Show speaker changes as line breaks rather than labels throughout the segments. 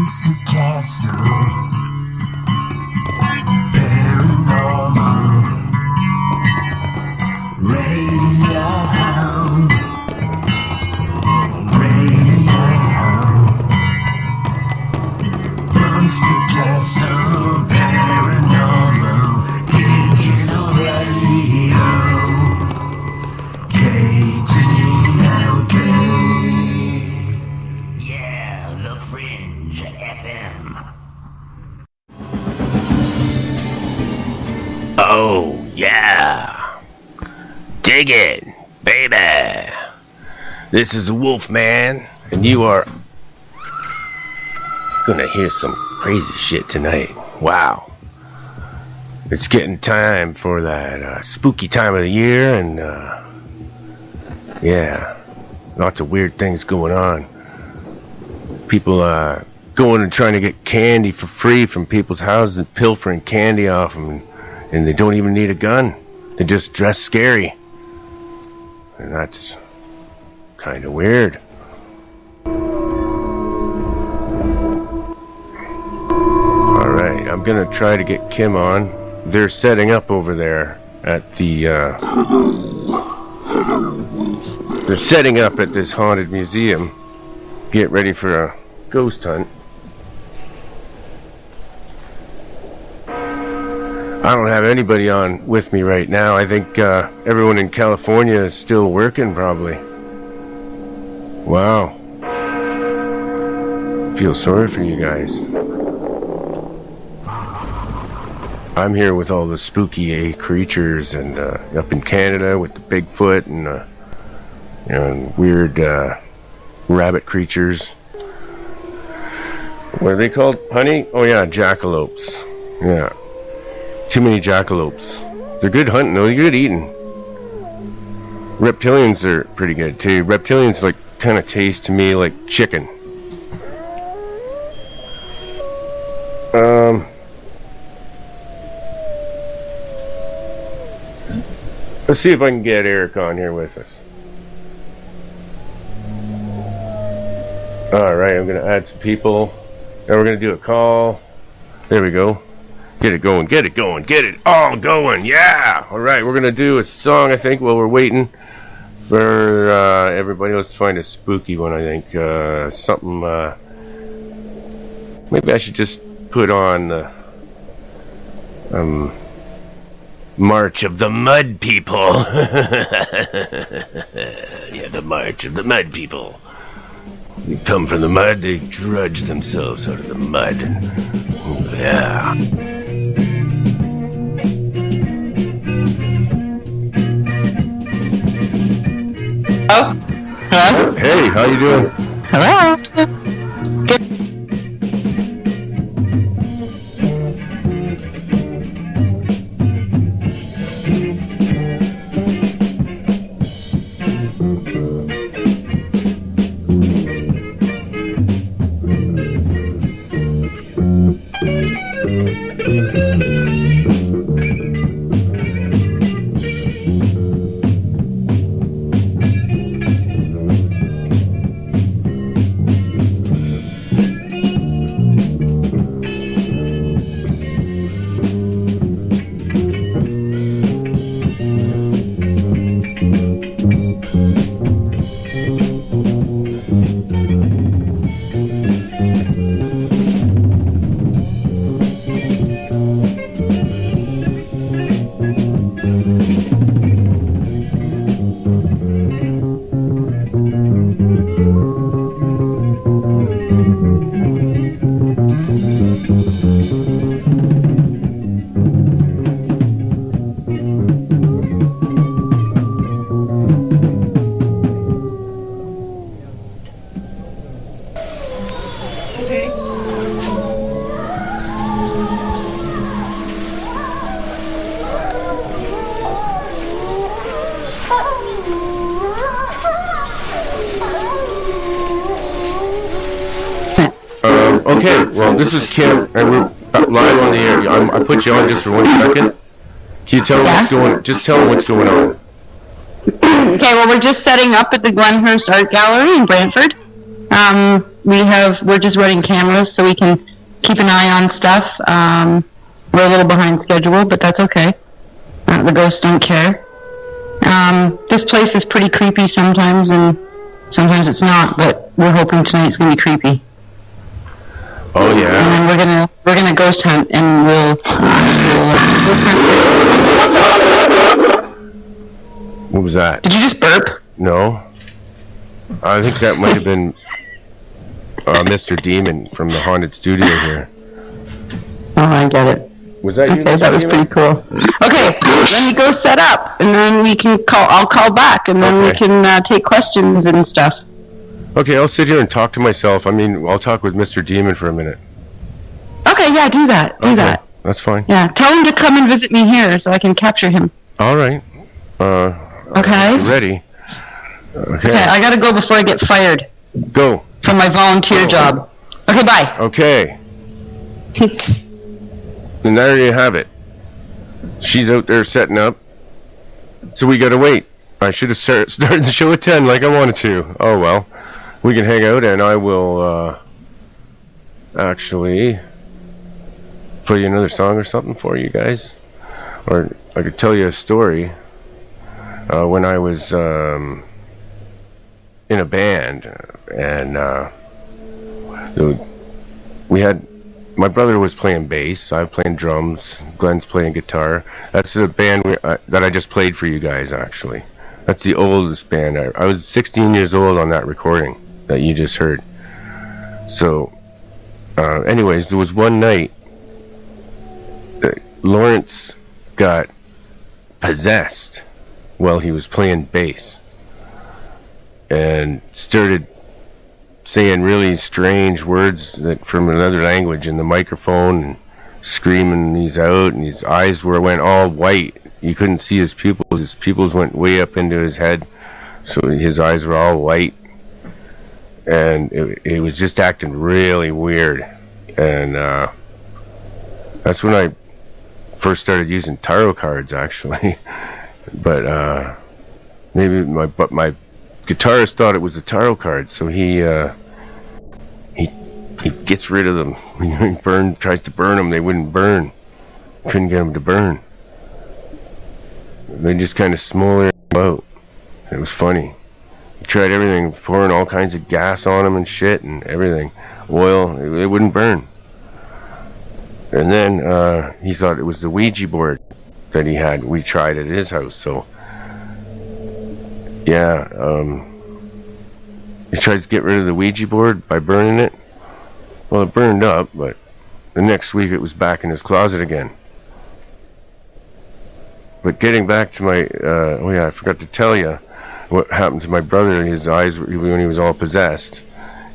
Monster Castle, paranormal, radio hound, Monster Castle, paranormal, digital radio, KTLK. Yeah, the Fringe FM.
Oh, yeah. Dig it, baby. This is the Wolfman, and you are gonna hear some crazy shit tonight. Wow. It's getting time for that spooky time of the year, and yeah, lots of weird things going on. People going and trying to get candy for free from people's houses and pilfering candy off them, and they don't even need a gun. They just dress scary. And that's kind of weird. Alright, I'm gonna try to get Kim on. They're setting up over there at the they're setting up at this haunted museum. Get ready for a ghost hunt. I don't have anybody on with me right now. I think everyone in California is still working, probably. Wow. Feel sorry for you guys. I'm here with all the spooky creatures, and up in Canada with the Bigfoot and weird rabbit creatures. What are they called, honey? Oh yeah, jackalopes. Yeah. Too many jackalopes. They're good hunting though, they're good eating. Reptilians are pretty good too. Reptilians like kind of taste to me like chicken. Let's see if I can get Eric on here with us. Alright, I'm going to add some people. Now we're going to do a call. There we go. Get it going, get it going, get it all going, yeah! Alright, we're going to do a song, I think, while we're waiting for everybody. Let's find a spooky one, I think. Something, maybe I should just put on March of the Mud People. Yeah, the March of the Mud People. They come from the mud, they drudge themselves out of the mud. Yeah.
Oh, hello?
Hey, how you doing?
Hello? Good.
Okay, well, this is Kim, and we're live on the air. I put you on just for 1 second. Can you tell me what's going? Just tell me what's going on.
Okay, well, we're just setting up at the Glenhurst Art Gallery in Brantford. We're just running cameras so we can keep an eye on stuff. We're a little behind schedule, but that's okay. The ghosts don't care. This place is pretty creepy sometimes, and sometimes it's not, but we're hoping tonight's going to be creepy.
Oh yeah.
And then we're gonna ghost hunt, and we'll
What was that?
Did you just burp?
No. I think that might have been Mr. Demon from the haunted studio here.
Oh, I get it.
Was that you?
Okay, that was pretty cool. Okay, let me go set up, and then we can I'll call back, and then we can take questions and stuff.
Okay, I'll sit here and talk to myself. I mean, I'll talk with Mr. Demon for a minute.
Okay, yeah, do that. Do that.
That's fine.
Yeah, tell him to come and visit me here so I can capture him.
All right.
Okay.
Ready? Okay.
Okay, I gotta go before I get fired.
Go.
From my volunteer job. Okay, bye.
Okay. And there you have it. She's out there setting up. So we gotta wait. I should have started the show at 10 like I wanted to. Oh well. We can hang out and I will actually play you another song or something for you guys. Or I could tell you a story. When I was in a band and we had my brother was playing bass, I was playing drums, Glenn's playing guitar. That's the band that I just played for you guys actually. That's the oldest band. I was 16 years old on that recording that you just heard. So anyways, there was one night that Lawrence got possessed while he was playing bass and started saying really strange words that from another language in the microphone and screaming these out, and his eyes went all white. You couldn't see his pupils. His pupils went way up into his head, so his eyes were all white, and it was just acting really weird. And that's when I first started using tarot cards actually. But maybe my guitarist thought it was a tarot card, so he gets rid of them. He tries to burn them, they wouldn't burn. Couldn't get them to burn. They just kind of smolder them out. It was funny. He tried everything, pouring all kinds of gas on them and shit and everything. Oil, it wouldn't burn. And then he thought it was the Ouija board that he had. We tried at his house, so yeah, he tries to get rid of the Ouija board by burning it. Well, it burned up, but the next week it was back in his closet again. But getting back to my, oh yeah, I forgot to tell you what happened to my brother. His eyes, when he was all possessed,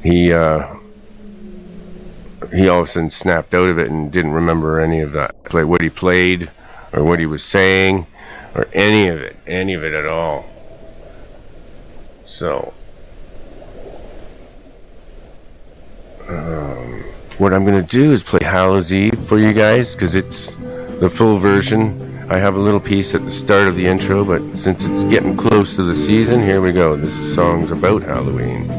he all of a sudden snapped out of it and didn't remember any of that. Like what he played, or what he was saying, or any of it at all. So, what I'm going to do is play Hallows Eve for you guys, because it's the full version. I have a little piece at the start of the intro, but since it's getting close to the season, here we go. This song's about Halloween.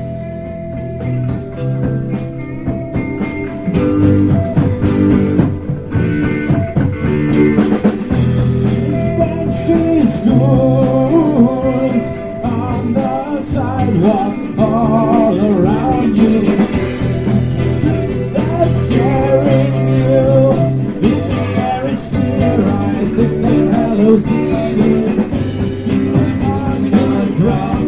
All around you, that's scaring you. The air is still, I think that Hallows Eve is on the drop.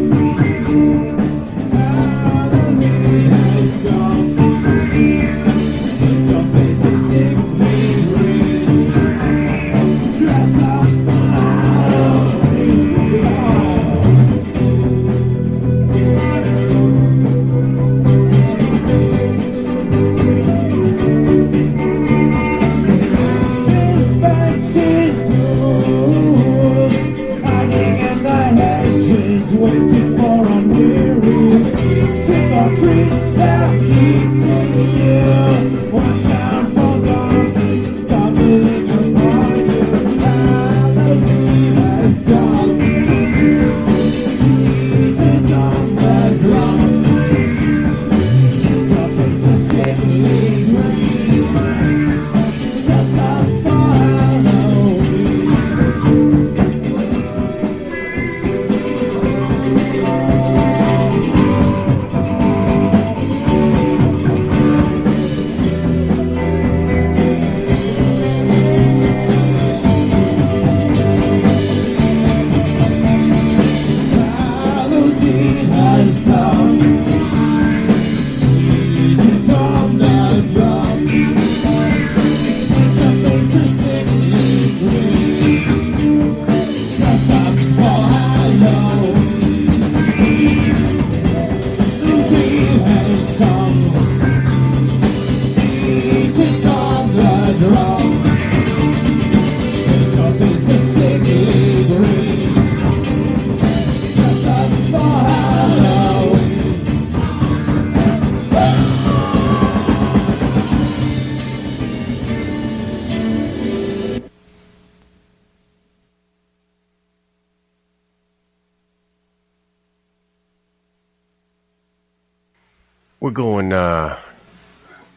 We're going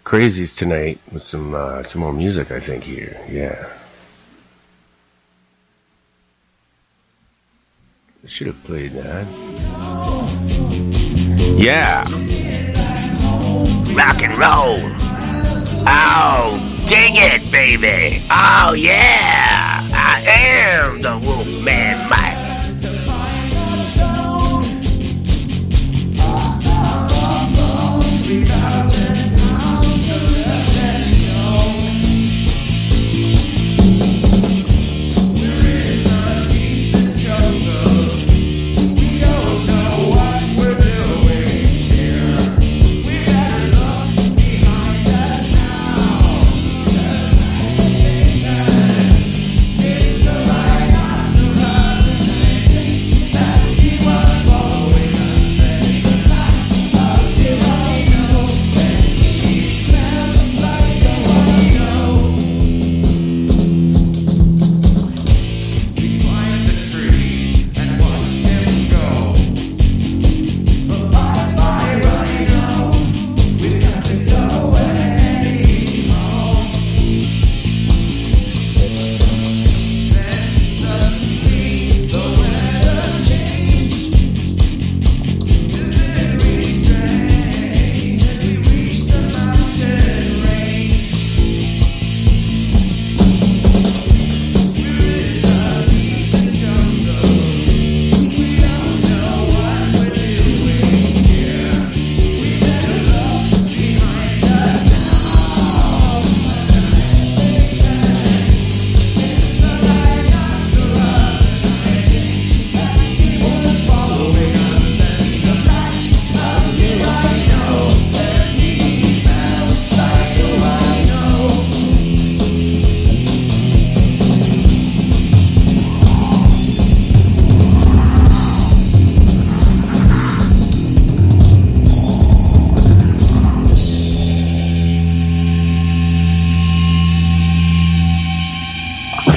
crazies tonight with some more music, I think, here. Yeah. I should have played that. Yeah. Rock and roll. Oh, dig it, baby. Oh, yeah. I am the Wolfman Mike.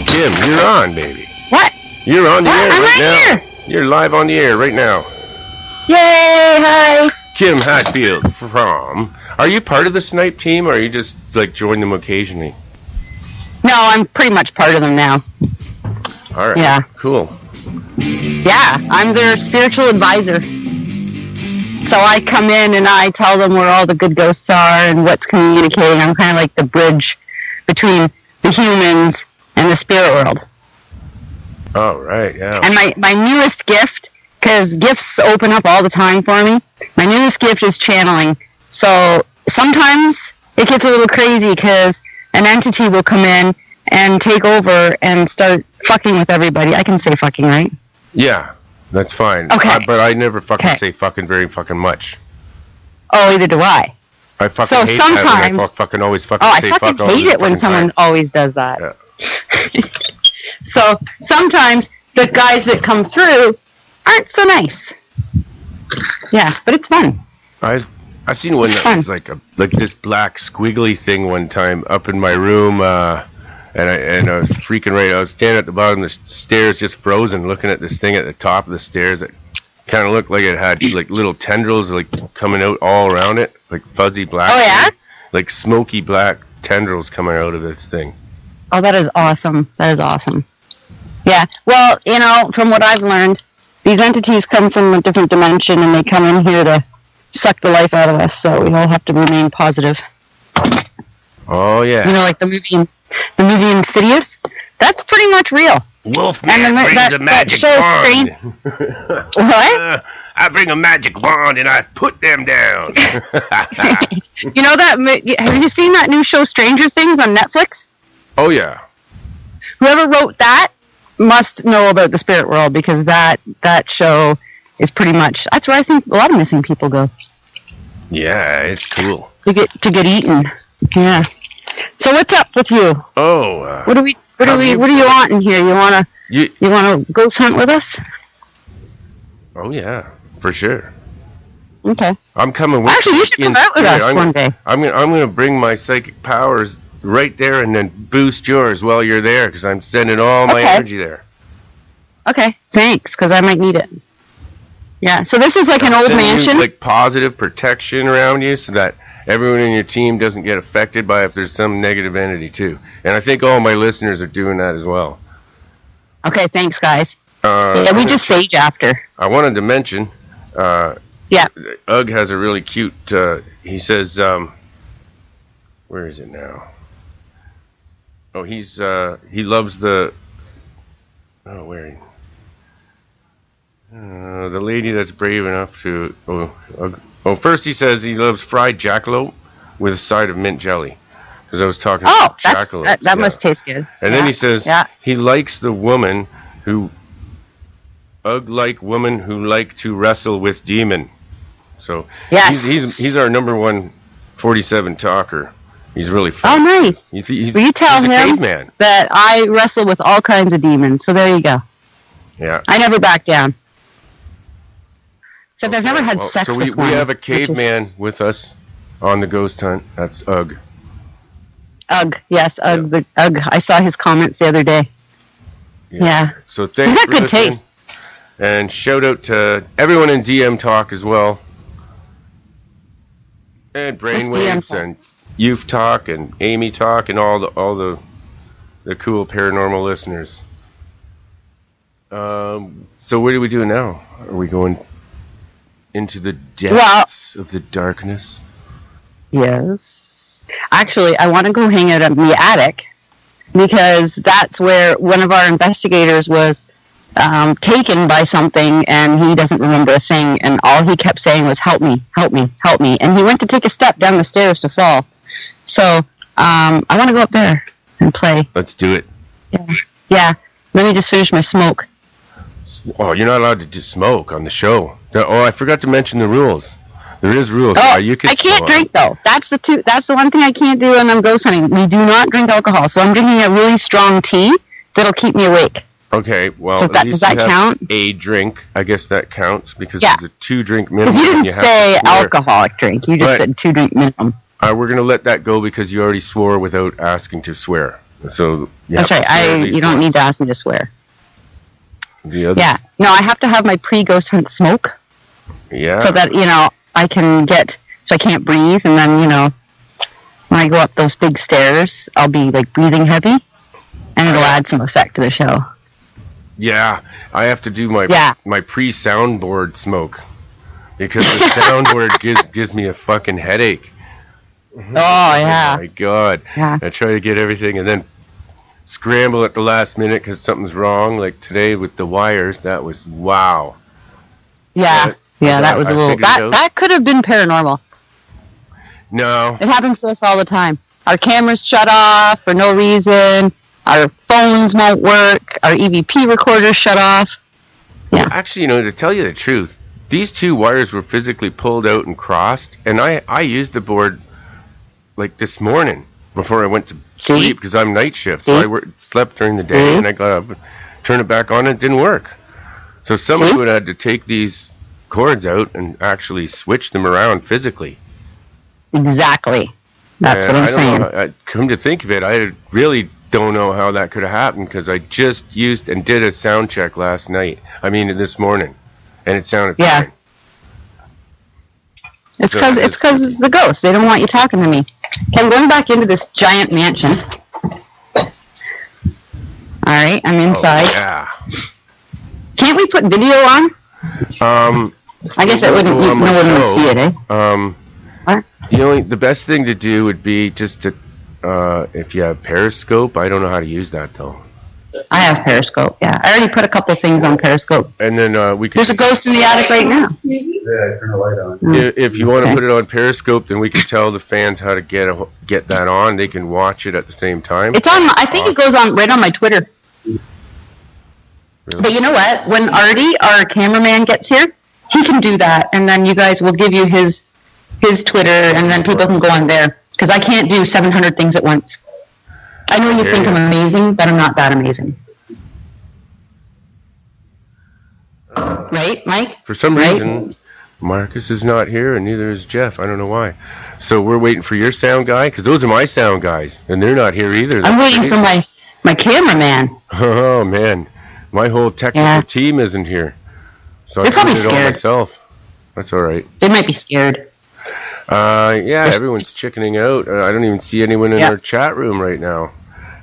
Kim, you're on, baby.
What?
You're on the air
I'm
right now.
here.
You're live on the air right now.
Yay! Hi.
Kim Hatfield from. Are you part of the Snipe team, or are you just like join them occasionally?
No, I'm pretty much part of them now.
All right.
Yeah.
Cool.
Yeah, I'm their spiritual advisor. So I come in and I tell them where all the good ghosts are and what's communicating. I'm kind of like the bridge between the humans and the spirit world.
Oh, right, yeah.
And my newest gift, because gifts open up all the time for me, my newest gift is channeling. So sometimes it gets a little crazy because an entity will come in and take over and start fucking with everybody. I can say fucking, right?
Yeah, that's fine.
Okay.
But I never fucking say fucking very fucking much.
Oh, either do I.
I fucking
So
hate
sometimes,
that when I fucking always fucking
I
say
fucking
fuck
hate it when someone always does that.
Yeah.
So sometimes the guys that come through aren't so nice. Yeah, but it's fun.
I seen one that was like this black squiggly thing one time up in my room, and I was freaking right. I was standing at the bottom of the stairs, just frozen, looking at this thing at the top of the stairs. It kind of looked like it had like little tendrils like coming out all around it, like fuzzy black.
Oh yeah.
Things, like smoky black tendrils coming out of this thing.
Oh, that is awesome. That is awesome. Yeah. Well, you know, from what I've learned, these entities come from a different dimension, and they come in here to suck the life out of us. So we all have to remain positive.
Oh yeah.
You know, like the movie Insidious. That's pretty much real.
Wolfman brings a magic wand.
What?
I bring a magic wand and I put them down.
You know that? Have you seen that new show, Stranger Things, on Netflix?
Oh yeah.
Whoever wrote that must know about the spirit world, because that show is pretty much, that's where I think a lot of missing people go.
Yeah, it's cool.
To get eaten. Yeah. So what's up with you?
Oh.
What do you want in here? You wanna ghost hunt with us?
Oh yeah, for sure.
Okay.
I'm coming with.
Actually, you should come out with us one day.
I'm gonna bring my psychic powers right there and then boost yours while you're there, because I'm sending all my energy there.
Okay, thanks, because I might need it. Yeah. So this is like an old
Then you,
mansion.
like positive protection around you, so that everyone in your team doesn't get affected by if there's some negative entity too. And I think all my listeners are doing that as well.
Okay. Thanks, guys. Yeah, we just sage after.
I wanted to mention.
Yeah.
Ugg has a really cute. He says, "Where is it now?" Oh, he loves the. Oh, where? The lady that's brave enough to. First he says he loves fried jackalope with a side of mint jelly. Because I was talking about jackalope.
That must taste good.
And then he says he likes the woman who. Ugg-like woman who like to wrestle with demon. So he's our number one 47 talker. He's really fun.
Oh, nice.
Will
you tell him
caveman.
that I wrestle with all kinds of demons? So there you go.
Yeah.
I never back down. Except I've never had sex with one.
So we have a caveman with us on the ghost hunt. That's Ugg.
Ugg, yes, Ugg. Yeah. Ugg. I saw his comments the other day. Yeah.
So thanks
He's
for
got good
listening.
taste.
And shout out to everyone in DM Talk as well. And Brainwaves and Youth Talk and Amy Talk and all the cool paranormal listeners. So what do we do now? Are we going into the depths of the darkness?
Yes. Actually, I want to go hang out in the attic because that's where one of our investigators was taken by something, and he doesn't remember a thing, and all he kept saying was, help me, help me, help me. And he went to take a step down the stairs to fall. So I want to go up there and play.
Let's do it.
Yeah. Let me just finish my smoke.
Oh, you're not allowed to just smoke on the show. Oh, I forgot to mention the rules. There is rules.
Oh,
you can
I can't drink though. That's the one thing I can't do when I'm ghost hunting. We do not drink alcohol. So I'm drinking a really strong tea that'll keep me awake.
Okay, well,
so does that count?
A drink, I guess that counts because there's a 2-drink minimum.
Because you didn't say alcoholic drink. You just said 2-drink minimum.
We're gonna let that go because you already swore without asking to swear. So
that's right. You don't need to ask me to swear.
Yeah.
No, I have to have my pre-ghost hunt smoke.
Yeah.
So that I can so I can't breathe, and then when I go up those big stairs, I'll be like breathing heavy, and it'll add some effect to the show.
Yeah, I have to do my pre-soundboard smoke because the soundboard gives me a fucking headache.
Oh yeah.
Oh my god.
Yeah.
I try to get everything and then scramble at the last minute because something's wrong. Like today with the wires, that was wow.
Yeah. That was a little. That could have been paranormal.
No.
It happens to us all the time. Our cameras shut off for no reason. Our phones won't work. Our EVP recorders shut off. Yeah.
Actually, to tell you the truth, these 2 wires were physically pulled out and crossed, and I used the board like this morning before I went to sleep because I'm night shift. So I slept during the day and I got up and turned it back on and it didn't work. So somebody would have had to take these cords out and actually switch them around physically.
Exactly. That's what I'm saying.
Come to think of it, I really don't know how that could have happened because I just used and did a sound check last night. I mean, this morning, and it sounded fine. It's
because it's the ghost. They don't want you talking to me. Okay, I'm going back into this giant mansion. All right, I'm inside.
Oh, yeah.
Can't we put video on? I guess it wouldn't. No one would see it, eh? What?
The best thing to do would be just to, if you have Periscope. I don't know how to use that though.
I have Periscope. Yeah, I already put a couple things on Periscope.
And then we could.
There's a ghost in the attic right now.
Yeah, turn the light on.
If you want to put it on Periscope, then we can tell the fans how to get that on. They can watch it at the same time.
It's on. I think it goes on right on my Twitter. Really? But you know what? When Artie, our cameraman, gets here, he can do that, and then you guys will give you his Twitter, and then people can go on there. Because I can't do 700 things at once. I know you think I'm amazing, but I'm not that amazing. Right, Mike?
For some reason, Marcus is not here, and neither is Jeff. I don't know why. So we're waiting for your sound guy, because those are my sound guys, and they're not here either.
I'm waiting for my cameraman.
Oh, man. My whole technical team isn't here. So
They're
I
probably
cleaned it all
scared.
myself. That's all right.
They might be scared.
Yeah, everyone's chickening out. I don't even see anyone in our chat room right now,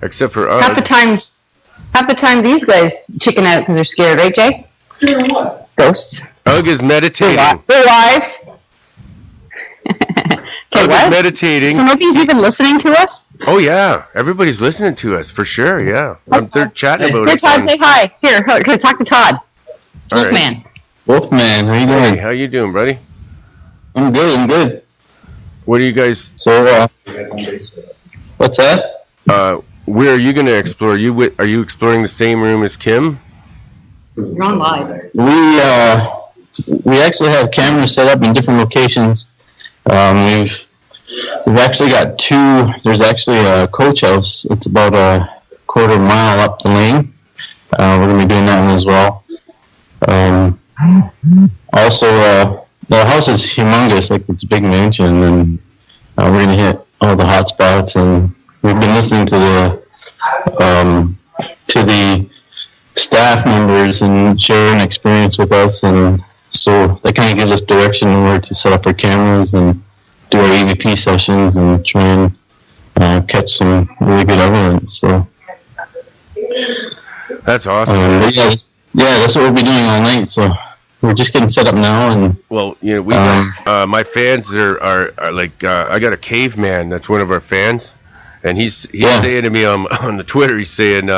except for
Half the time these guys chicken out because they're scared, right, Jay?
Scared of what?
Ghosts.
Ugg is meditating.
Their wives. Okay,
Ugg is meditating.
So nobody's even listening to us?
Oh yeah, everybody's listening to us for sure. Yeah, they're chatting about
Here,
it.
Todd, say hi. Here, talk to Todd.
All right.
Wolfman.
Wolfman, how you doing?
Hey, how you doing, buddy?
I'm good.
What do you guys?
So, what's that?
Where are you going to explore? Are you exploring the same room as Kim?
You're on live.
We actually have cameras set up in different locations. We've actually got two. There's actually a coach house. It's about a quarter mile up the lane. We're gonna be doing that one as well. Also, the house is humongous. Like, it's a big mansion, and we're gonna hit all the hot spots. And we've been listening to the staff members and sharing experience with us, and so that kind of gives us direction on where to set up our cameras and do our EVP sessions and try and catch some really good evidence. So
that's awesome.
Yeah, that's what we'll be doing all night. So we're just getting set up now. And
well, you know, we got, my fans are like, I got a caveman that's one of our fans, and he's saying to me on the Twitter, he's saying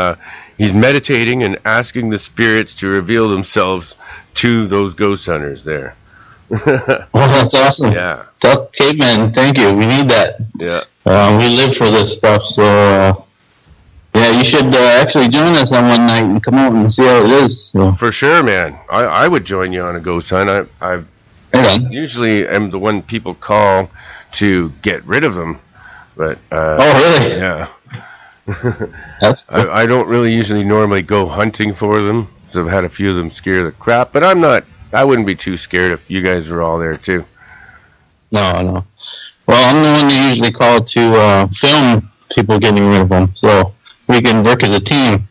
he's meditating and asking the spirits to reveal themselves to those ghost hunters there.
Well, that's awesome.
Yeah.
Caveman, thank you. We need that.
Yeah.
We live for this stuff, so yeah, you should actually join us on one night and come out and see how it is. So.
For sure, man. I would join you on a ghost hunt. I usually am the one people call to get rid of them, but
oh, really?
Yeah.
That's cool.
I don't really usually normally go hunting for them, so I've had a few of them scare the crap, but I wouldn't be too scared if you guys were all there too.
No. Well, I'm the one you usually call to film people getting rid of them, so we can work as a team.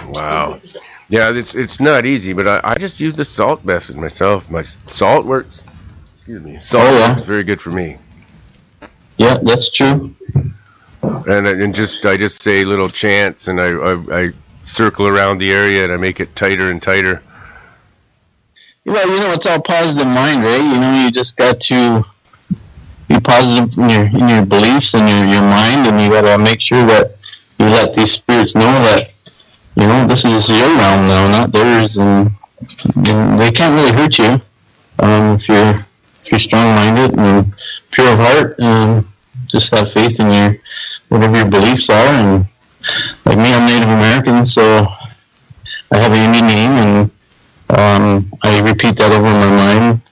Wow. Yeah, it's not easy, but I just use the salt method myself. My salt works. Excuse me. Salt works very good for me.
Yeah, that's true.
And I just say little chants, and I circle around the area, and I make it tighter and tighter.
Well, you know, it's all positive mind, right? You know, you just got to be positive in your beliefs and your mind, and you got to make sure that you let these spirits know that, you know, this is your realm now, not theirs, and they can't really hurt you if you're strong-minded and pure of heart, and just have faith in your whatever your beliefs are. And like me, I'm Native American, so I have a unique name, and I repeat that over in my mind,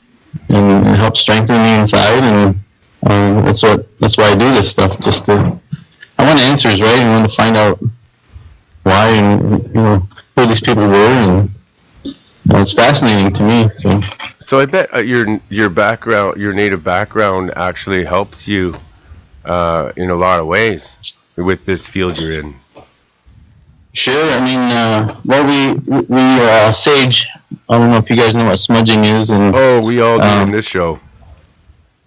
and it helps strengthen me inside, and that's why I do this stuff. I want answers, right? I want to find out why, and you know, who these people were, and it's fascinating to me.
So I bet your background, your native background, actually helps you in a lot of ways with this field you're in.
Sure. I mean, we sage. I don't know if you guys know what smudging is. And
we all do in this show.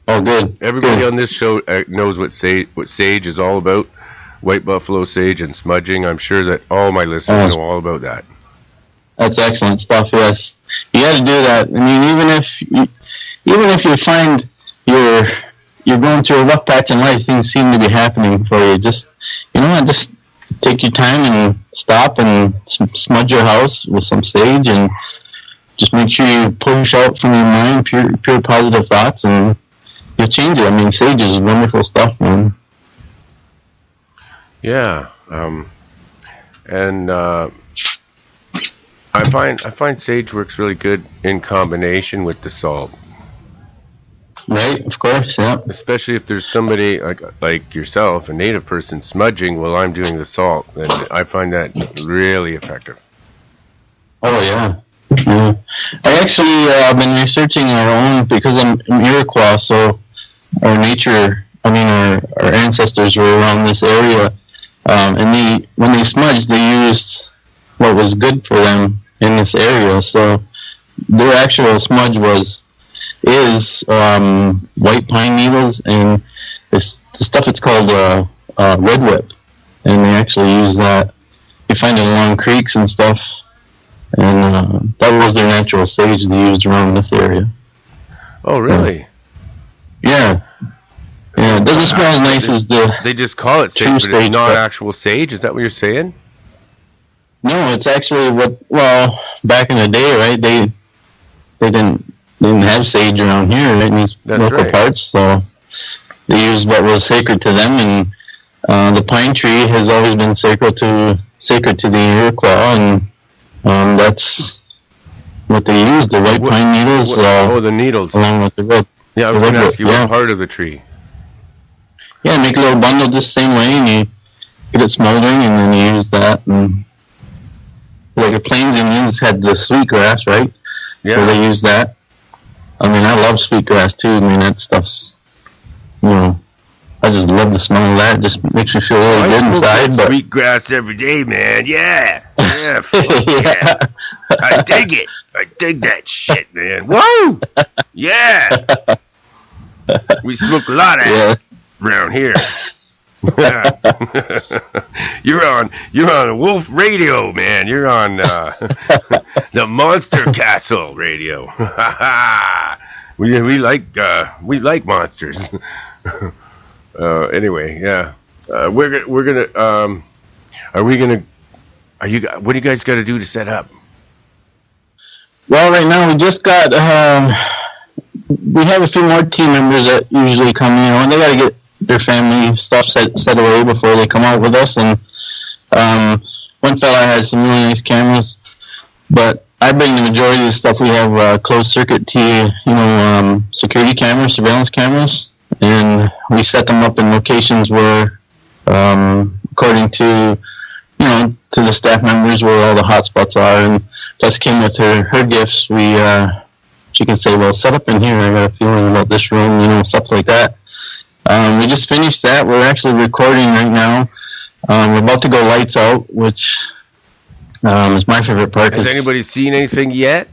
Oh, good.
Everybody on this show knows what sage is all about. White buffalo sage and smudging. I'm sure that all my listeners know all about that.
That's excellent stuff. Yes, you got to do that. I mean, even if you find you're going through a rough patch in life, things seem to be happening for you. Just take your time and stop and smudge your house with some sage, and just make sure you push out from your mind pure positive thoughts, and you'll change it. I mean, sage is wonderful stuff, man.
Yeah, and I find sage works really good in combination with the salt.
Right, of course, yeah.
Especially if there's somebody like yourself, a native person, smudging while I'm doing the salt, and I find that really effective.
Oh yeah. I actually been researching our own, because I'm Iroquois, so our ancestors were around this area, and when they smudged, they used what was good for them, in this area. So their actual smudge is white pine needles, and the stuff it's called red whip, and they actually use that. You find it along creeks and stuff, and that was their natural sage they used around this area.
Oh, really?
Yeah. Yeah, it doesn't smell as nice as the.
They just call it sage, but it's not actual sage. Is that what you're saying?
No, it's actually well, back in the day, right? They didn't have sage around here, right, in these local parts, so they used what was sacred to them, and the pine tree has always been sacred to the Iroquois, and that's what they used, the white pine needles.
The needles.
Along with the wood.
Yeah, I was going to ask you what part of the tree.
Yeah, make a little bundle just the same way, and you get it smoldering, and then you use that. And like the Plains Indians had the sweetgrass, right? Yeah. So they use that. I mean, I love sweetgrass too. I mean, that stuff's, I just love the smell of that. It just makes me feel really good inside. But
sweetgrass every day, man. Yeah. Yeah. Yeah. I dig it. I dig that shit, man. Whoa. Yeah. We smoke a lot of it around here. You're on Wolf Radio, man. You're on the Monster Castle Radio. we like monsters. Anyway, yeah. What do you guys got to do to set up?
Well, right now we just got we have a few more team members that usually come, and they got to get their family stuff set away before they come out with us. And one fella has some really nice cameras, but I bring the majority of the stuff. We have closed circuit security cameras, surveillance cameras, and we set them up in locations where, according to to the staff members, where all the hot spots are. And plus Kim with her gifts, she can say, well, set up in here, I got a feeling about this room, stuff like that. We just finished that. We're actually recording right now. We're about to go lights out, which is my favorite part.
Has anybody seen anything yet?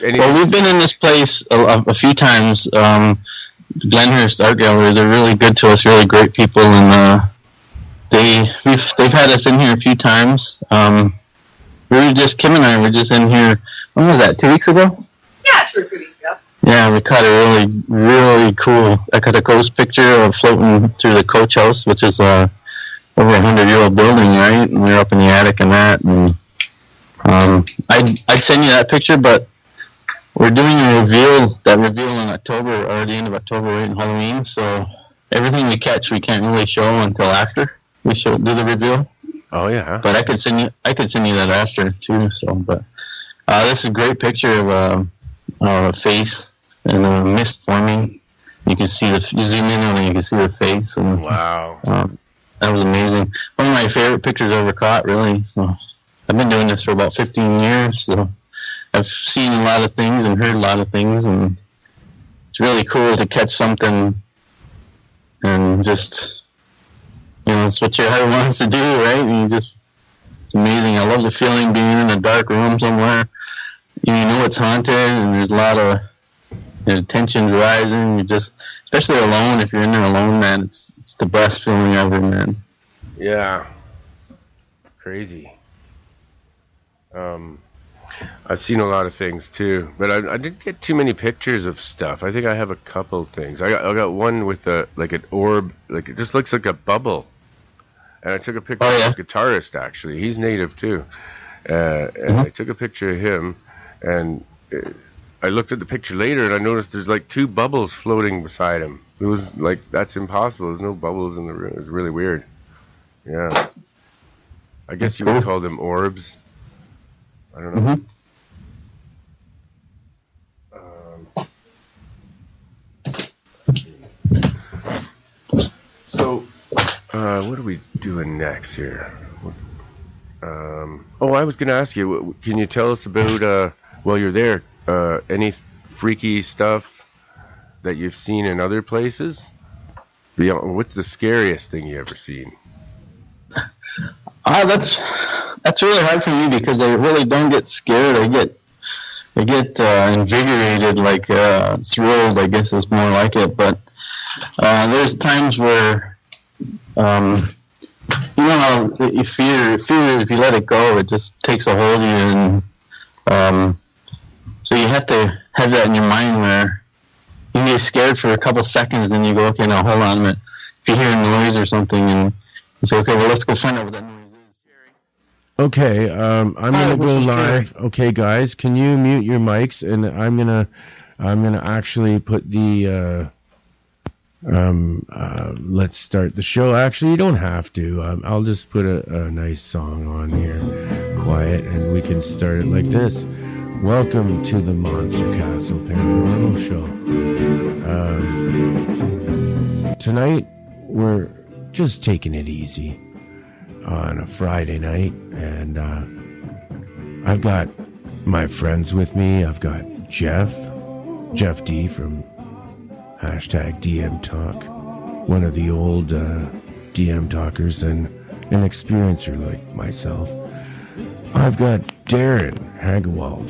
Well, we've been in this place a few times. Glenhurst Art Gallery, they're really good to us, really great people, and they've had us in here a few times. Kim and I were just in here, when was that, 2 weeks ago?
Yeah, 2 or 3 weeks ago.
Yeah, we caught a really, really cool, I caught a ghost picture of floating through the coach house, which is over 100-year-old building, right? And we were up in the attic and that, and I'd send you that picture, but we're doing a reveal in October, or the end of October, right, in Halloween, so everything we catch we can't really show until after we do the reveal.
Oh yeah.
But I could send you that after too. So, but this is a great picture of a face and a mist forming. You can see you zoom in on it, you can see the face. And
wow.
That was amazing. One of my favorite pictures I ever caught, really. So I've been doing this for about 15 years, so I've seen a lot of things and heard a lot of things, and it's really cool to catch something and just, it's what your heart wants to do, right? And it's amazing. I love the feeling being in a dark room somewhere. You know it's haunted, and there's a lot of tensions rising. You just, especially alone, if you're in there alone, man, it's the best feeling ever, man.
Yeah. Crazy. I've seen a lot of things too, but I didn't get too many pictures of stuff. I think I have a couple things. I got one with like an orb, like it just looks like a bubble. And I took a picture of a guitarist, actually. He's native too. And I took a picture of him, and I looked at the picture later, and I noticed there's like two bubbles floating beside him. It was like, that's impossible. There's no bubbles in the room. It was really weird. Yeah. I guess you would call them orbs. I don't know. So, what are we doing next here? I was going to ask you, can you tell us about, while you're there, any freaky stuff that you've seen in other places? What's the scariest thing you ever seen?
That's That's really hard for me because I really don't get scared. I get invigorated, like thrilled, I guess is more like it. But there's times where, you know how you fear, if you let it go, it just takes a hold of you. And so you have to have that in your mind where you get scared for a couple seconds, then you go, okay, now hold on a minute. If you hear a noise or something, and you say, okay, well, let's go find out what that noise is.
Okay, I'm gonna go live. Okay, guys, can you mute your mics? And I'm gonna actually put the let's start the show. Actually, you don't have to. I'll just put a nice song on here, quiet, and we can start it like this. Welcome to the Monster Castle Paranormal Show. Tonight we're just taking it easy on a Friday night, and I've got my friends with me. I've got Jeff D from #DM Talk, one of the old DM talkers and an experiencer like myself. I've got Darren Hagewald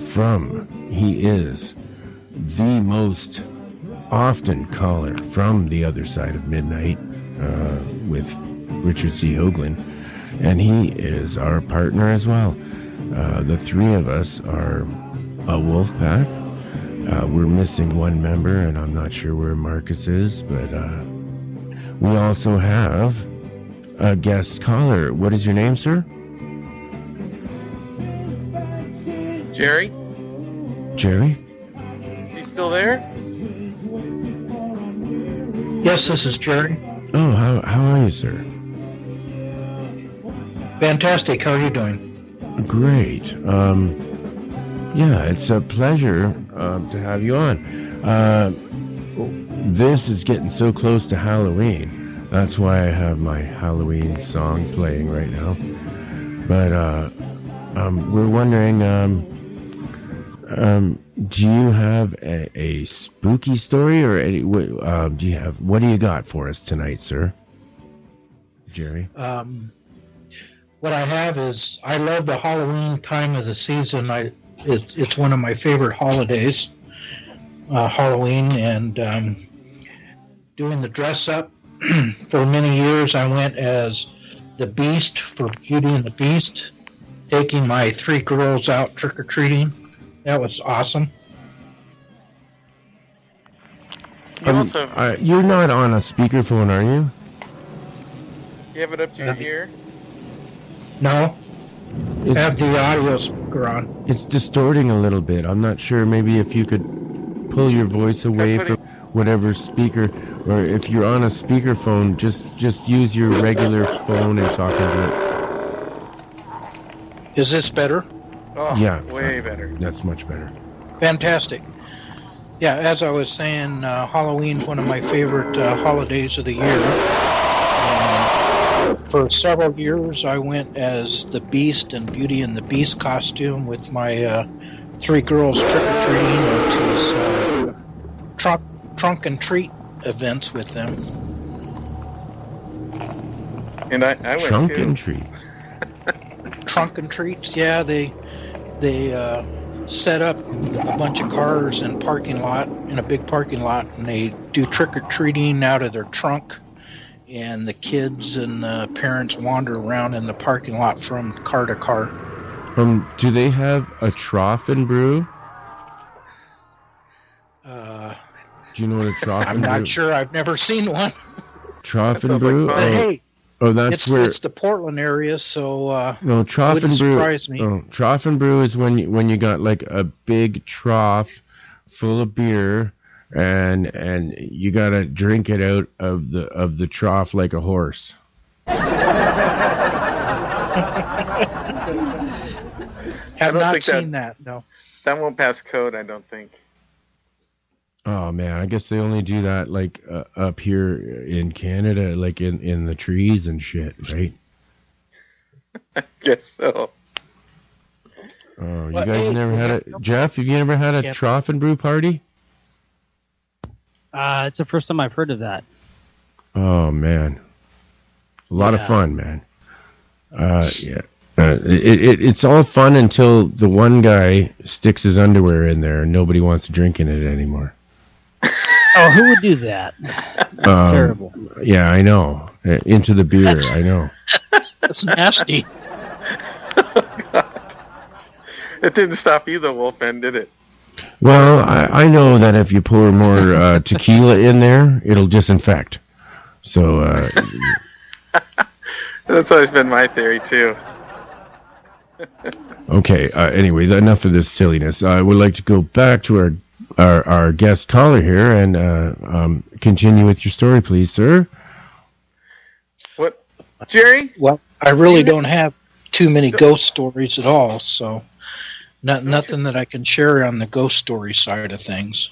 he is the most often caller from the other side of midnight with Richard C. Hoagland. And he is our partner as well. The three of us are a wolf pack. We're missing one member, and I'm not sure where Marcus is, but we also have a guest caller. What is your name, sir?
Jerry?
Jerry?
Is he still there?
Yes, this is Jerry.
Oh, how are you, sir?
Fantastic. How are you doing?
Great. Yeah, it's a pleasure to have you on. This is getting so close to Halloween. That's why I have my Halloween song playing right now. But we're wondering, do you have a spooky story, or what do you got for us tonight, sir? Jerry?
What I have is, I love the Halloween time of the season. It's one of my favorite holidays, Halloween, and doing the dress up. For many years, I went as the Beast for Beauty and the Beast, taking my 3 girls out trick-or-treating. That was awesome.
You're not on a speakerphone, are you?
Do you have it up to your ear?
No. I have the audio speaker on.
It's distorting a little bit. I'm not sure. Maybe if you could pull your voice away from whatever speaker, or if you're on a speakerphone, just use your regular phone and talk into it.
Is this better?
Oh,
yeah,
way better.
That's much better.
Fantastic. Yeah, as I was saying, Halloween's one of my favorite holidays of the year. For several years, I went as the Beast and Beauty and the Beast costume with my 3 girls trick-or-treating to trunk and treat events with them.
And I went
trunk
too.
and treat.
Trunk and treats, yeah. They set up a bunch of cars in a big parking lot, and they do trick-or-treating out of their trunk. And the kids and the parents wander around in the parking lot from car to car.
Do they have a trough and brew? Do you know what a trough and brew?
I'm not sure. I've never seen one.
Trough and brew?
Like
But hey,
that's where
it's the Portland area, so
no, trough and brew.
Surprise me.
Oh, trough and brew is when you got like a big trough full of beer, and you gotta drink it out of the trough like a horse.
Have not seen that. No.
That won't pass code, I don't think.
Oh man, I guess they only do that like up here in Canada, like in the trees and shit, right?
I guess so.
Oh, you guys never had a Jeff? Have you ever had a trough and brew party?
It's the first time I've heard of that.
Oh man, a lot of fun, man. Yeah. It's all fun until the one guy sticks his underwear in there and nobody wants to drink in it anymore.
Oh, who would do that? That's terrible.
Yeah, I know. Into the beer, I know.
That's nasty.
God. It didn't stop you, though, Wolfman, did it?
Well, I know that if you pour more tequila in there, it'll disinfect. So,
That's always been my theory, too.
okay. Anyway, enough of this silliness. I would like to go back to our guest caller here and continue with your story, please, sir.
What? Jerry?
Well, I really don't have too many ghost stories at all, so nothing that I can share on the ghost story side of things.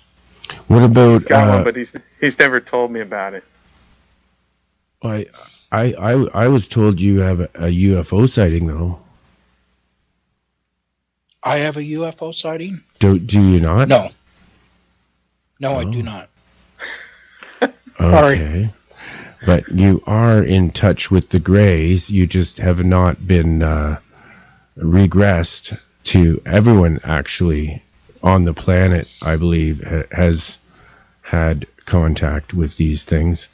What about?
He's got one, but he's never told me about it.
I was told you have a UFO sighting, though.
I have a UFO sighting?
Do you not?
No. No, I do not.
Okay. But you are in touch with the Greys. You just have not been regressed to everyone, actually, on the planet, I believe, has had contact with these things.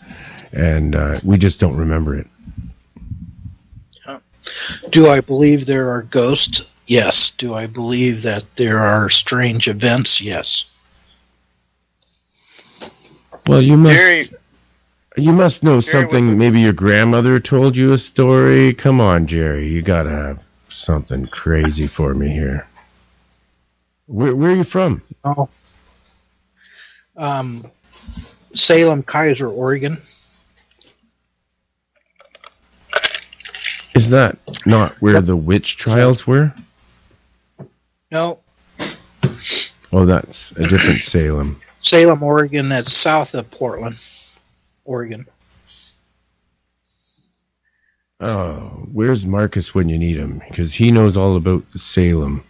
And we just don't remember it.
Do I believe there are ghosts? Yes. Do I believe that there are strange events? Yes.
Well, you must.
Jerry,
You must know
Jerry,
something. Maybe your grandmother told you a story. Come on, Jerry. You gotta have something crazy for me here. Where are you from?
Oh. Salem, Kaiser, Oregon.
Is that not where the witch trials were?
No,
Oh, that's a different Salem.
Salem, Oregon. That's south of Portland, Oregon.
Oh, where's Marcus when you need him? Because he knows all about the Salem.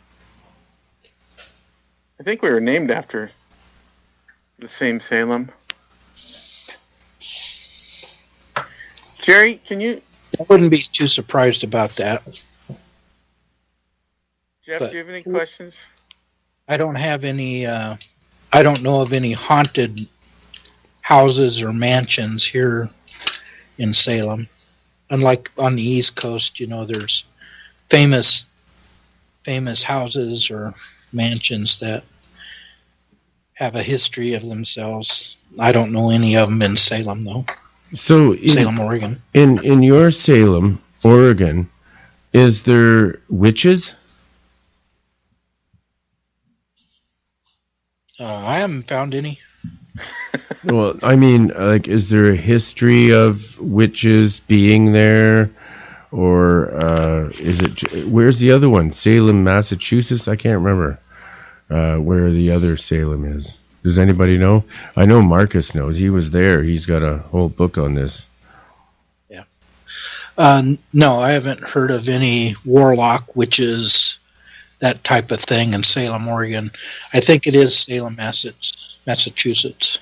I think we were named after the same Salem. Jerry, can you...
I wouldn't be too surprised about that.
Jeff,
But-
do you have any questions?
I don't have any, I don't know of any haunted houses or mansions here in Salem. Unlike on the East Coast, you know, there's famous houses or mansions that have a history of themselves. I don't know any of them in Salem, though.
So,
Salem, Oregon.
in your Salem, Oregon, is there witches?
I haven't found any.
Well, I mean, like, is there a history of witches being there? Or is it... Where's the other one? Salem, Massachusetts? I can't remember where the other Salem is. Does anybody know? I know Marcus knows. He was there. He's got a whole book on this.
Yeah. No, I haven't heard of any warlock, witches, that type of thing in Salem, Oregon. I think it is Salem, Massachusetts.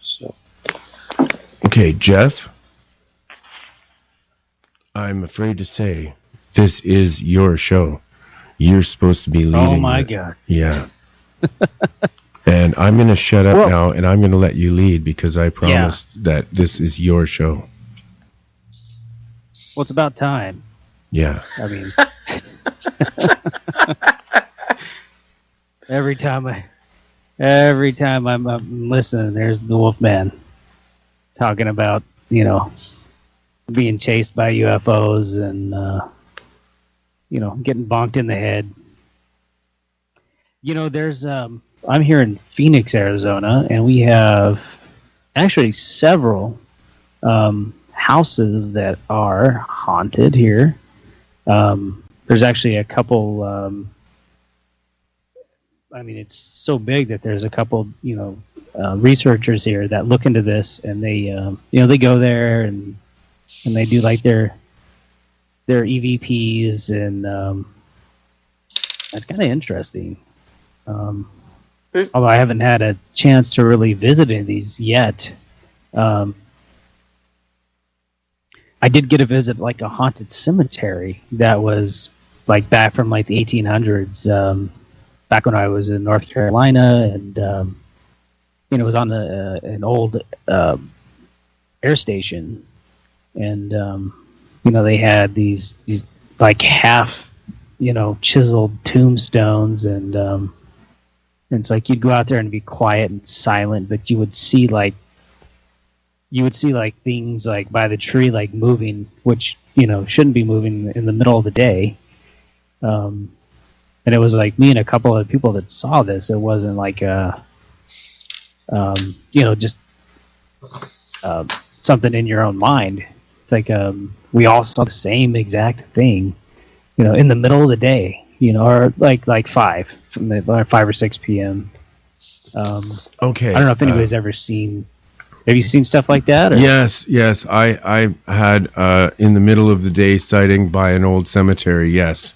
So.
Okay, Jeff, I'm afraid to say this is your show. You're supposed to be leading.
Oh my
it.
God.
Yeah. And I'm going to shut up now, and I'm going to let you lead because I promised that this is your show.
Well, it's about time.
Yeah.
I mean, every time I'm listening, there's the Wolfman talking about, you know, being chased by UFOs and, you know, getting bonked in the head. You know, there's, I'm here in Phoenix, Arizona, and we have actually several houses that are haunted here. There's actually a couple, I mean, it's so big that there's a couple, you know, researchers here that look into this, and they, you know, they go there and they do like their EVPs, and that's kind of interesting. Although I haven't had a chance to really visit any of these yet. I did get a visit like a haunted cemetery that was like back from like the 1800s, back when I was in North Carolina, and it was on an old air station, and they had these like half chiseled tombstones, and it's like you'd go out there and be quiet and silent, but you would see like things like by the tree like moving, which shouldn't be moving in the middle of the day. And it was like me and a couple of people that saw this. It wasn't like just something in your own mind. It's like we all saw the same exact thing, in the middle of the day, or like 5 or 6 p.m.
Okay.
I don't know if anybody's ever seen. Have you seen stuff like that? Or?
Yes. I had in the middle of the day sighting by an old cemetery. Yes,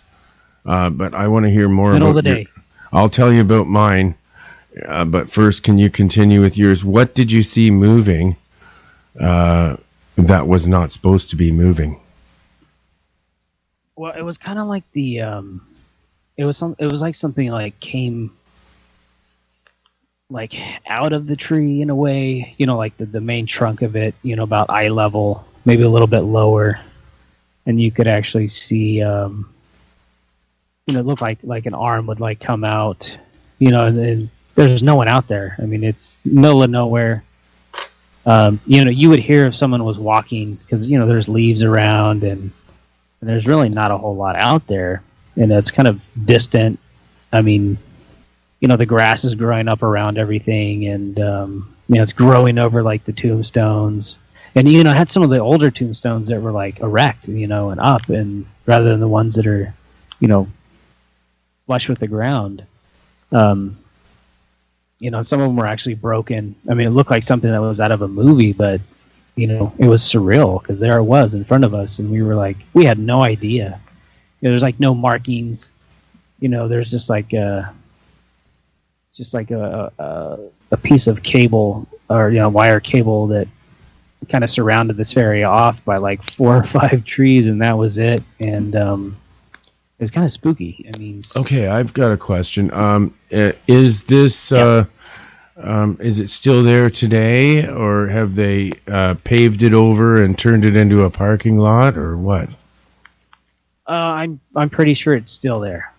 but I want to hear more
middle
about
of the day.
I'll tell you about mine. But first, can you continue with yours? What did you see moving that was not supposed to be moving?
Well, it was kind of like it was like something like came like out of the tree in a way, like the main trunk of it, about eye level, maybe a little bit lower, and you could actually see, it looked like an arm would like come out, and there's no one out there. I mean, it's middle of nowhere. You would hear if someone was walking because there's leaves around and there's really not a whole lot out there, and it's kind of distant. I mean, the grass is growing up around everything, and it's growing over like the tombstones, and I had some of the older tombstones that were like erect, and up, and rather than the ones that are flush with the ground. Some of them were actually broken. I mean, it looked like something that was out of a movie, but it was surreal because there it was in front of us, and we were like, we had no idea. There's like no markings. There's just like a piece of cable or wire cable that kind of surrounded this area off by like 4 or 5 trees, and that was it. And it was kind of spooky. I mean,
okay, I've got a question. Is this is it still there today, or have they paved it over and turned it into a parking lot, or what?
I'm pretty sure it's still there.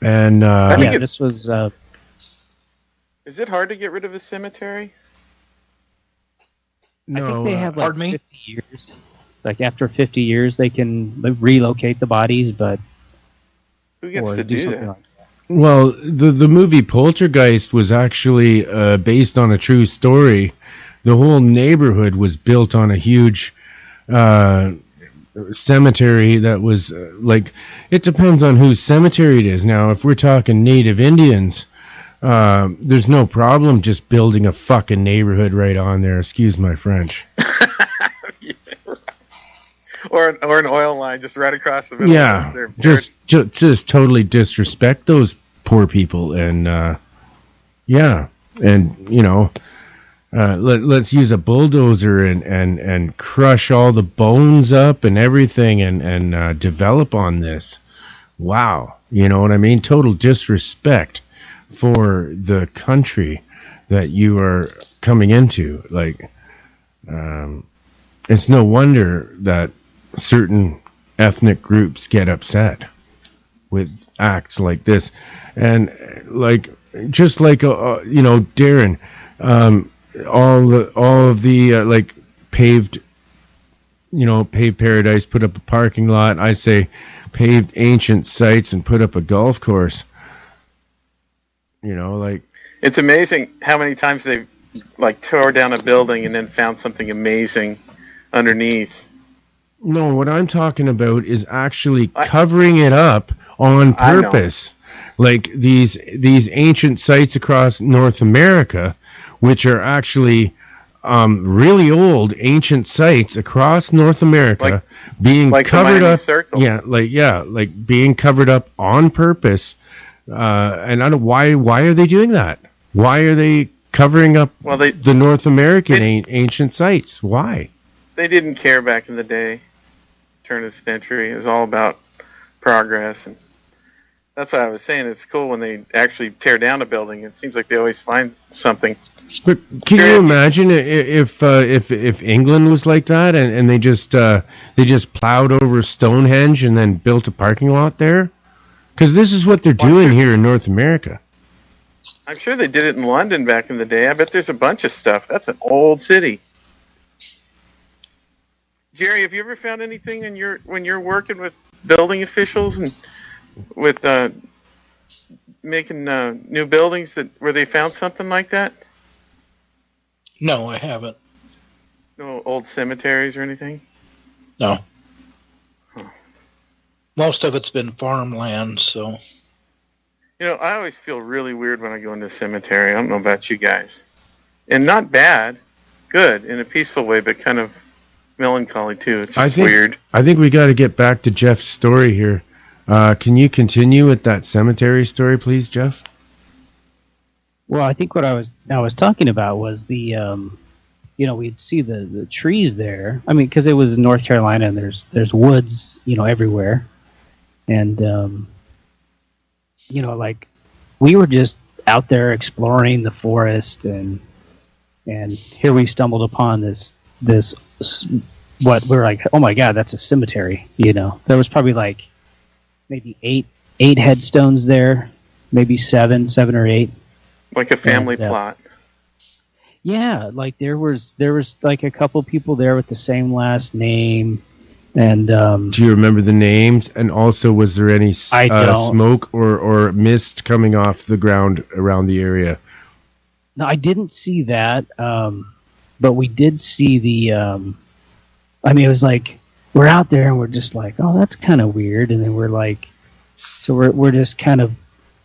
And
this was.
Is it hard to get rid of a cemetery?
no,
I think they have like
pardon me?
50 years. Like after 50 years, they can relocate the bodies, but
Who gets
or
to do
something
that?
like that.
well, the movie Poltergeist was actually based on a true story. The whole neighborhood was built on a huge cemetery that was like, it depends on whose cemetery it is. Now, if we're talking Native Indians, there's no problem just building a fucking neighborhood right on there. Excuse my French.
Or an oil line just right across the middle.
Yeah,
of their
just totally disrespect those poor people, and let's use a bulldozer and crush all the bones up and everything, and develop on this. Wow, you know what I mean? Total disrespect for the country that you are coming into. Like, it's no wonder that certain ethnic groups get upset with acts like this. And like, just like Darren, all of the like paved paradise, put up a parking lot. I say paved ancient sites and put up a golf course. Like,
It's amazing how many times they've like tore down a building and then found something amazing underneath.
no, what I'm talking about is actually covering it up on purpose. Like these ancient sites across North America, which are actually really old ancient sites across North America, being
like
covered
the Miami
up.
Circle.
Like being covered up on purpose. And I don't why are they doing that? Why are they covering up
Well,
the North American ancient sites. Why?
they didn't care back in the day. Turn of the century. It was all about progress, and that's why I was saying it's cool when they actually tear down a building. It seems like they always find something.
But can you imagine if England was like that and they just plowed over Stonehenge and then built a parking lot there? Because this is what they're doing here in North America.
I'm sure they did it in London back in the day. I bet there's a bunch of stuff. That's an old city. Jerry, have you ever found anything when you're working with building officials and with making new buildings where they found something like that?
No, I haven't.
No old cemeteries or anything?
No. Huh. Most of it's been farmland, so.
You know, I always feel really weird when I go into a cemetery. I don't know about you guys. And not bad. Good, in a peaceful way, but kind of melancholy, too. It's just weird.
I think we got to get back to Jeff's story here. Can you continue with that cemetery story, please, Jeff?
Well, I think what I was talking about was the, we'd see the trees there. I mean, because it was in North Carolina, and there's woods, everywhere, and like we were just out there exploring the forest, and here we stumbled upon this what we're like, oh my God, that's a cemetery. There was probably like maybe eight headstones there, maybe seven or eight.
Like a family plot.
Yeah, like there was like a couple people there with the same last name, and
do you remember the names? And also, was there any smoke or mist coming off the ground around the area?
No, I didn't see that, but we did see the. It was like we're out there and we're just like, oh, that's kind of weird, and then we're like, so we're just kind of.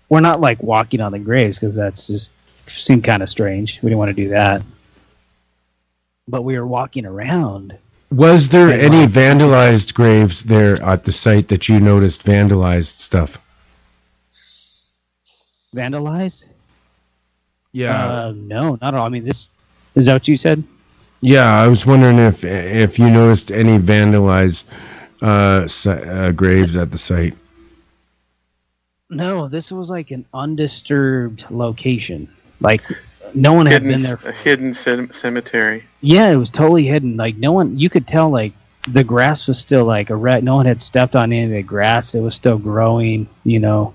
We're not like walking on the graves because that's just seemed kind of strange. We didn't want to do that. But we were walking around.
Was there any vandalized graves there at the site that you noticed vandalized stuff?
Vandalized?
Yeah.
No, not at all. I mean, is that what you said?
Yeah, I was wondering if you noticed any vandalized graves at the site.
No, this was like an undisturbed location. Like no one had been there.
A hidden cemetery.
Yeah, it was totally hidden. Like no one, you could tell like the grass was still like no one had stepped on any of the grass. It was still growing. There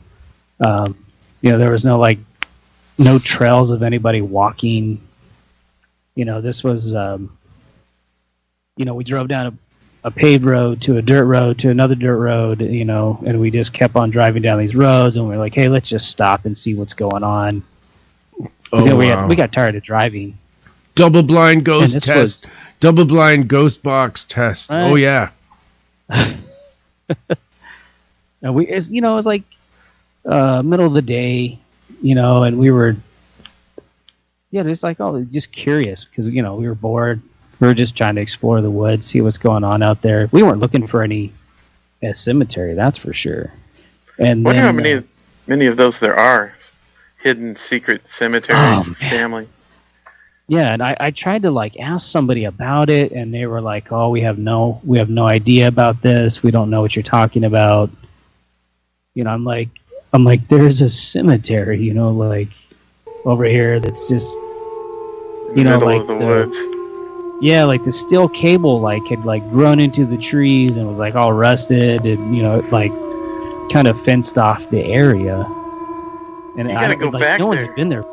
was no trails of anybody walking. This was. We drove down a paved road to a dirt road to another dirt road, and we just kept on driving down these roads, and we're like, hey, let's just stop and see what's going on.
Wow.
We got tired of driving.
Double blind ghost test. Double blind ghost box test. Oh yeah.
And it was like middle of the day, and we were just like, just curious because we were bored. We were just trying to explore the woods, see what's going on out there. We weren't looking for a cemetery, that's for sure. And
I wonder how many of those there are. Hidden secret cemeteries, family.
Yeah, and I tried to ask somebody about it, and they were like, "Oh, we have no idea about this. We don't know what you're talking about." I'm like, there's a cemetery, over here that's just,
middle of the woods.
Yeah, like the steel cable had grown into the trees and was all rusted, and kind of fenced off the area. And
you gotta go back
no one
there.
had been there.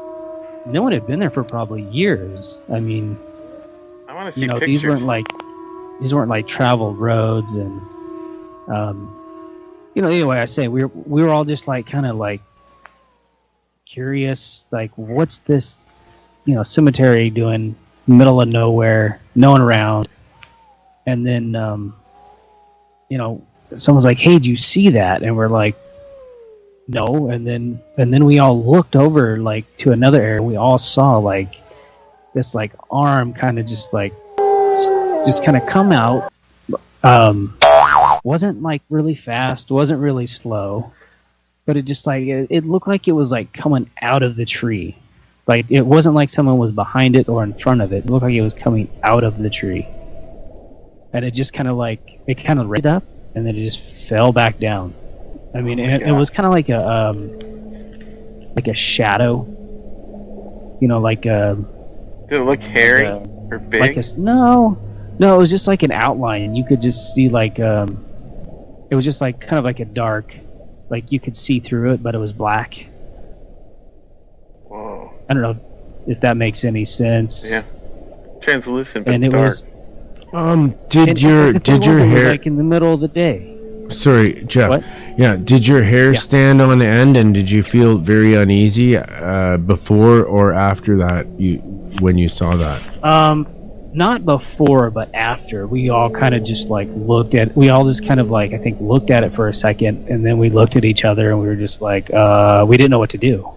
No one had been there for probably years. I mean,
I want to see pictures.
These weren't traveled roads, and anyway, I say we were all just kind of curious, what's this cemetery doing middle of nowhere, no one around. And then someone's like, hey, do you see that? And we're like, no. And then we all looked over to another area. We all saw this arm kind of just kind of come out. Wasn't really fast, wasn't really slow, but it just it looked like it was coming out of the tree, Like, it wasn't like someone was behind it or in front of it. It looked like it was coming out of the tree. And it just kind of raised up, and then it just fell back down. I mean, it was kind of like a shadow. You know, like a...
Did it look hairy or big?
No, it was just like an outline. You could just see like... it was just like kind of like a dark... Like, you could see through it, but it was black.
Whoa.
I don't know if that makes any sense.
Yeah. Translucent, but
And it
dark.
was...
Did your hair...
like in the middle of the day.
Sorry, Jeff.
What?
Yeah, did your hair stand on end, and did you feel very uneasy before or after that? When you saw that?
Not before, but after. We all kind of just like looked at. We all just kind of like, I think, looked at it for a second, and then we looked at each other, and we were just like, we didn't know what to do.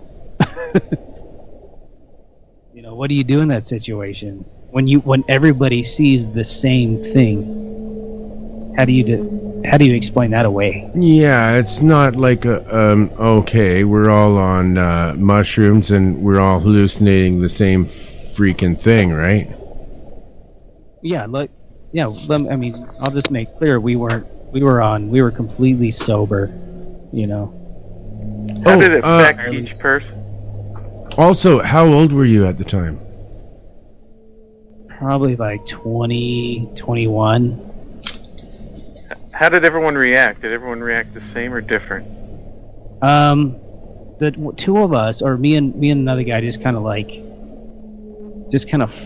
You know, what do you do in that situation when everybody sees the same thing? How do you explain that away?
Yeah, it's not like okay, we're all on mushrooms and we're all hallucinating the same freaking thing, right?
Yeah, I mean, I'll just make clear we were completely sober, you know.
How did it affect each person?
Also, how old were you at the time?
Probably like 20, 21.
How did everyone react? Did everyone react the same or different?
The two of us, or me and another guy, just kind of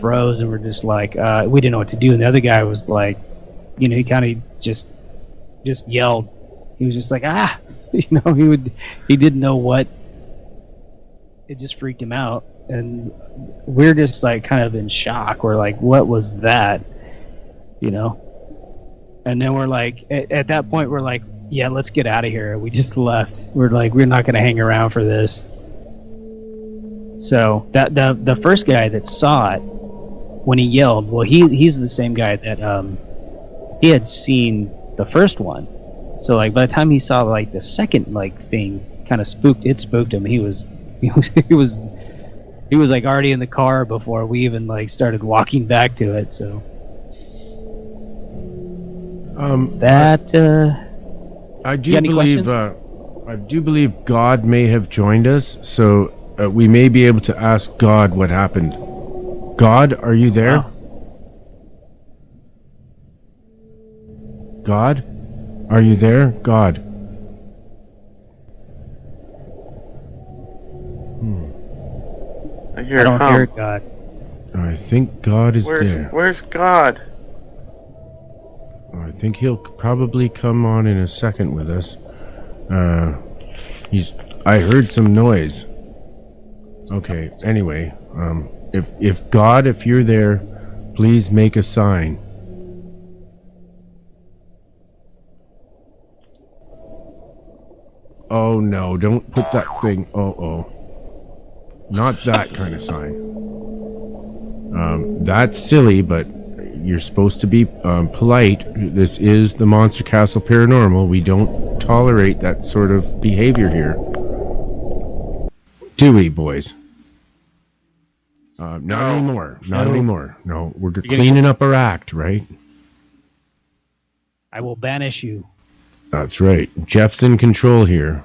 froze, and we're just like, we didn't know what to do. And the other guy was like, you know, he kind of just yelled. He was just like, you know, he didn't know what. It just freaked him out, and we're just like kind of in shock. We're like, what was that? You know. And then we're like, at that point, we're like, yeah, let's get out of here. We just left. We're like, we're not going to hang around for this. So that the first guy that saw it, when he yelled, well, he's the same guy that he had seen the first one. So like by the time he saw like the second like thing, kind of spooked him. He was like already in the car before we even like started walking back to it. So. I do believe God may have joined us, so we may be able to ask God what happened. God, are you there? Wow. God, are you there? God.
I don't hear
God.
I think God is there.
Where's God?
I think he'll probably come on in a second with us. I heard some noise. Okay, anyway, if God, if you're there, please make a sign. Oh no, don't put that thing, not that kind of sign. That's silly, but you're supposed to be polite. This is the Monster Castle Paranormal. We don't tolerate that sort of behavior here. Do we, boys? Not anymore. Not anymore. No, we're cleaning up our act, right?
I will banish you.
That's right. Jeff's in control here.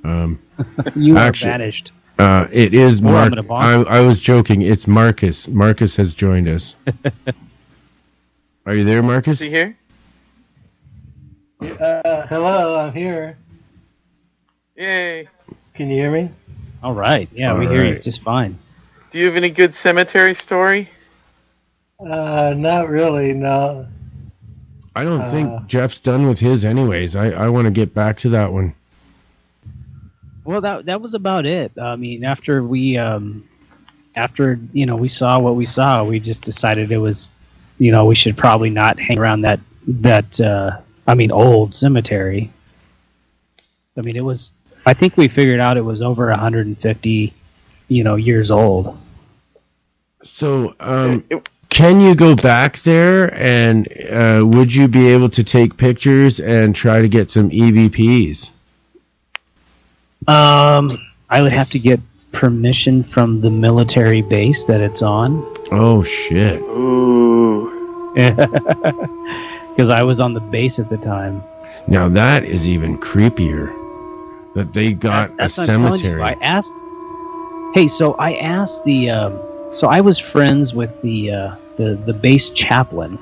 You are banished.
It is Mark. I was joking. It's Marcus. Marcus has joined us. Are you there, Marcus?
Is he here?
Hello, I'm here.
Yay.
Can you hear me?
All right. Yeah, we hear you just fine.
Do you have any good cemetery story?
Not really, no.
I don't think Jeff's done with his anyways. I want to get back to that one.
Well, that was about it. I mean, after we saw what we saw, we just decided it was, we should probably not hang around that old cemetery. I mean, it was, I think we figured out it was over 150, years old.
So, can you go back there and would you be able to take pictures and try to get some EVPs?
I would have to get permission from the military base that it's on.
Oh shit.
Ooh.
Because I was on the base at the time.
Now that is even creepier. That they got
That's
a
what I'm telling you.
cemetery.
I asked. Hey, so I asked the. So I was friends with the base chaplain.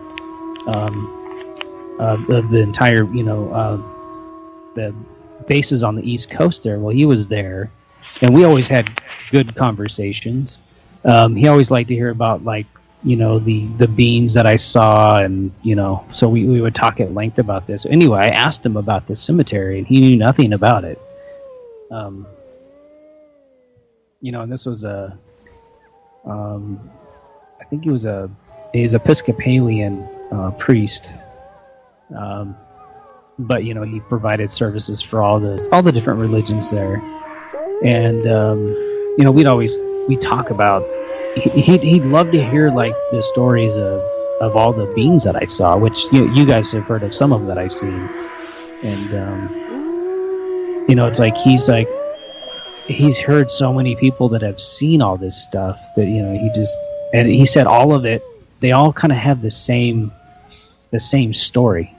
Of the entire, the bases on the East Coast there. Well, he was there, and we always had good conversations. He always liked to hear about, like, the beans that I saw, and so we would talk at length about this. Anyway, I asked him about this cemetery, and he knew nothing about it. And this was I think he was Episcopalian priest. But he provided services for all the different religions there, and we'd talk about. He'd love to hear, like, the stories of all the beings that I saw, which you guys have heard of some of them that I've seen, and it's like he's heard so many people that have seen all this stuff that he said all of it, they all kind of have the same story.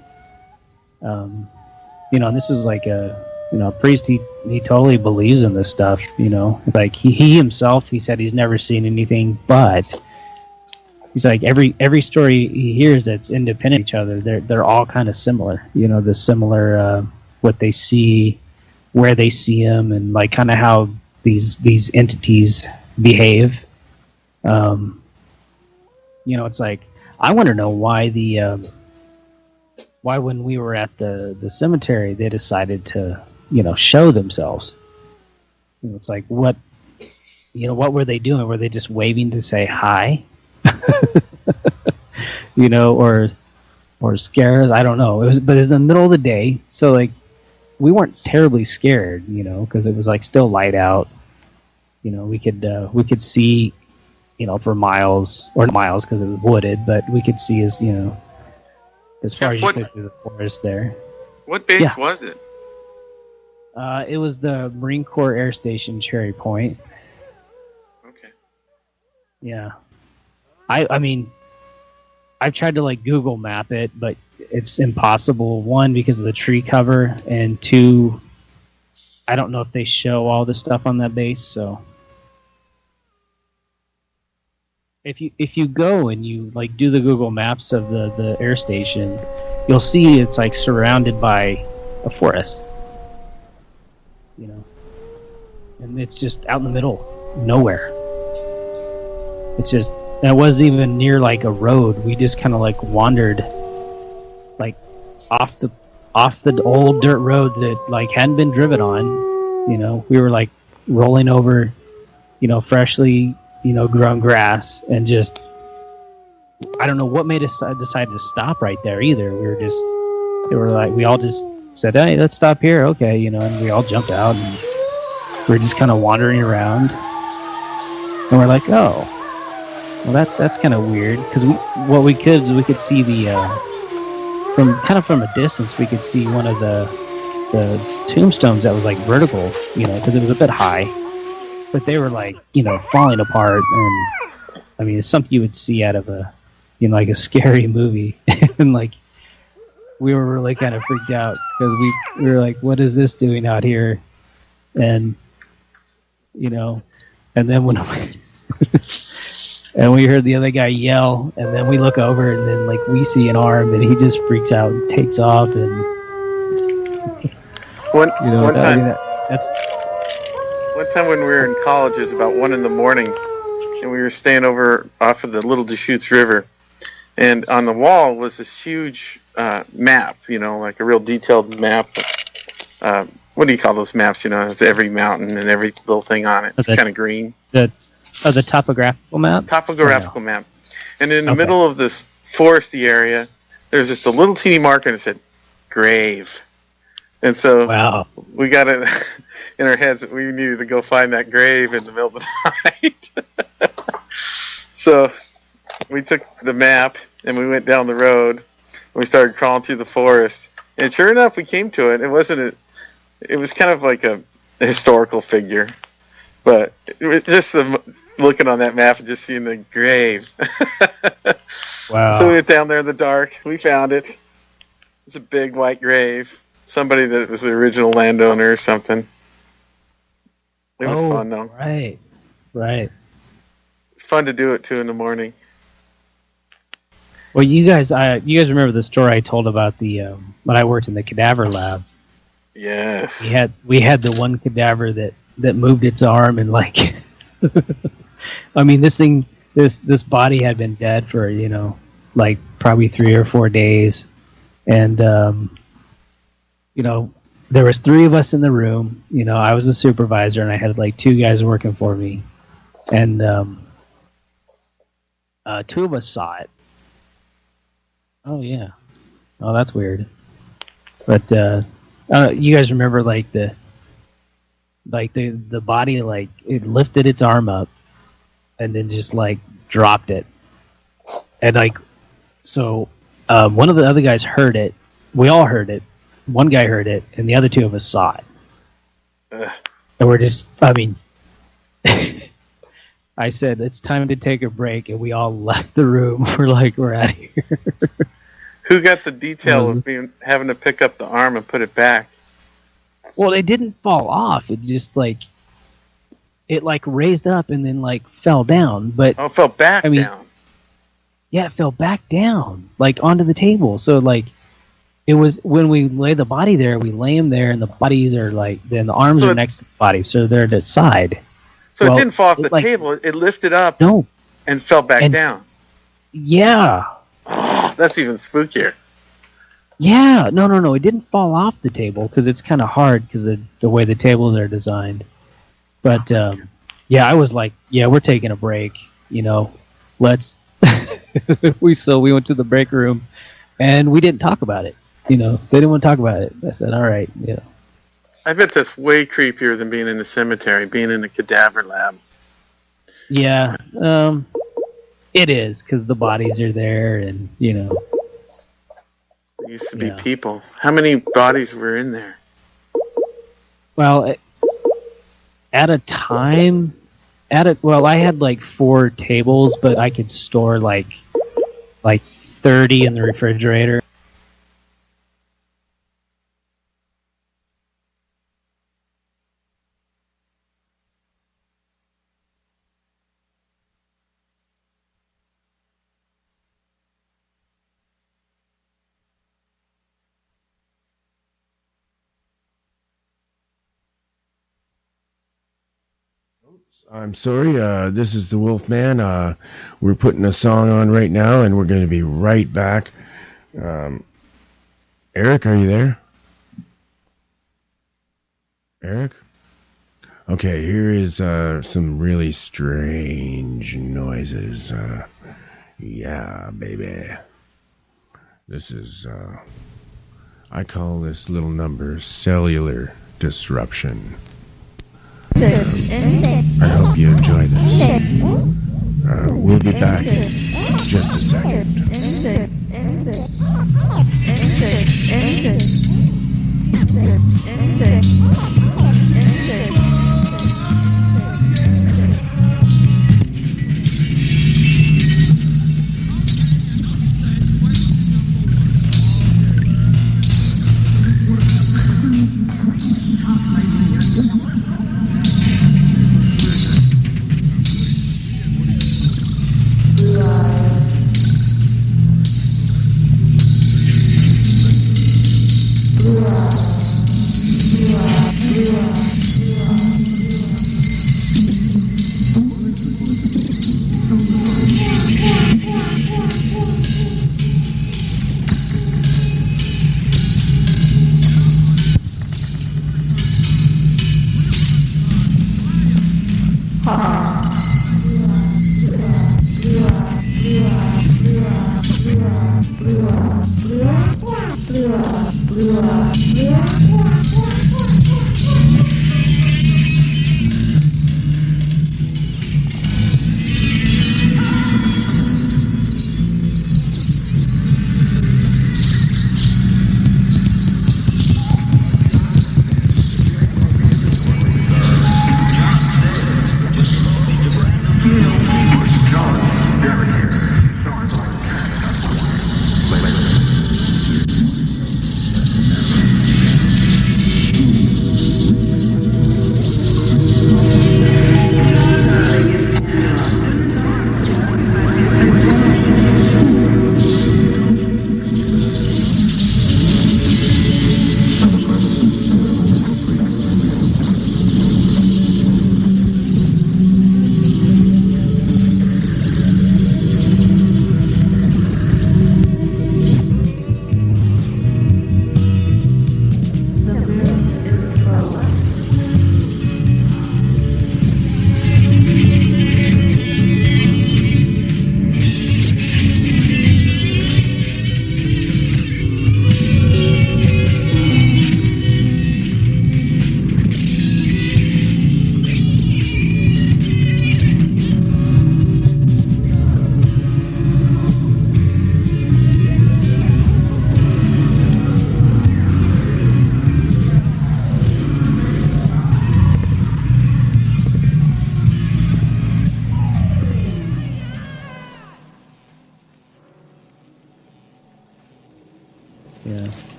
And this is like a priest. He totally believes in this stuff. Like he himself, he said he's never seen anything, but he's like every story he hears that's independent of each other. They're all kind of similar. The similar what they see, where they see them, and like kind of how these entities behave. It's like I want to know why when we were at the cemetery they decided to show themselves. It's like what were they doing? Were they just waving to say hi? or scare us? I don't know. It was in the middle of the day, so like we weren't terribly scared, because it was like still light out. We could see, for miles, or not miles because it was wooded, but we could see as far as you could through the forest there.
What base was it?
It was the Marine Corps Air Station, Cherry Point.
Okay.
Yeah. I mean, I've tried to like Google map it, but it's impossible. One, because of the tree cover, and two, I don't know if they show all the stuff on that base. So if you go and you like do the Google Maps of the air station, you'll see it's like surrounded by a forest. And it's just out in the middle, nowhere. It's just, and it wasn't even near like a road. We just kind of like wandered, like off the old dirt road that like hadn't been driven on. We were like rolling over, freshly, grown grass, and just, I don't know what made us decide to stop right there either. We all just said, hey, let's stop here. Okay. And we all jumped out and we're just kind of wandering around, and we're like, oh, well, that's kind of weird, because we could see the from a distance we could see one of the tombstones that was like vertical, because it was a bit high, but they were like falling apart, and I mean it's something you would see out of a like a scary movie, and like we were really kind of freaked out because we were like, what is this doing out here? And and then when and we heard the other guy yell, and then we look over, and then like we see an arm, and he just freaks out and takes off. And
one time when we were in college, it was about 1 a.m, and we were staying over off of the Little Deschutes River, and on the wall was this huge map, like a real detailed map. What do you call those maps? It's every mountain and every little thing on it. It's kind of green.
The topographical map?
Topographical map. And in the middle of this foresty area, there's just a little teeny marker, and it said, grave. And so we got it in our heads that we needed to go find that grave in the middle of the night. So we took the map, and we went down the road, and we started crawling through the forest. And sure enough, we came to it. It was kind of like a historical figure. But it was just looking on that map and just seeing the grave.
Wow.
So we went down there in the dark. We found it. It's a big white grave. Somebody that was the original landowner or something. It was fun though.
Right. Right.
It's fun to do it 2 a.m.
Well, you guys remember the story I told about the when I worked in the cadaver lab?
Yes.
We had the one cadaver that moved its arm and like, I mean, this body had been dead for like probably 3 or 4 days, and there was 3 of us in the room. I was a supervisor and I had like 2 guys working for me, and 2 of us saw it. Oh yeah. Oh, that's weird. But you guys remember like the body, like it lifted its arm up and then just like dropped it, and like so one of the other guys heard it. We all heard it. One guy heard it, and the other 2 of us saw it. And we're just, I mean, I said it's time to take a break, and we all left the room. We're out of here.
Who got the detail of having to pick up the arm and put it back?
Well, it didn't fall off. It just it raised up and then like fell down. But
it fell back down.
Yeah, it fell back down, like onto the table. So like, it was when we lay the body there, we lay him there, and the bodies are like, then the arms are next to the body, so they're to the side.
So it didn't fall off the table. It lifted up.
No.
And fell back down.
Yeah.
Oh, that's even spookier.
Yeah, no, it didn't fall off the table because it's kind of hard because the way the tables are designed. But yeah, I was like, yeah, we're taking a break. Let's. We went to the break room, and we didn't talk about it. They didn't want to talk about it. I said, all right,
I bet that's way creepier than being in the cemetery, being in a cadaver lab.
Yeah, it is because the bodies are there, and There
used to be people. How many bodies were in there?
Well, at a time, I had like 4 tables, but I could store like 30 in the refrigerator.
I'm sorry, this is the Wolfman. We're putting a song on right now, and we're going to be right back. Eric, are you there? Eric? Okay, here is some really strange noises. Yeah, baby. This is, I call this little number cellular disruption. I hope you enjoy this. We'll be back in just a second.
Yeah.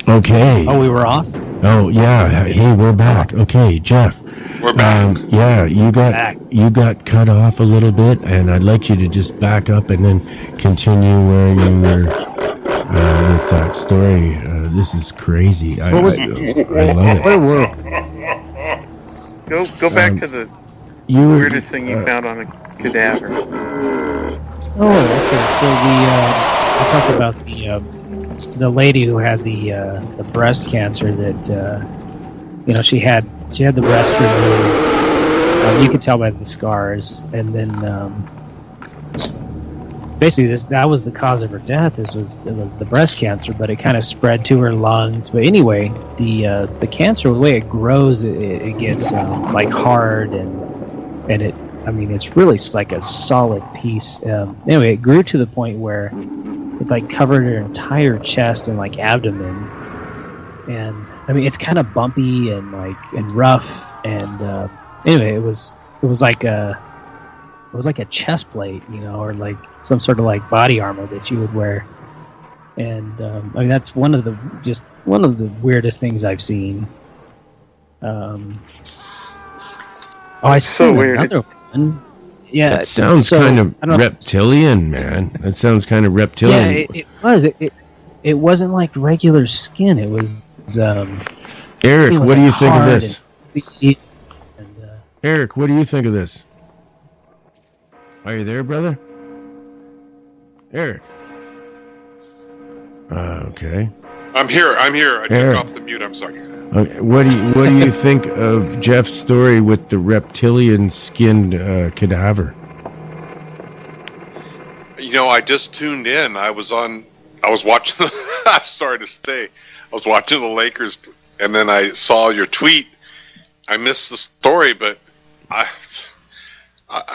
Okay.
Oh, we were off?
Oh yeah. Hey, we're back. Okay, Jeff.
We're back.
Yeah, you got cut off a little bit, and I'd like you to just back up and then continue where you were with that story. This is crazy. I love it.
Where were
Go back to the weirdest thing you found on a cadaver.
Oh, okay. So I talked about the lady who had the breast cancer that she had the breast removed. You could tell by the scars, and then basically that was the cause of her death. It was the breast cancer, but it kind of spread to her lungs. But anyway, the cancer, the way it grows, it gets like hard and it. I mean, it's really like a solid piece. Anyway, it grew to the point where it like covered her entire chest and like abdomen, and I mean, it's kind of bumpy and rough. And anyway, it was like a chest plate, or like some sort of like body armor that you would wear. And I mean, that's one of the weirdest things I've seen. I saw
so weird.
another one. Yeah,
that sounds kind of reptilian, man. That sounds kind of reptilian.
Yeah, it was. It wasn't like regular skin. It was.
Eric, what do you think of this?
And,
Eric, what do you think of this? Are you there, brother? Eric. Okay.
I'm here. I took off the mute. I'm sorry.
Okay. What do you think of Jeff's story with the reptilian skinned cadaver?
I just tuned in. I was watching. I'm sorry to say, I was watching the Lakers, and then I saw your tweet. I missed the story, but I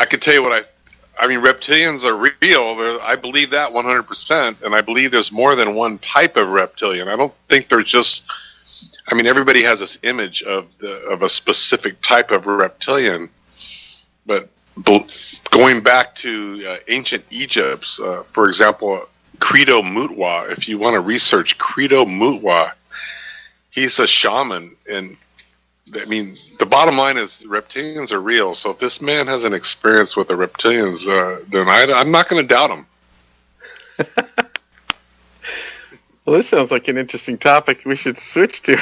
could tell you what I mean, reptilians are real. I believe that 100%, and I believe there's more than one type of reptilian. I don't think there's just. I mean, everybody has this image of a specific type of reptilian, but going back to ancient Egypt, for example, Credo Mutwa. If you want to research Credo Mutwa, he's a shaman, and I mean, the bottom line is reptilians are real. So if this man has an experience with the reptilians, then I'm not going to doubt him.
Well, this sounds like an interesting topic we should switch to.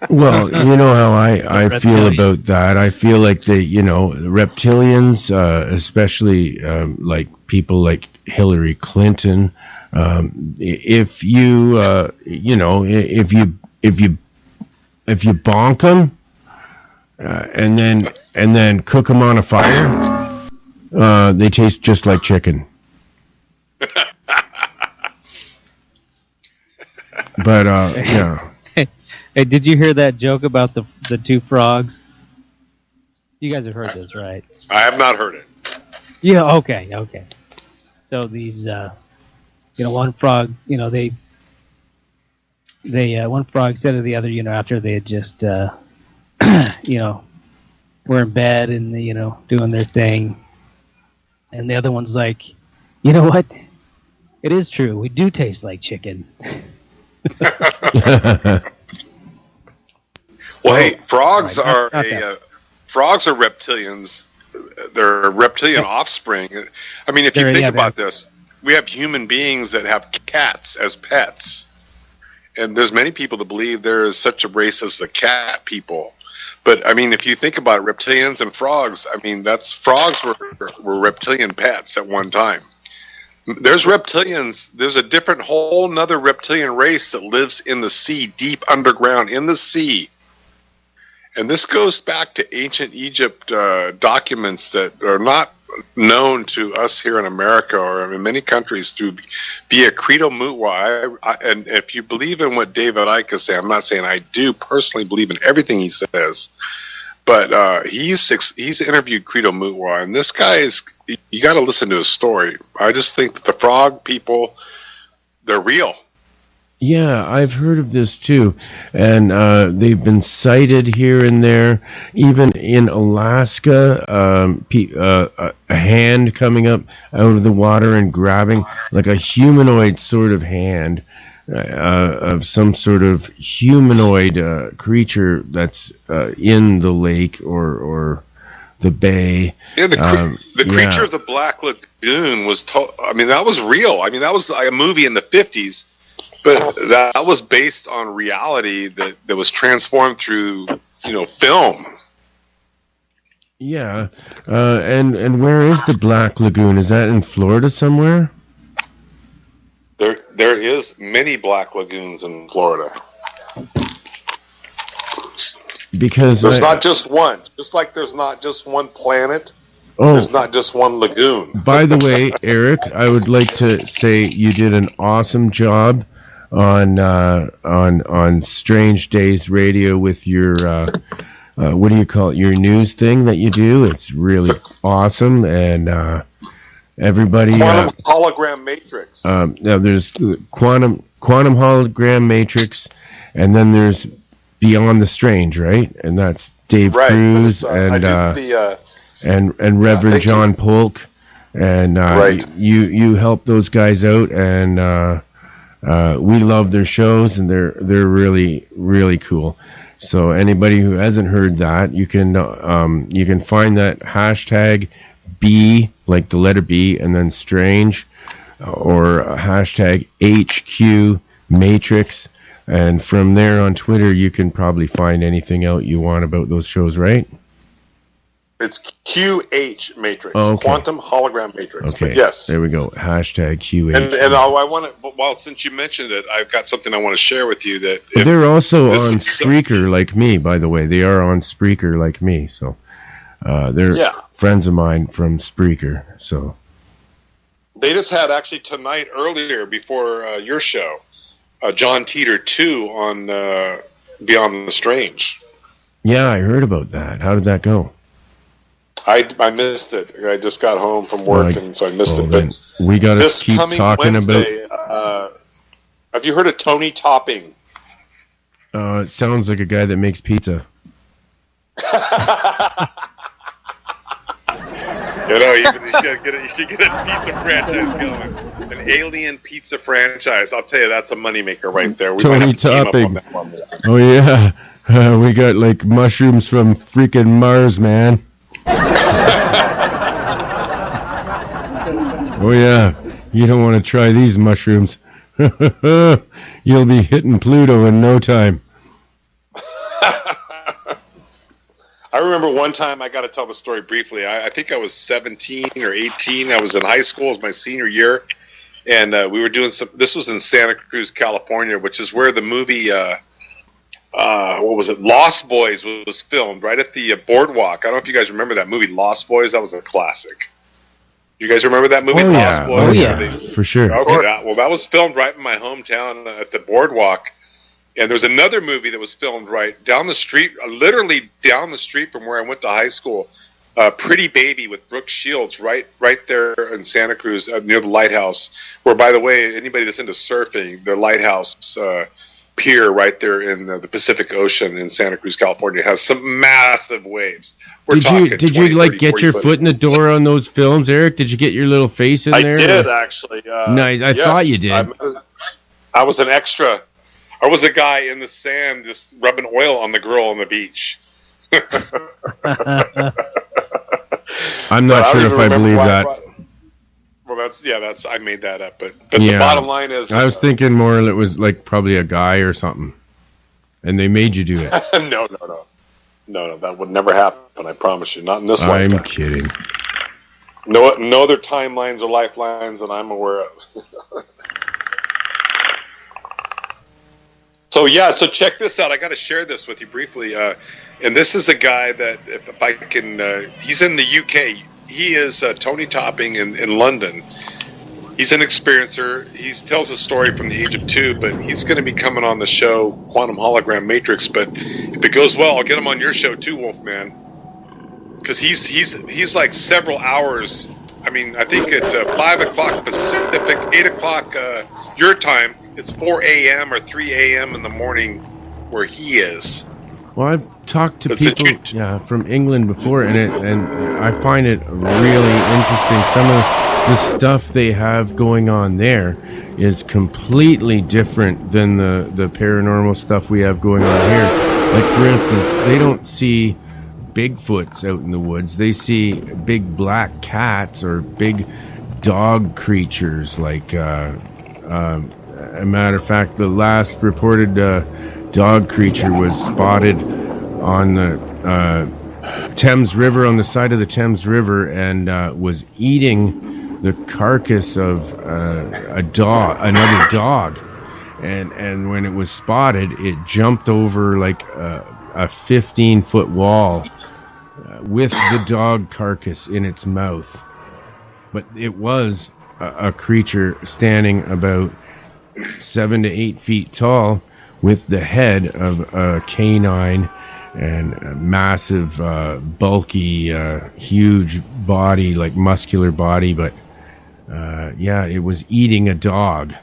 Well, you know how I feel about that. I feel like reptilians, especially like people like Hillary Clinton, if you bonk them and then cook them on a fire, they taste just like chicken. But yeah.
Hey, did you hear that joke about the two frogs? You guys have heard this, right?
I have not heard it.
Yeah. Okay. So these, one frog, they one frog said to the other, after they had just, were in bed and doing their thing, And the other one's like, you know what? It is true. We do taste like chicken.
Well, hey, frogs
Right,
are frogs are reptilians. They're reptilian offspring. I mean, if you think about this, we have human beings that have cats as pets, and there's many people that believe there is such a race as the cat people. But I mean, if you think about it, reptilians and frogs, I mean, frogs were reptilian pets at one time. There's reptilians. There's a different whole nother reptilian race that lives in the sea, deep underground in the sea. And this goes back to ancient Egypt documents that are not known to us here in America or in many countries through via Credo Mutwa. And if you believe in what David Icke is saying, I'm not saying I do personally believe in everything he says, but he's interviewed Credo Mutwa, and this guy you got to listen to his story. I just think that the frog people, they're real.
Yeah, I've heard of this too, and they've been sighted here and there. Even in Alaska, a hand coming up out of the water and grabbing, like a humanoid sort of hand of some sort of humanoid creature that's in the lake or the bay.
Yeah, the creature of the Black Lagoon was I mean, that was real. I mean, that was like a movie in the 50s. But that was based on reality that was transformed through, film.
Yeah, and where is the Black Lagoon? Is that in Florida somewhere?
There is many Black Lagoons in Florida.
Because
there's not just one. Just like there's not just one planet.
Oh,
there's not just one lagoon.
By the way, Eric, I would like to say you did an awesome job on Strange Days Radio with your what do you call it, your news thing that you do. It's really awesome, and everybody
quantum hologram matrix.
Now there's the quantum hologram matrix, and then there's Beyond the Strange, right? And that's Dave Cruz and Reverend John Polk, and you help those guys out, and we love their shows, and they're really, really cool. So anybody who hasn't heard that, you can find that hashtag B, like the letter B, and then strange, or hashtag HQ Matrix, and from there on Twitter you can probably find anything out you want about those shows, right?
It's QH Matrix,
okay.
Quantum Hologram Matrix.
Okay,
but yes,
there we go. Hashtag QH.
And I want to. Well, since you mentioned it, I've got something I want to share with you. That
they're also on Spreaker, like me. By the way, they are on Spreaker, like me. So they're friends of mine from Spreaker. So
they just had actually tonight, earlier before your show, John Teeter 2 on Beyond the Strange.
Yeah, I heard about that. How did that go?
I missed it. I just got home from work, and so I missed it. But
we got to keep talking
Wednesday,
about.
Have you heard of Tony Topping?
It sounds like a guy that makes pizza.
You should get a pizza franchise going. An alien pizza franchise. I'll tell you, that's a moneymaker right there. We
Tony Topping. Oh yeah, we got like mushrooms from freaking Mars, man. Oh yeah, you don't want to try these mushrooms. You'll be hitting Pluto in no time.
I remember one time, I got to tell the story briefly. I think I was 17 or 18. I was in high school. It was my senior year. And we were doing this was in Santa Cruz, California, which is where the movie, what was it? Lost Boys was filmed right at the boardwalk. I don't know if you guys remember that movie, Lost Boys. That was a classic. You guys remember that movie, Lost Boys?
Oh, yeah, for sure.
Okay, that was filmed right in my hometown at the boardwalk. And there's another movie that was filmed right down the street, literally down the street from where I went to high school. Pretty Baby with Brooke Shields, right there in Santa Cruz, near the lighthouse. Where, by the way, anybody that's into surfing, the lighthouse pier right there in the Pacific Ocean in Santa Cruz, California. It has some massive waves. We're talking
Did you
20,
like
30,
get
40
your
foot.
foot in the door on those films, Eric? Did you get your little face in
I
there?
did actually.
Nice. I
yes,
thought you did.
I was an extra. I was a guy in the sand just rubbing oil on the girl on the beach.
I'm not sure if I believe that.
Well, that's I made that up, but the bottom line is,
I was thinking more it was like probably a guy or something, and they made you do it.
no, that would never happen. I promise you, not in this
I'm
lifetime.
kidding.
No other timelines or lifelines that I'm aware of. So check this out. I got to share this with you briefly. And this is a guy that, if I can, he's in the UK. He is Tony Topping in London. He's an experiencer. He tells a story from the age of 2, but he's going to be coming on the show, Quantum Hologram Matrix. But if it goes well, I'll get him on your show too, Wolfman. Because he's like several hours. I mean, I think at 5 o'clock Pacific, 8 o'clock your time, it's 4 a.m. or 3 a.m. in the morning where he is.
Well, I've talked to people from England before, and I find it really interesting. Some of the stuff they have going on there is completely different than the paranormal stuff we have going on here. Like, for instance, they don't see Bigfoots out in the woods. They see big black cats or big dog creatures. Like, a matter of fact, the last reported dog creature was spotted on the Thames River, on the side of the Thames River, and was eating the carcass of another dog. And when it was spotted, it jumped over like a 15-foot wall with the dog carcass in its mouth. But it was a creature standing about 7 to 8 feet tall, with the head of a canine and a massive, bulky, huge body, like muscular body. But it was eating a dog.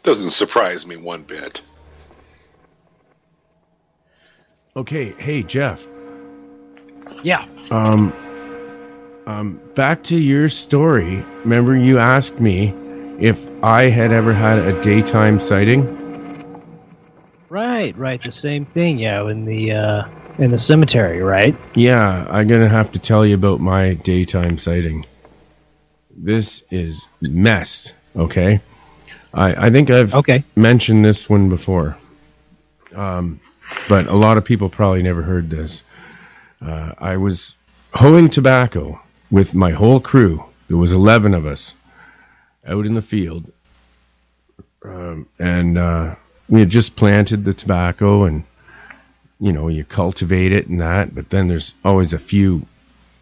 Doesn't surprise me one bit.
Okay, hey Jeff.
Yeah.
Back to your story. Remember, you asked me if I had ever had a daytime sighting?
Right. The same thing. Yeah, in the cemetery, right?
Yeah, I'm gonna have to tell you about my daytime sighting. This is messed. Okay. I think I've mentioned this one before. But a lot of people probably never heard this. I was hoeing tobacco with my whole crew. There was 11 of us out in the field. And we had just planted the tobacco, and, you cultivate it and that, but then there's always a few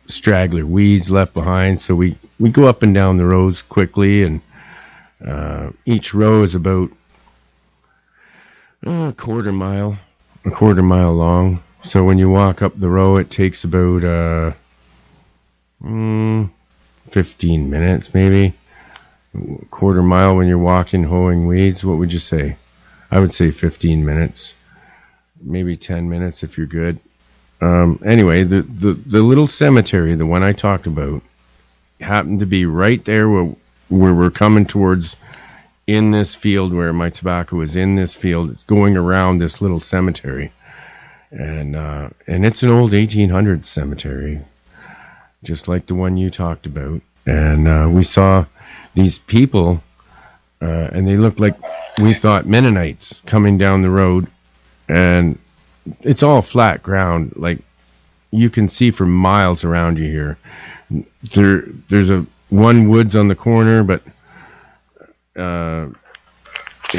straggler weeds left behind. So we go up and down the rows quickly, and each row is about a quarter mile long. So when you walk up the row, it takes about 15 minutes, maybe. A quarter mile when you're walking, hoeing weeds. What would you say? I would say 15 minutes, maybe 10 minutes if you're good. Anyway, the little cemetery, the one I talked about, happened to be right there where we're coming towards, in this field where my tobacco is in this field. It's going around this little cemetery. And it's an old 1800s cemetery, just like the one you talked about. And we saw these people, and they looked like, we thought, Mennonites coming down the road. And it's all flat ground, like you can see for miles around you here. There's one woods on the corner, but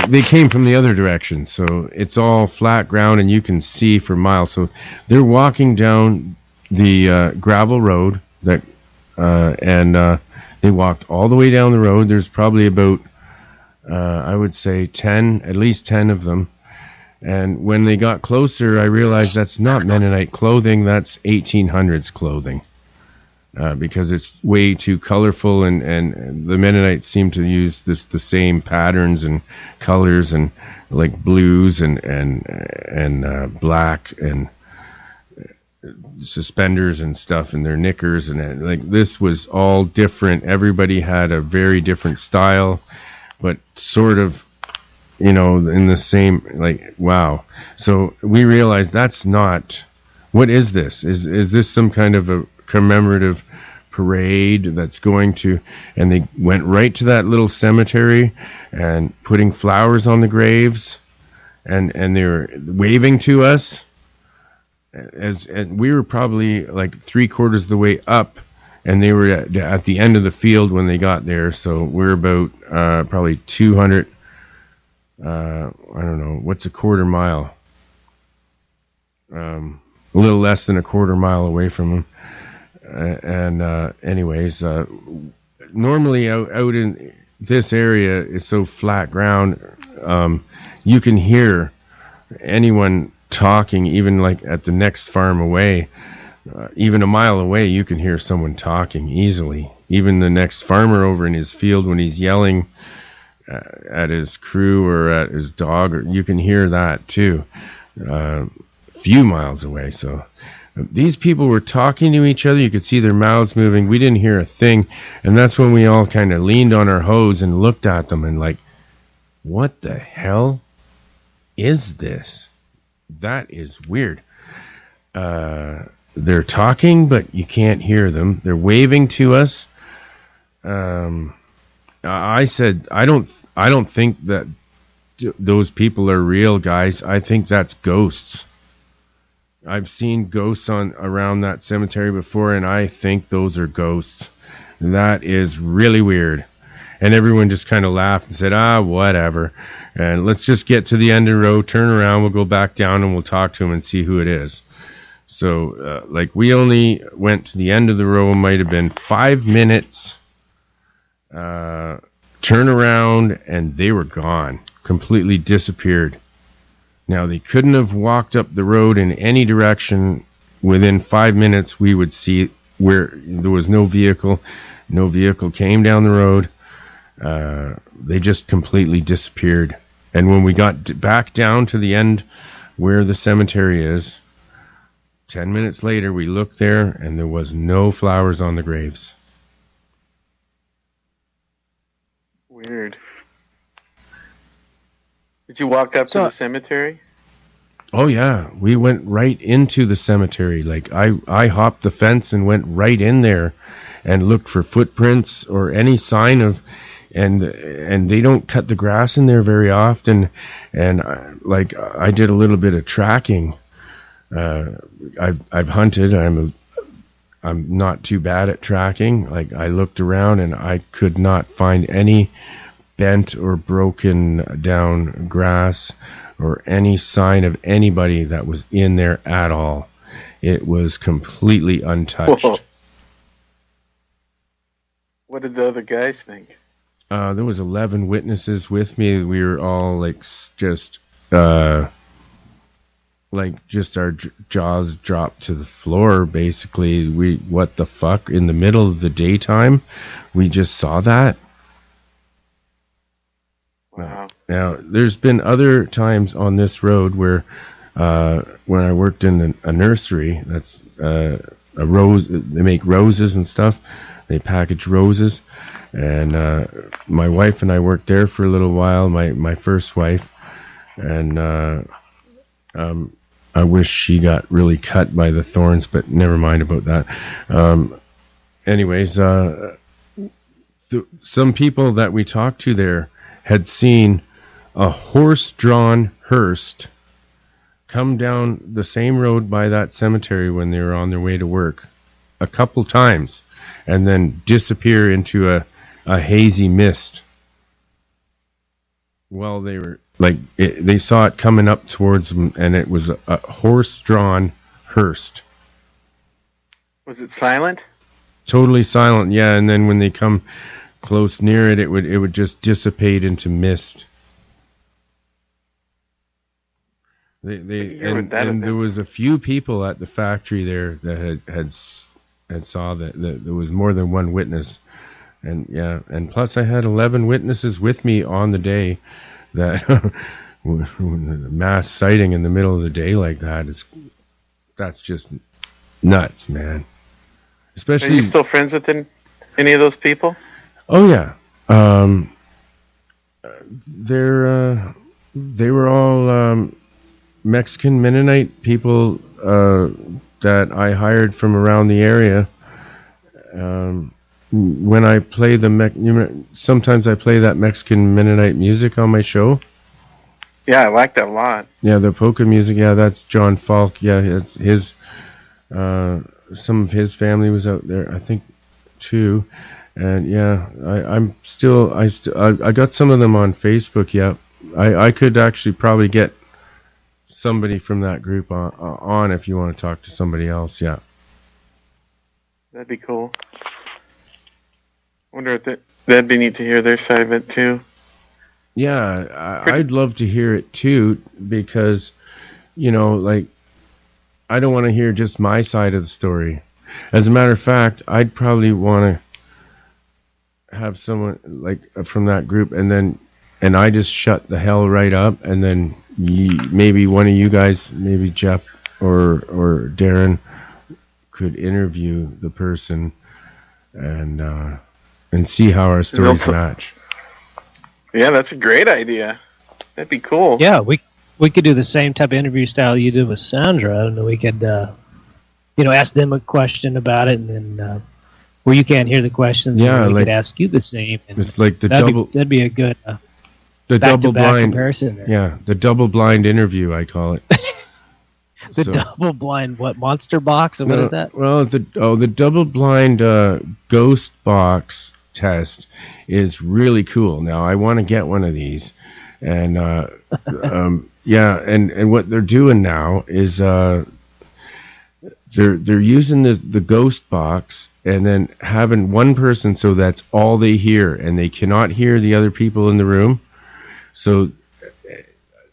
they came from the other direction, so it's all flat ground and you can see for miles. So they're walking down the gravel road and they walked all the way down the road. There's probably about I would say at least 10 of them. And when they got closer, I realized that's not Mennonite clothing, that's 1800s clothing. because it's way too colorful, and the Mennonites seem to use the same patterns and colors, and like blues and black and suspenders and stuff in their knickers, and like this was all different. Everybody had a very different style, but sort of, in the same, like, wow. So we realized that's not, what is this? Is this some kind of a commemorative parade that's going to, and they went right to that little cemetery and putting flowers on the graves, and they were waving to us, and we were probably like 3/4 of the way up, and they were at the end of the field when they got there. So we're about probably 200, I don't know, what's a quarter mile? A little less than a quarter mile away from them. Anyways, normally out in this area is so flat ground, you can hear anyone talking, even like at the next farm away, even a mile away, you can hear someone talking easily. Even the next farmer over in his field, when he's yelling at his crew or at his dog, or you can hear that too, a few miles away. So these people were talking to each other. You could see their mouths moving. We didn't hear a thing, and that's when we all kind of leaned on our hose and looked at them and like, what the hell is this? That is weird. They're talking, but you can't hear them. They're waving to us. I said, I don't think that those people are real, guys. I think that's ghosts. I've seen ghosts around that cemetery before, and I think those are ghosts. That is really weird. And everyone just kind of laughed and said, whatever. And let's just get to the end of the road, turn around, we'll go back down, and we'll talk to him and see who it is. So, we only went to the end of the row, might have been 5 minutes, turn around, and they were gone, completely disappeared. Now, they couldn't have walked up the road in any direction. Within 5 minutes, we would see where there was no vehicle. No vehicle came down the road. They just completely disappeared. And when we got back down to the end where the cemetery is, 10 minutes later, we looked there, and there was no flowers on the graves.
Weird. Did you walk up to the cemetery?
Oh yeah, we went right into the cemetery. Like I hopped the fence and went right in there and looked for footprints or any sign of, and they don't cut the grass in there very often, and I did a little bit of tracking. I've hunted. I'm not too bad at tracking. Like, I looked around and I could not find any bent or broken down grass or any sign of anybody that was in there at all. It was completely untouched.
Whoa. What did the other guys think?
There was 11 witnesses with me. We were all just our jaws dropped to the floor. Basically, what the fuck, in the middle of the daytime, we just saw that.
Wow.
Now, there's been other times on this road where, when I worked in a nursery, that's a rose. They make roses and stuff. They package roses, and my wife and I worked there for a little while. My first wife, and I wish she got really cut by the thorns, but never mind about that. Anyways, some people that we talked to there had seen a horse-drawn hearse come down the same road by that cemetery when they were on their way to work a couple times, and then disappear into a hazy mist. Well, they were they saw it coming up towards them, and it was a horse-drawn hearse.
Was it silent?
Totally silent, yeah. And then when they come close near it, it would just dissipate into mist. And there was a few people at the factory there that had and saw that there was more than one witness. And yeah, and plus I had 11 witnesses with me on the day. That mass sighting in the middle of the day like that's just nuts, man. Especially.
Are you still friends with any of those people?
Oh yeah. They were all Mexican Mennonite people that I hired from around the area. When I play sometimes I play that Mexican Mennonite music on my show.
Yeah, I like that a lot.
Yeah, the polka music. Yeah, that's John Falk. Yeah, it's his. Some of his family was out there, I think, too. And yeah, I got some of them on Facebook. Yeah, I could actually probably get somebody from that group on if you want to talk to somebody else. Yeah,
That'd be cool. I wonder if that'd be neat to hear their side of it too.
Yeah, I'd love to hear it too, because, like, I don't want to hear just my side of the story. As a matter of fact, I'd probably want to have someone like from that group, and I just shut the hell right up, and then maybe one of you guys, maybe Jeff or Darren, could interview the person and see how our stories match.
Yeah, that's a great idea. That'd be cool.
Yeah, we could do the same type of interview style you did with Sandra. I don't know. We could, ask them a question about it, and then where you can't hear the questions,
yeah,
we
like,
could ask you the same. And
it's like
that'd be a good
the double blind
comparison there.
Yeah, the double blind interview, I call it.
Double blind monster box, or what is that?
Well, the double blind ghost box test is really cool. Now I want to get one of these, and yeah, and what they're doing now is they're using the ghost box and then having one person, so that's all they hear, and they cannot hear the other people in the room, so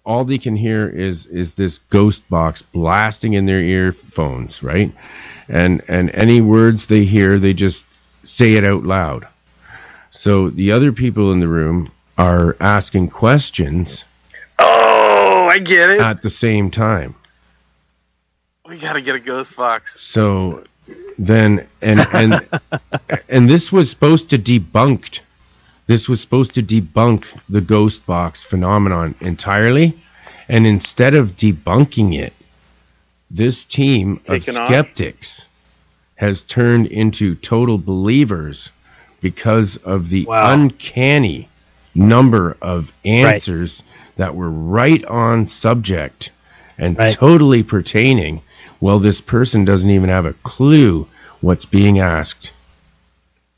all they can hear is this ghost box blasting in their earphones, right? And any words they hear, they just say it out loud. So the other people in the room are asking questions.
Oh, I get it.
At the same time.
We gotta get a ghost box.
So then, and this was supposed to debunk the ghost box phenomenon entirely. And instead of debunking it, this team of skeptics has turned into total believers because of the uncanny number of answers that were right on subject and totally pertaining. Well, this person doesn't even have a clue what's being asked.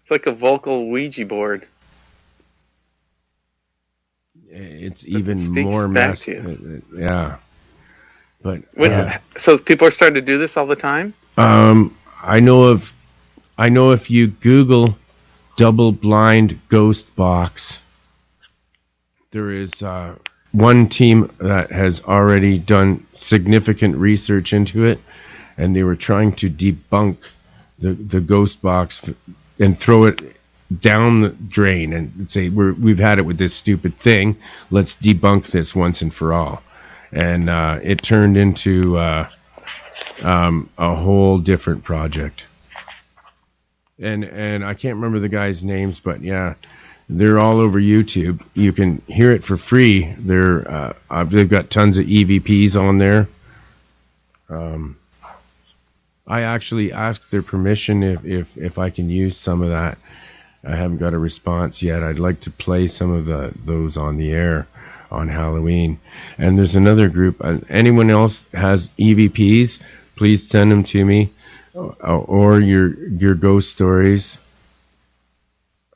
It's like a vocal Ouija board.
It's even more messy. Yeah. But
so people are starting to do this all the time?
I know if you Google double blind ghost box, there is one team that has already done significant research into it, and they were trying to debunk the ghost box and throw it down the drain and say, we've had it with this stupid thing, let's debunk this once and for all. And it turned into a whole different project. And I can't remember the guys' names, but yeah, they're all over YouTube. You can hear it for free. They've got tons of EVPs on there. I actually asked their permission if I can use some of that. I haven't got a response yet. I'd like to play some of those on the air on Halloween. And there's another group. Anyone else has EVPs? Please send them to me, or your ghost stories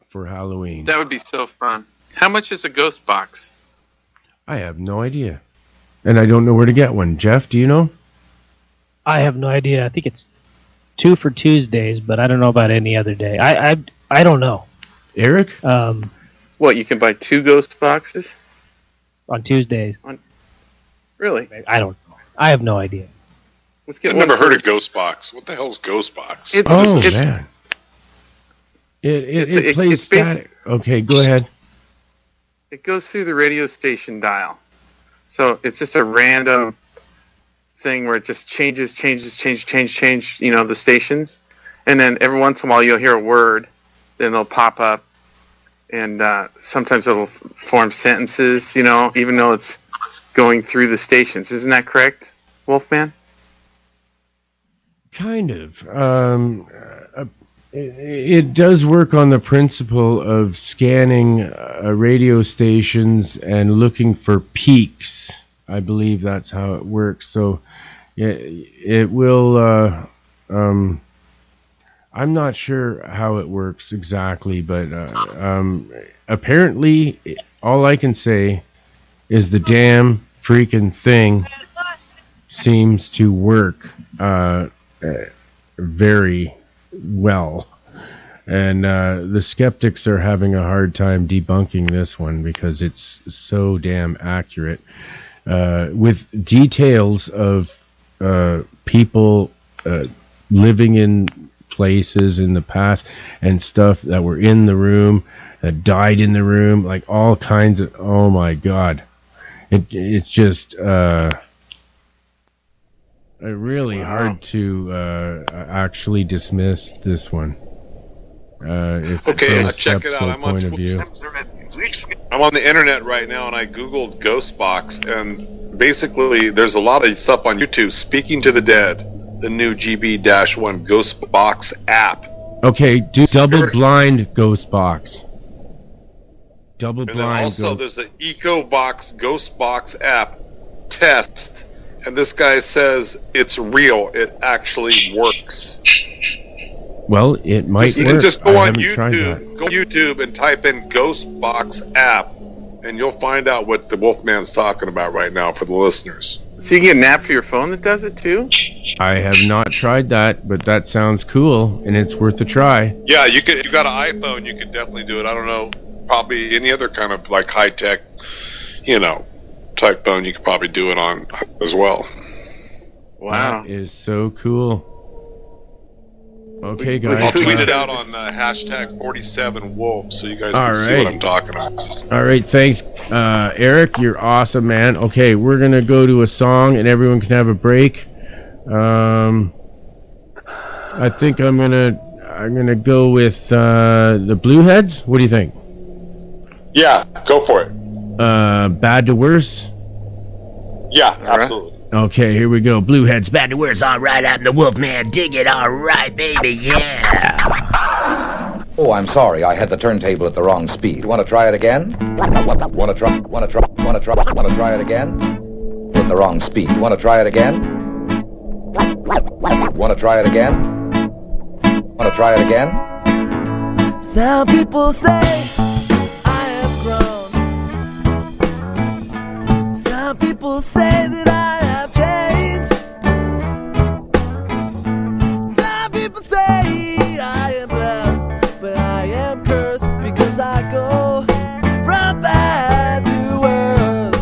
for Halloween.
That would be so fun. How much is a ghost box?
I have no idea, and I don't know where to get one. Jeff, do you know?
I have no idea. I think it's 2 for Tuesdays, but I don't know about any other day. I don't know.
Eric?
What, you can buy 2 ghost boxes?
On Tuesdays.
Really?
I don't know. I have no idea.
Let's get
I've
one
never heard of
first.
Ghostbox. What the hell is Ghostbox?
It's,
Oh
it's,
man, it
it's
plays static. Okay, go ahead.
It goes through the radio station dial. So it's just a random thing where it just changes, the stations. And then every once in a while you'll hear a word, then it'll pop up. And sometimes it'll form sentences, even though it's going through the stations. Isn't that correct, Wolfman?
Kind of. It does work on the principle of scanning radio stations and looking for peaks. I believe that's how it works. So it will. I'm not sure how it works exactly, but apparently, all I can say is the damn freaking thing seems to work very well. And the skeptics are having a hard time debunking this one because it's so damn accurate. With details of people living in places in the past and stuff that were in the room, that died in the room, like all kinds of, oh my God. It's just really hard to actually dismiss this one.
Okay, check it out. I'm on I'm on the internet right now, and I googled Ghostbox, and basically there's a lot of stuff on YouTube. Speaking to the Dead, the new GB-1 Ghostbox app.
Okay, do double blind Ghostbox. Double
And then
blind.
also there's the EcoBox Ghostbox app test, and this guy says it's real. It actually works.
Well, it might work.
Just go
I
on
haven't tried that.
YouTube. Go on YouTube and type in Ghostbox app, and you'll find out what the Wolfman's talking about right now for the listeners.
So you get an app for your phone that does it too?
I have not tried that, but that sounds cool, and it's worth a try.
Yeah, you could. If you got an iPhone, you could definitely do it. I don't know, probably any other kind of like high tech, type phone, you could probably do it on as well.
Wow,
that is so cool. Okay, guys.
I'll tweet it out on hashtag 47Wolf so you guys can see what I'm talking about.
All right, thanks, Eric. You're awesome, man. Okay, we're gonna go to a song, and everyone can have a break. I think I'm gonna go with the Blueheads. What do you think?
Yeah, go for it.
Bad to Worse.
Yeah, absolutely.
Okay, here we go. Blueheads, Bad to Worse. All right, I'm the Wolfman. Dig it, all right, baby, yeah.
Oh, I'm sorry. I had the turntable at the wrong speed. Want to try it again? Want to try it again? With the wrong speed. Want to try it again? Want to try it again? Want to try it again?
Some people say I am grown. Some people say that I have changed. Some people say I am blessed, but I am cursed because I go from bad to worse.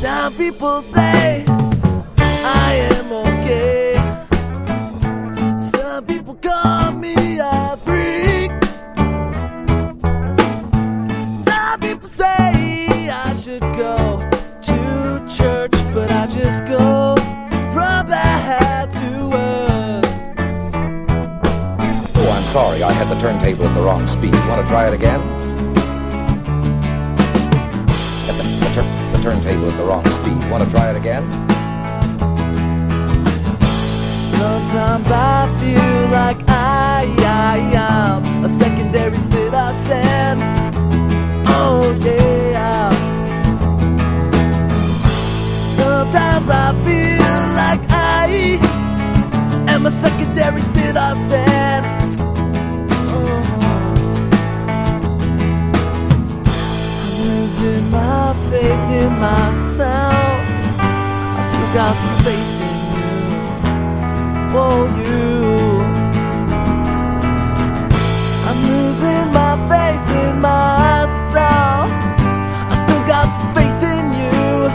Some people say I am okay. Some people call me a freak. Some people say I should go to church, but I just go from bad to worse.
Oh, I'm sorry. I had the turntable at the wrong speed. Want to try it again? The turntable at the wrong speed. Want to try it again?
Sometimes I feel like I am a secondary citizen. Oh yeah. Sometimes I feel like I am a secondary citizen. I'm losing my faith in myself. I still got some faith in you. I'm losing my faith in myself. I still got some faith in you.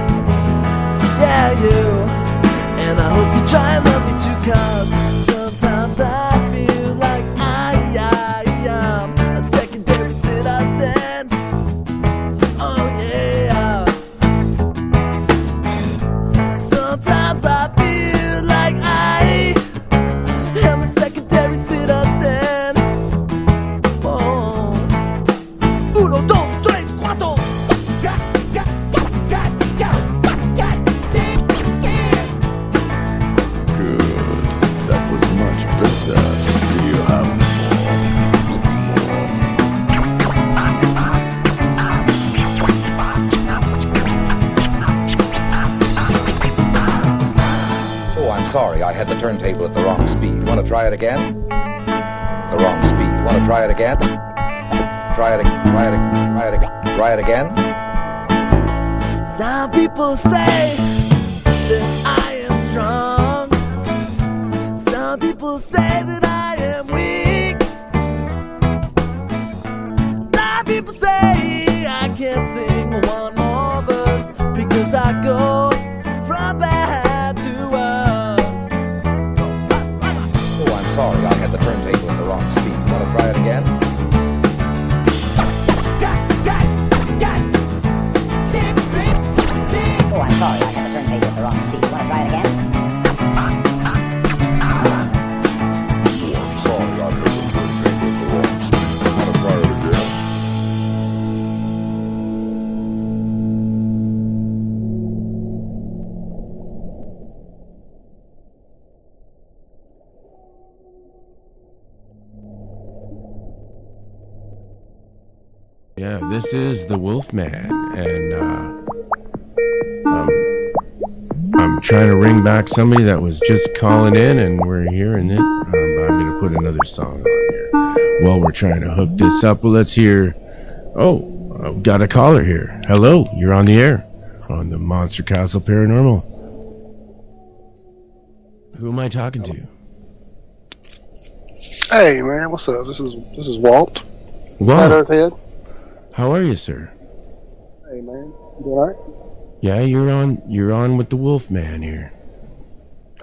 Yeah, you.
had the turntable at the wrong speed. Want to try it again? The wrong speed. Want to try it again? Try it again. Try it again. Try it again. Try it again.
Some people say that I am strong. Some people say that I am weak. Some people say I can't sing one more verse because I go from bad to worse.
Oh, I'm sorry. I had the turntable at the wrong speed. Want to try it again?
Oh, I'm sorry, I had the turntable at the wrong speed. Want to try it again?
Yeah, this is the Wolfman, and I'm trying to ring back somebody that was just calling in, and we're hearing it. But I'm going to put another song on here while we're trying to hook this up. Well, let's hear. Oh, I've got a caller here. Hello, you're on the air on the Monster Castle Paranormal. Who am I talking to?
Hey man, what's up? This is Walt.
Walt.
Flat Earth Head.
How are you, sir?
Hey man, you all right?
Yeah, you're on with the Wolfman here.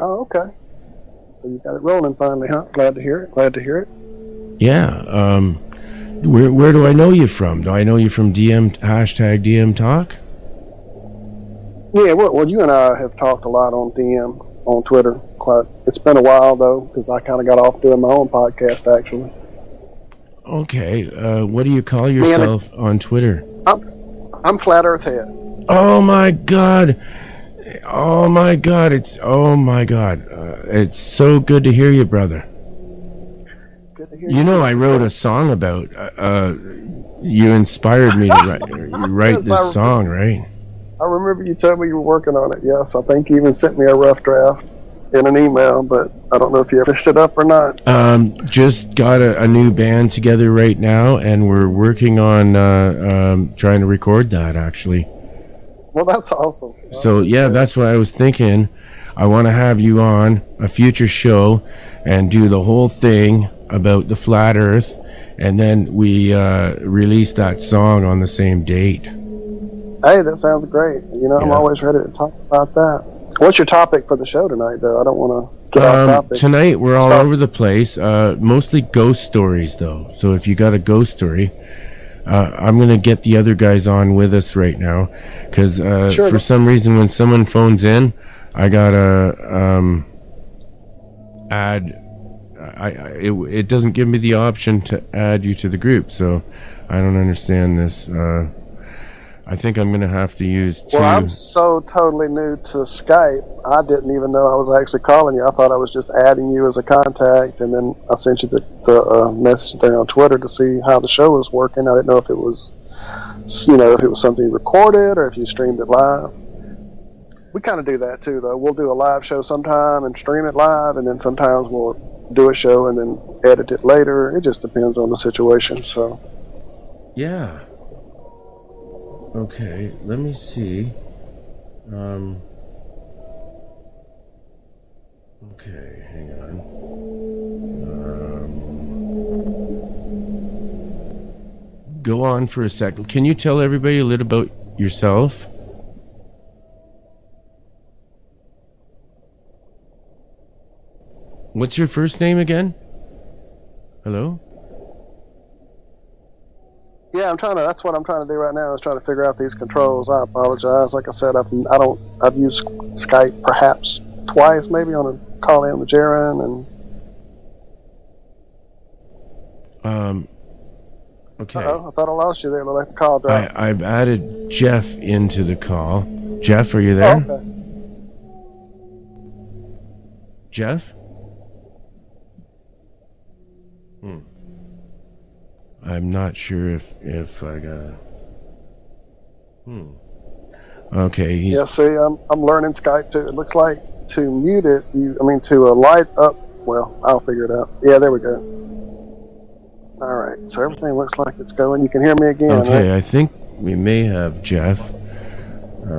Oh, okay. So you got it rolling finally, huh? Glad to hear it. Glad to hear it.
Yeah. Where do I know you from? Do I know you from DM #DM Talk?
Yeah, well, you and I have talked a lot on DM on Twitter. It's been a while though, because I kind of got off doing my own podcast actually.
Okay. What do you call yourself on Twitter?
I'm Flat Earth Head.
Oh my God! Oh my God! It's so good to hear you, brother.
Good to hear
you. I wrote a song about. You inspired me to write
Yes,
this song, right?
I remember you told me you were working on it. Yes, I think you even sent me a rough draft in an email, but I don't know if you ever finished it up or not.
Just got a new band together right now, and we're working on trying to record that actually.
Well, that's awesome.
So yeah, that's what I was thinking. I want to have you on a future show and do the whole thing about the flat Earth, and then we release that song on the same date.
Hey, that sounds great. I'm always ready to talk about that. What's your topic for the show tonight, though? I don't want to get off topic.
Tonight we're all over the place. Mostly ghost stories, though. So if you got a ghost story, I'm gonna get the other guys on with us right now, because for some reason when someone phones in, I gotta add. It doesn't give me the option to add you to the group, so I don't understand this. I think I'm going to have to use two.
Well, I'm so totally new to Skype, I didn't even know I was actually calling you. I thought I was just adding you as a contact, and then I sent you the message there on Twitter to see how the show was working. I didn't know if it was, if it was something you recorded or if you streamed it live. We kind of do that too, though. We'll do a live show sometime and stream it live, and then sometimes we'll do a show and then edit it later. It just depends on the situation. So.
Yeah. Okay, let me see. Okay, hang on. Go on for a second. Can you tell everybody a little about yourself? What's your first name again? Hello?
Yeah, that's what I'm trying to do right now, is trying to figure out these controls. I apologize. Like I said, I've used Skype perhaps twice, maybe on a call-in with Jaron, and
okay.
Uh-oh, I thought I lost you there. Looked like the call dropped.
I've added Jeff into the call. Jeff, are you there?
Oh, okay.
Jeff? I'm not sure if I got. Okay.
Yeah, see, I'm learning Skype too. It looks like to mute it, to light up, well, I'll figure it out. Yeah, there we go. All right, so everything looks like it's going. You can hear me again,
Okay,
right?
I think we may have Jeff.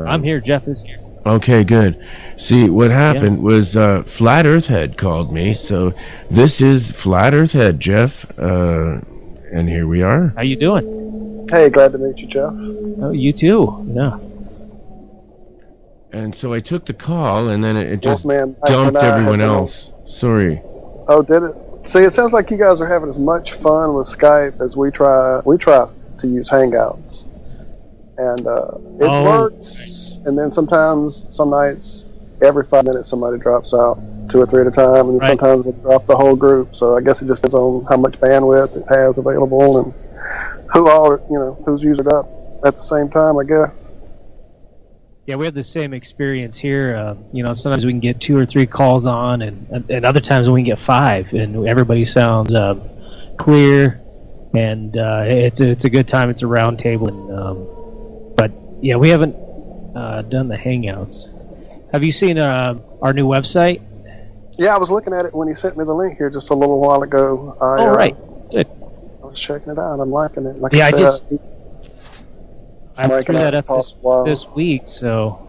I'm here. Jeff is here.
Okay, good. See, what happened was Flat Earth Head called me, so this is Flat Earth Head, Jeff, and here we are.
How you doing?
Hey, glad to meet you, Jeff.
Oh, you too. Yeah.
And so I took the call, and then it just
Wolfman,
dumped
and I
everyone
have been-
else. Sorry.
Oh, did it? See, it sounds like you guys are having as much fun with Skype as we try. We try to use Hangouts, and it works. And then sometimes, some nights, every 5 minutes, somebody drops out, 2 or 3 at a time, and then sometimes we drop the whole group. So I guess it just depends on how much bandwidth it has available and who's used it up at the same time, I guess.
Yeah, we have the same experience here. Sometimes we can get 2 or 3 calls on, and other times we can get 5, and everybody sounds clear, and it's a good time. It's a round table, but yeah, we haven't done the Hangouts. Have you seen our new website?
Yeah, I was looking at it when he sent me the link here just a little while ago.
Right. Good.
I was checking it out. I'm liking it. Like
Yeah,
I said,
I threw that up this week, so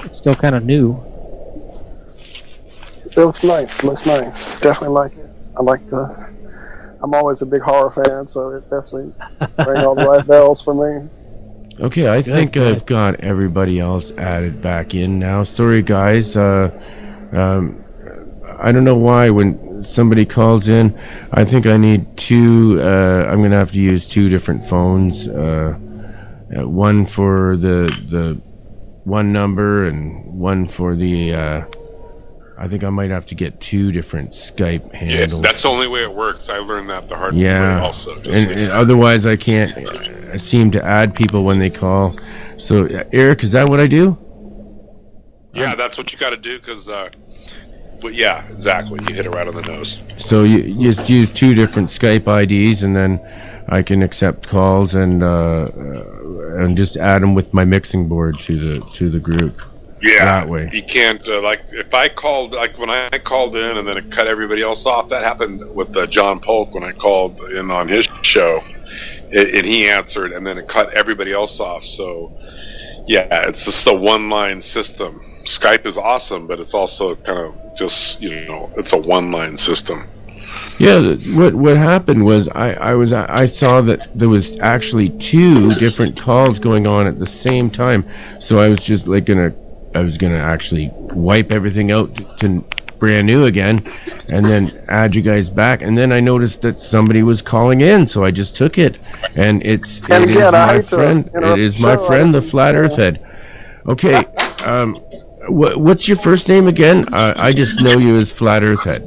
it's still kind of new.
It looks nice. Looks nice. Definitely like it. I'm always a big horror fan, so it definitely rang all the right bells for me.
Okay, I think I've got everybody else added back in now. Sorry, guys. I don't know why when somebody calls in, I think I need 2. I'm going to have to use 2 different phones. One for the one number and one for the. I think I might have to get 2 different Skype handles.
Yeah, that's the only way it works. I learned that the hard way also.
And otherwise I can't seem to add people when they call. So, Eric, is that what I do?
Yeah, that's what you got to do because, yeah, exactly. You hit it right on the nose.
So you just use 2 different Skype IDs, and then I can accept calls and just add them with my mixing board to the group.
Yeah,
that way.
You can't if I called when I called in and then it cut everybody else off. That happened with John Polk when I called in on his show, and he answered, and then it cut everybody else off. So yeah, it's just a one-line system. Skype is awesome, but it's also kind of just it's a one-line system.
Yeah, what happened was I saw that there was actually 2 different calls going on at the same time, so I was just I was gonna actually wipe everything out to brand new again, and then add you guys back. And then I noticed that somebody was calling in, so I just took it. And it is my friend. It is my friend, the Flat Earth Head. Okay, what's your first name again? I just know you as Flat Earth Head.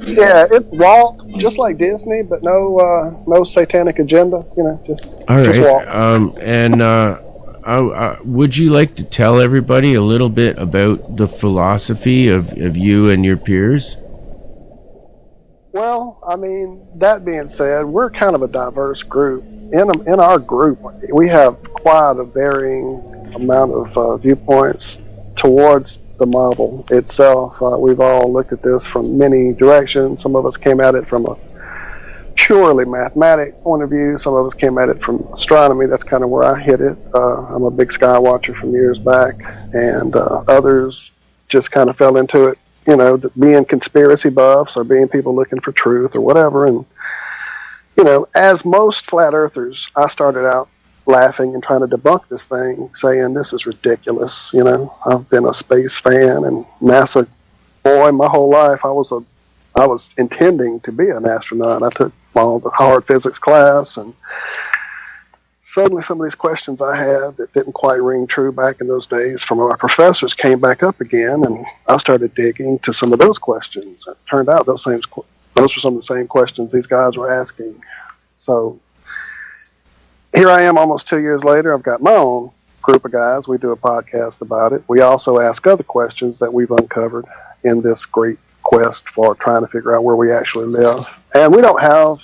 Yeah, it's Walt, just like Disney, but no satanic agenda. Just
all right.
Just Walt.
Would you like to tell everybody a little bit about the philosophy of you and your peers?
Well, that being said, we're kind of a diverse group. In our group, we have quite a varying amount of viewpoints towards the model itself. We've all looked at this from many directions. Some of us came at it from a purely mathematic point of view. Some of us came at it from astronomy. That's kind of where I hit it. I'm a big sky watcher from years back, and others just kind of fell into it, being conspiracy buffs or being people looking for truth or whatever. And, as most flat earthers, I started out laughing and trying to debunk this thing, saying this is ridiculous. I've been a space fan and NASA boy my whole life. I was intending to be an astronaut. I took all the hard physics class, and suddenly some of these questions I had that didn't quite ring true back in those days from our professors came back up again, and I started digging to some of those questions. It turned out those were some of the same questions these guys were asking. So here I am almost 2 years later. I've got my own group of guys. We do a podcast about it. We also ask other questions that we've uncovered in this great quest for trying to figure out where we actually live. And we don't have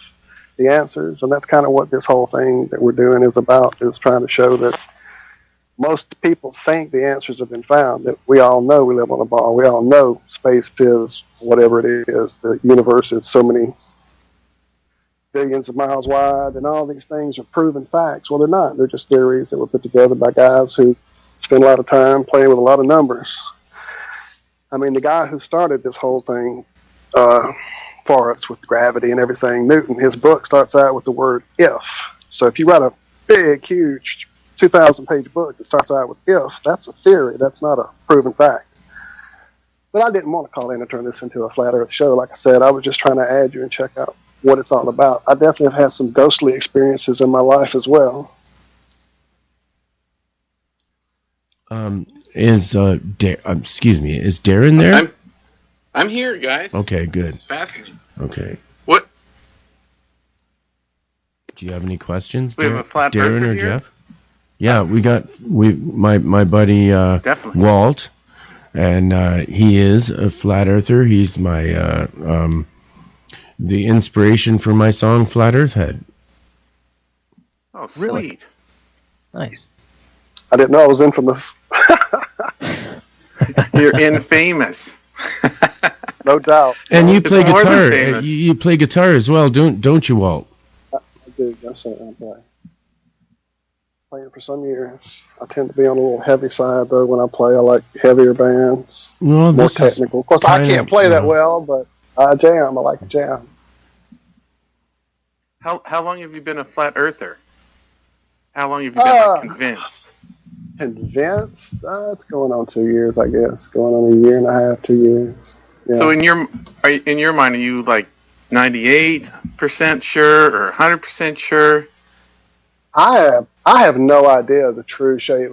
the answers, and that's kind of what this whole thing that we're doing is about, is trying to show that most people think the answers have been found. That we all know we live on a ball. We all know space is whatever it is. The universe is so many billions of miles wide, and all these things are proven facts. Well, they're not. They're just theories that were put together by guys who spend a lot of time playing with a lot of numbers. I mean, the guy who started this whole thing for us with gravity and everything, Newton, his book starts out with the word if. So if you write a big, huge 2,000-page book that starts out with if, that's a theory. That's not a proven fact. But I didn't want to call in and turn this into a flat earth show. Like I said, I was just trying to add you and check out what it's all about. I definitely have had some ghostly experiences in my life as well.
Is Darren there?
I'm here, guys.
Okay, good.
It's fascinating.
Okay.
What?
Do you have any questions?
We have a flat
Darren
earther
or
here?
Jeff? Yeah, my buddy
Definitely.
Walt, and he is a flat earther. He's my the inspiration for my song Flat Earth Head.
Oh, sweet.
Really? Nice.
I didn't know I was infamous.
You're infamous.
No doubt.
And you
It's
play
more than
guitar.
famous.
You play guitar as well, don't you, Walt?
I do. That's something I play. Playing for some years. I tend to be on a little heavy side, though, when I play. I like heavier bands,
Well,
more
this is
technical. Of course, I
kinda,
can't play that
yeah.
well, but I jam. I like to jam.
How long have you been a flat earther? How long have you been convinced?
Convinced? It's going on 2 years, I guess. Going on a year and a half, 2 years. Yeah.
So in your mind, are you like 98% sure or 100% sure?
I have no idea the true shape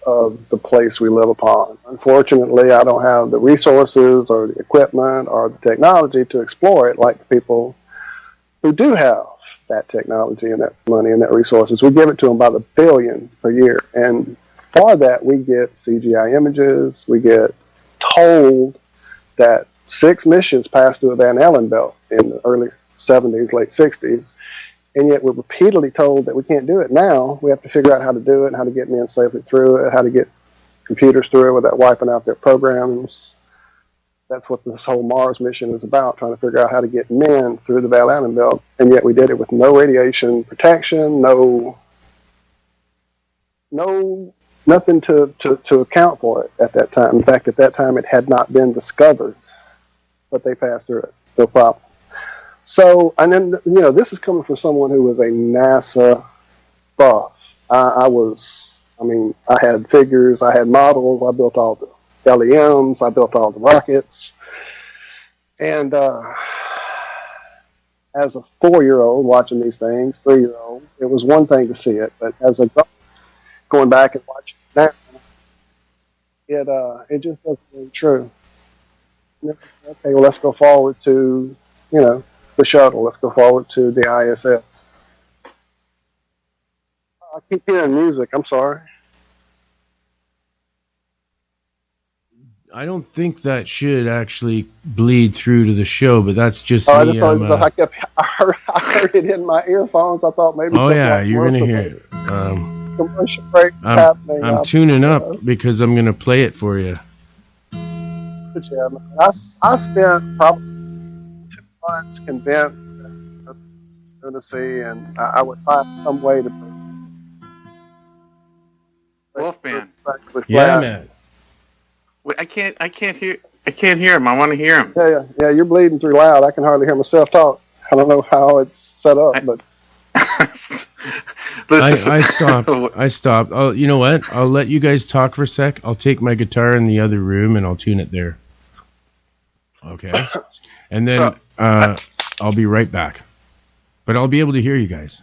of the place we live upon. Unfortunately, I don't have the resources or the equipment or the technology to explore it like the people who do have that technology and that money and that resources. We give it to them by the billions per year. And for that, we get CGI images. We get told that 6 missions passed through a Van Allen belt in the early 70s, late 60s. And yet we're repeatedly told that we can't do it. Now we have to figure out how to do it, how to get men safely through it, how to get computers through it without wiping out their programs. That's what this whole Mars mission is about, trying to figure out how to get men through the Van Allen belt. And yet we did it with no radiation protection, nothing to account for it at that time. In fact, at that time it had not been discovered, but they passed through it, no problem. So, and then, this is coming from someone who was a NASA buff. I had figures, I had models, I built all the LEMs, I built all the rockets. And as a 4-year-old watching these things, 3-year-old, it was one thing to see it, but as a going back and watching it now, it just doesn't ring true. Okay, well, let's go forward to, the shuttle. Let's go forward to the ISS. I keep hearing music. I'm sorry.
I don't think that should actually bleed through to the show, but that's just
I
me.
heard it in my earphones. I thought maybe.
Oh yeah, you're gonna hear it.
Commercial break is happening.
I'm tuning up because I'm gonna play it for you.
Yeah, man. I spent probably 2 months convinced that I was going to see, and I would find some way to.
Wolfman.
Yeah, man.
Wait, I can't hear him. I want to hear him.
Yeah. You're bleeding through loud. I can hardly hear myself talk. I don't know how it's set up, but.
I stopped. Oh, you know what? I'll let you guys talk for a sec. I'll take my guitar in the other room and I'll tune it there. Okay. And then I'll be right back. But I'll be able to hear you guys.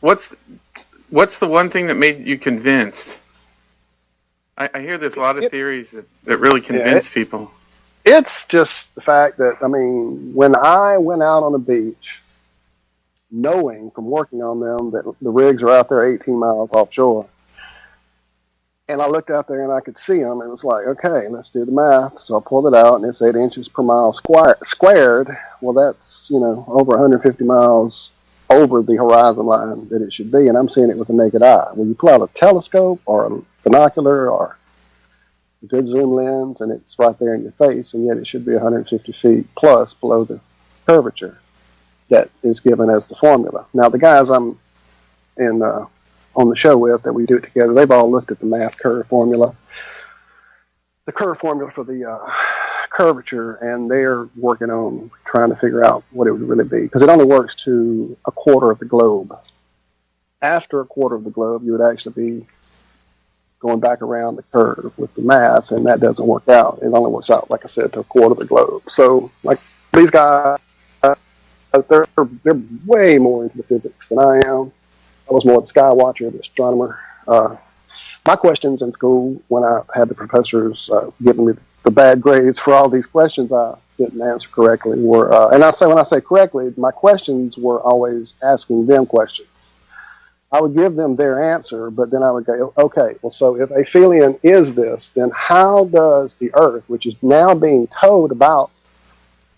What's the one thing that made you convinced? I hear there's a lot of theories that really convince people.
It's just the fact that, when I went out on the beach, knowing from working on them that the rigs are out there 18 miles offshore, and I looked out there and I could see them, and it was like, okay, let's do the math. So I pulled it out, and it's 8 inches per mile squared. Well, that's, over 150 miles over the horizon line that it should be, and I'm seeing it with the naked eye. When you pull out a telescope or a binocular or a good zoom lens, and it's right there in your face, and yet it should be 150 feet plus below the curvature that is given as the formula. Now, the guys I'm in on the show with that we do it together, they've all looked at the math curve formula, the curve formula for the curvature, and they're working on trying to figure out what it would really be, because it only works to a quarter of the globe. After a quarter of the globe, you would actually be going back around the curve with the math, and that doesn't work out. It only works out, like I said, to a quarter of the globe. So, like, these guys, they're way more into the physics than I am. I was more the sky watcher, the astronomer. My questions in school, when I had the professors giving me the bad grades for all these questions I didn't answer correctly, were, and when I say correctly, my questions were always asking them questions. I would give them their answer, but then I would go, okay, well, so if aphelion is this, then how does the Earth, which is now being told about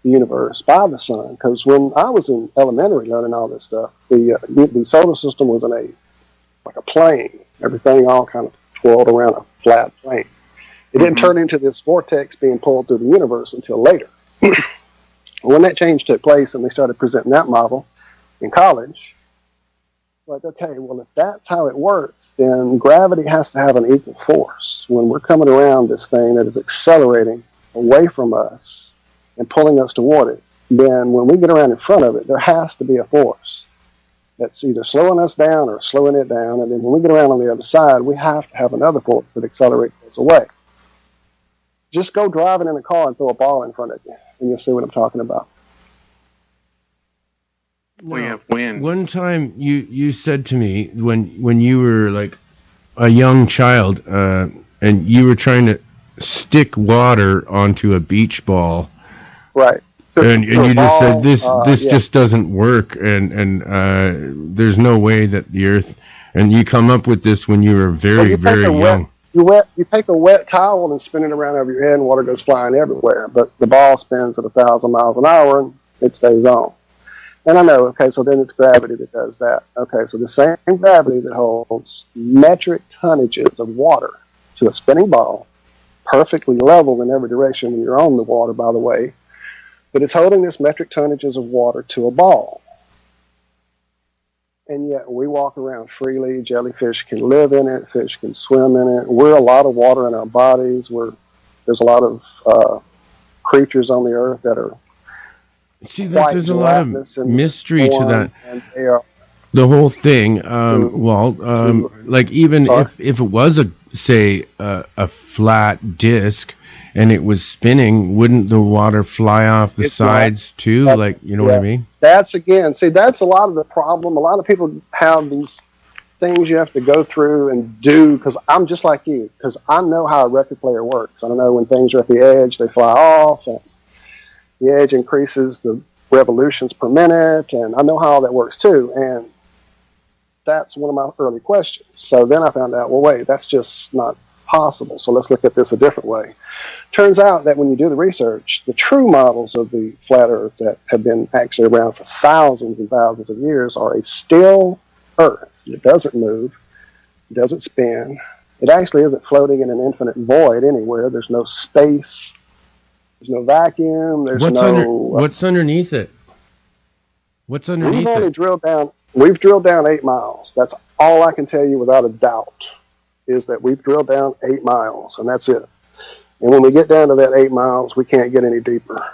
the universe by the sun? Because when I was in elementary learning all this stuff, the solar system was like a plane. Everything all kind of twirled around a flat plane. It didn't turn into this vortex being pulled through the universe until later. When that change took place and they started presenting that model in college, like, okay, well, if that's how it works, then gravity has to have an equal force. When we're coming around this thing that is accelerating away from us and pulling us toward it, then when we get around in front of it, there has to be a force that's either slowing us down or slowing it down. And then when we get around on the other side, we have to have another force that accelerates us away. Just go driving in a car and throw a ball in front of you, and you'll see what I'm talking about.
We have wind.
One time you said to me when you were like a young child, and you were trying to stick water onto a beach ball.
Right.
And you just said this just doesn't work, and there's no way that the Earth, and you come up with this when you were very young.
You take a wet towel and spin it around over your head, and water goes flying everywhere. But the ball spins at 1,000 miles an hour, and it stays on. And I know, okay, so then it's gravity that does that. Okay, so the same gravity that holds metric tonnages of water to a spinning ball, perfectly level in every direction when you're on the water, by the way, but it's holding this metric tonnages of water to a ball. And yet we walk around freely. Jellyfish can live in it. Fish can swim in it. We're a lot of water in our bodies. There's a lot of creatures on the earth that are
there's a lot of mystery to that.
And they are,
the whole thing, like even if it was a flat disc and it was spinning, wouldn't the water fly off the sides too? Like, you know what I mean?
That's a lot of the problem. A lot of people have these things you have to go through and do, because I'm just like you, because I know how a record player works. I know when things are at the edge, they fly off, and the edge increases the revolutions per minute, and I know how all that works too. And that's one of my early questions. So then I found out, well, wait, that's just not possible. So let's look at this a different way. Turns out that when you do the research, the true models of the flat Earth that have been actually around for thousands and thousands of years are a still Earth. It doesn't move. It doesn't spin. It actually isn't floating in an infinite void anywhere. There's no space. There's no vacuum. There's
what's underneath it? What's underneath it?
We've drilled down 8 miles. That's all I can tell you without a doubt, is that we've drilled down 8 miles, and that's it. And when we get down to that 8 miles, we can't get any deeper.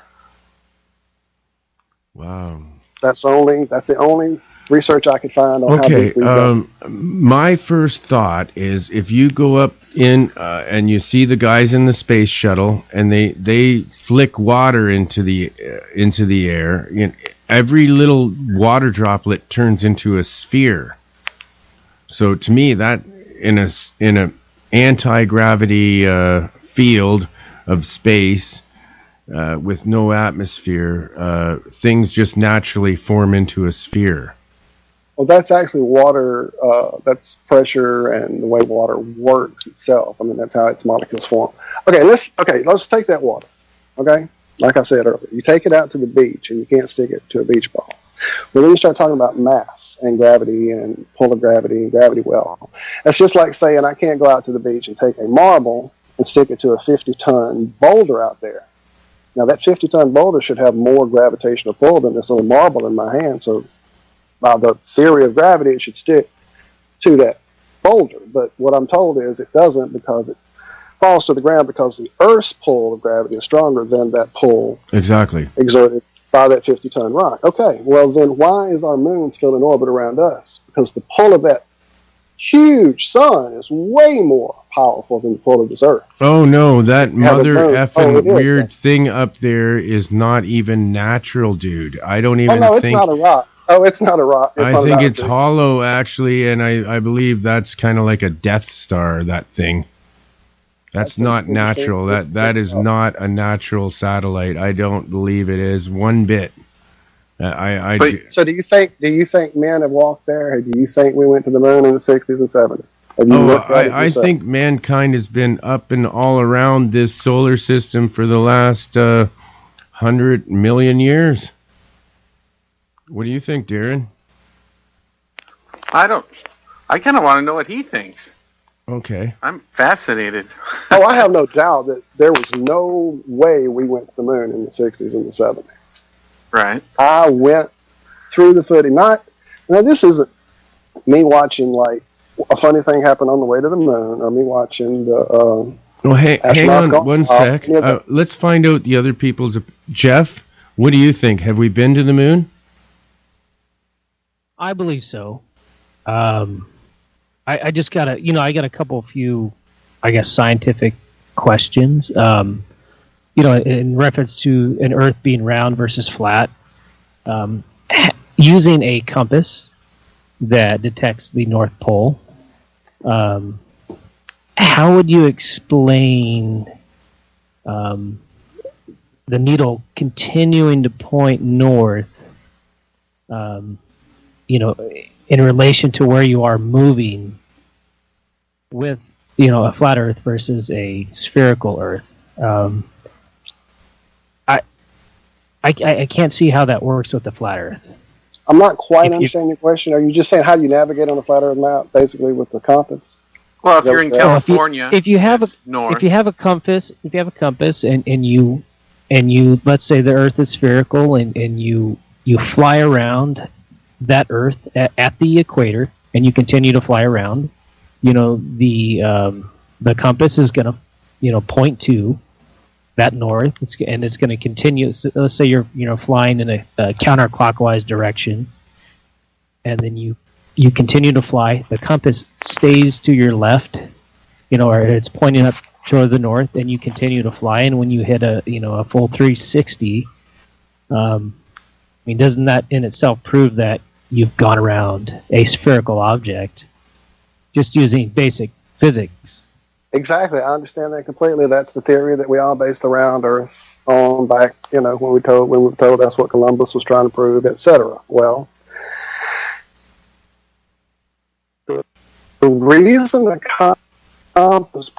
Wow.
That's the only research I could find on how deep we've gone.
My first thought is, if you go up in and you see the guys in the space shuttle and they flick water into the air, you know, every little water droplet turns into a sphere. So to me, that in a anti-gravity field of space with no atmosphere, things just naturally form into a sphere.
Well, that's actually water. That's pressure and the way water works itself. I mean, that's how its molecules form. Let's take that water. Okay, like I said earlier, you take it out to the beach and you can't stick it to a beach ball. Well, then you start talking about mass and gravity and polar gravity and gravity well. That's just like saying I can't go out to the beach and take a marble and stick it to a 50-ton boulder out there. Now, that 50-ton boulder should have more gravitational pull than this little marble in my hand. So by the theory of gravity, it should stick to that boulder. But what I'm told is it doesn't, because it falls to the ground because the Earth's pull of gravity is stronger than that pull
Exactly.
exerted by that 50-ton rock. Okay, well then why is our moon still in orbit around us? Because the pull of that huge sun is way more powerful than the pull of this Earth.
Oh no, that mother effing
it is,
weird thing up there is not even natural, dude. I don't even
no, it's
think.
not a rock. Oh, it's not a rock. It's
I think it's hollow, actually, and I believe that's kind of like a Death Star, that thing. That's not natural. That is not a natural satellite. I don't believe it is one bit.
So do you think men have walked there? Or do you think we went to the moon in the 60s and 70s?
I think mankind has been up and all around this solar system for the last 100 million years. What do you think, Darren?
I kind of want to know what he thinks.
Okay.
I'm fascinated.
I have no doubt that there was no way we went to the moon in the 60s and the 70s.
Right.
I went through the footage. Now, this isn't me watching like a funny thing happen on the way to the moon, or me watching the.
Hang on one sec. Let's find out the other people's. Jeff, what do you think? Have we been to the moon?
I believe so. I just got I got a couple few, I guess, scientific questions. In reference to an Earth being round versus flat, using a compass that detects the North Pole, how would you explain the needle continuing to point north, in relation to where you are moving with, a flat Earth versus a spherical Earth? I can't see how that works with the flat Earth.
I'm not quite understanding your question. Are you just saying how do you navigate on a flat Earth map, basically with the compass?
Well, if you're in California,
if you have a compass, and you let's say the Earth is spherical, and you fly around that Earth at the equator, and you continue to fly around, the compass is going to point to that north, and it's going to continue. So let's say you're flying in a counterclockwise direction, and then you continue to fly. The compass stays to your left, or it's pointing up toward the north, and you continue to fly. And when you hit a full 360, doesn't that in itself prove that you've gone around a spherical object just using basic physics?
Exactly, I understand that completely. That's the theory that we all based around Earth on back, when we were told that's what Columbus was trying to prove, etc. Well, the reason the compass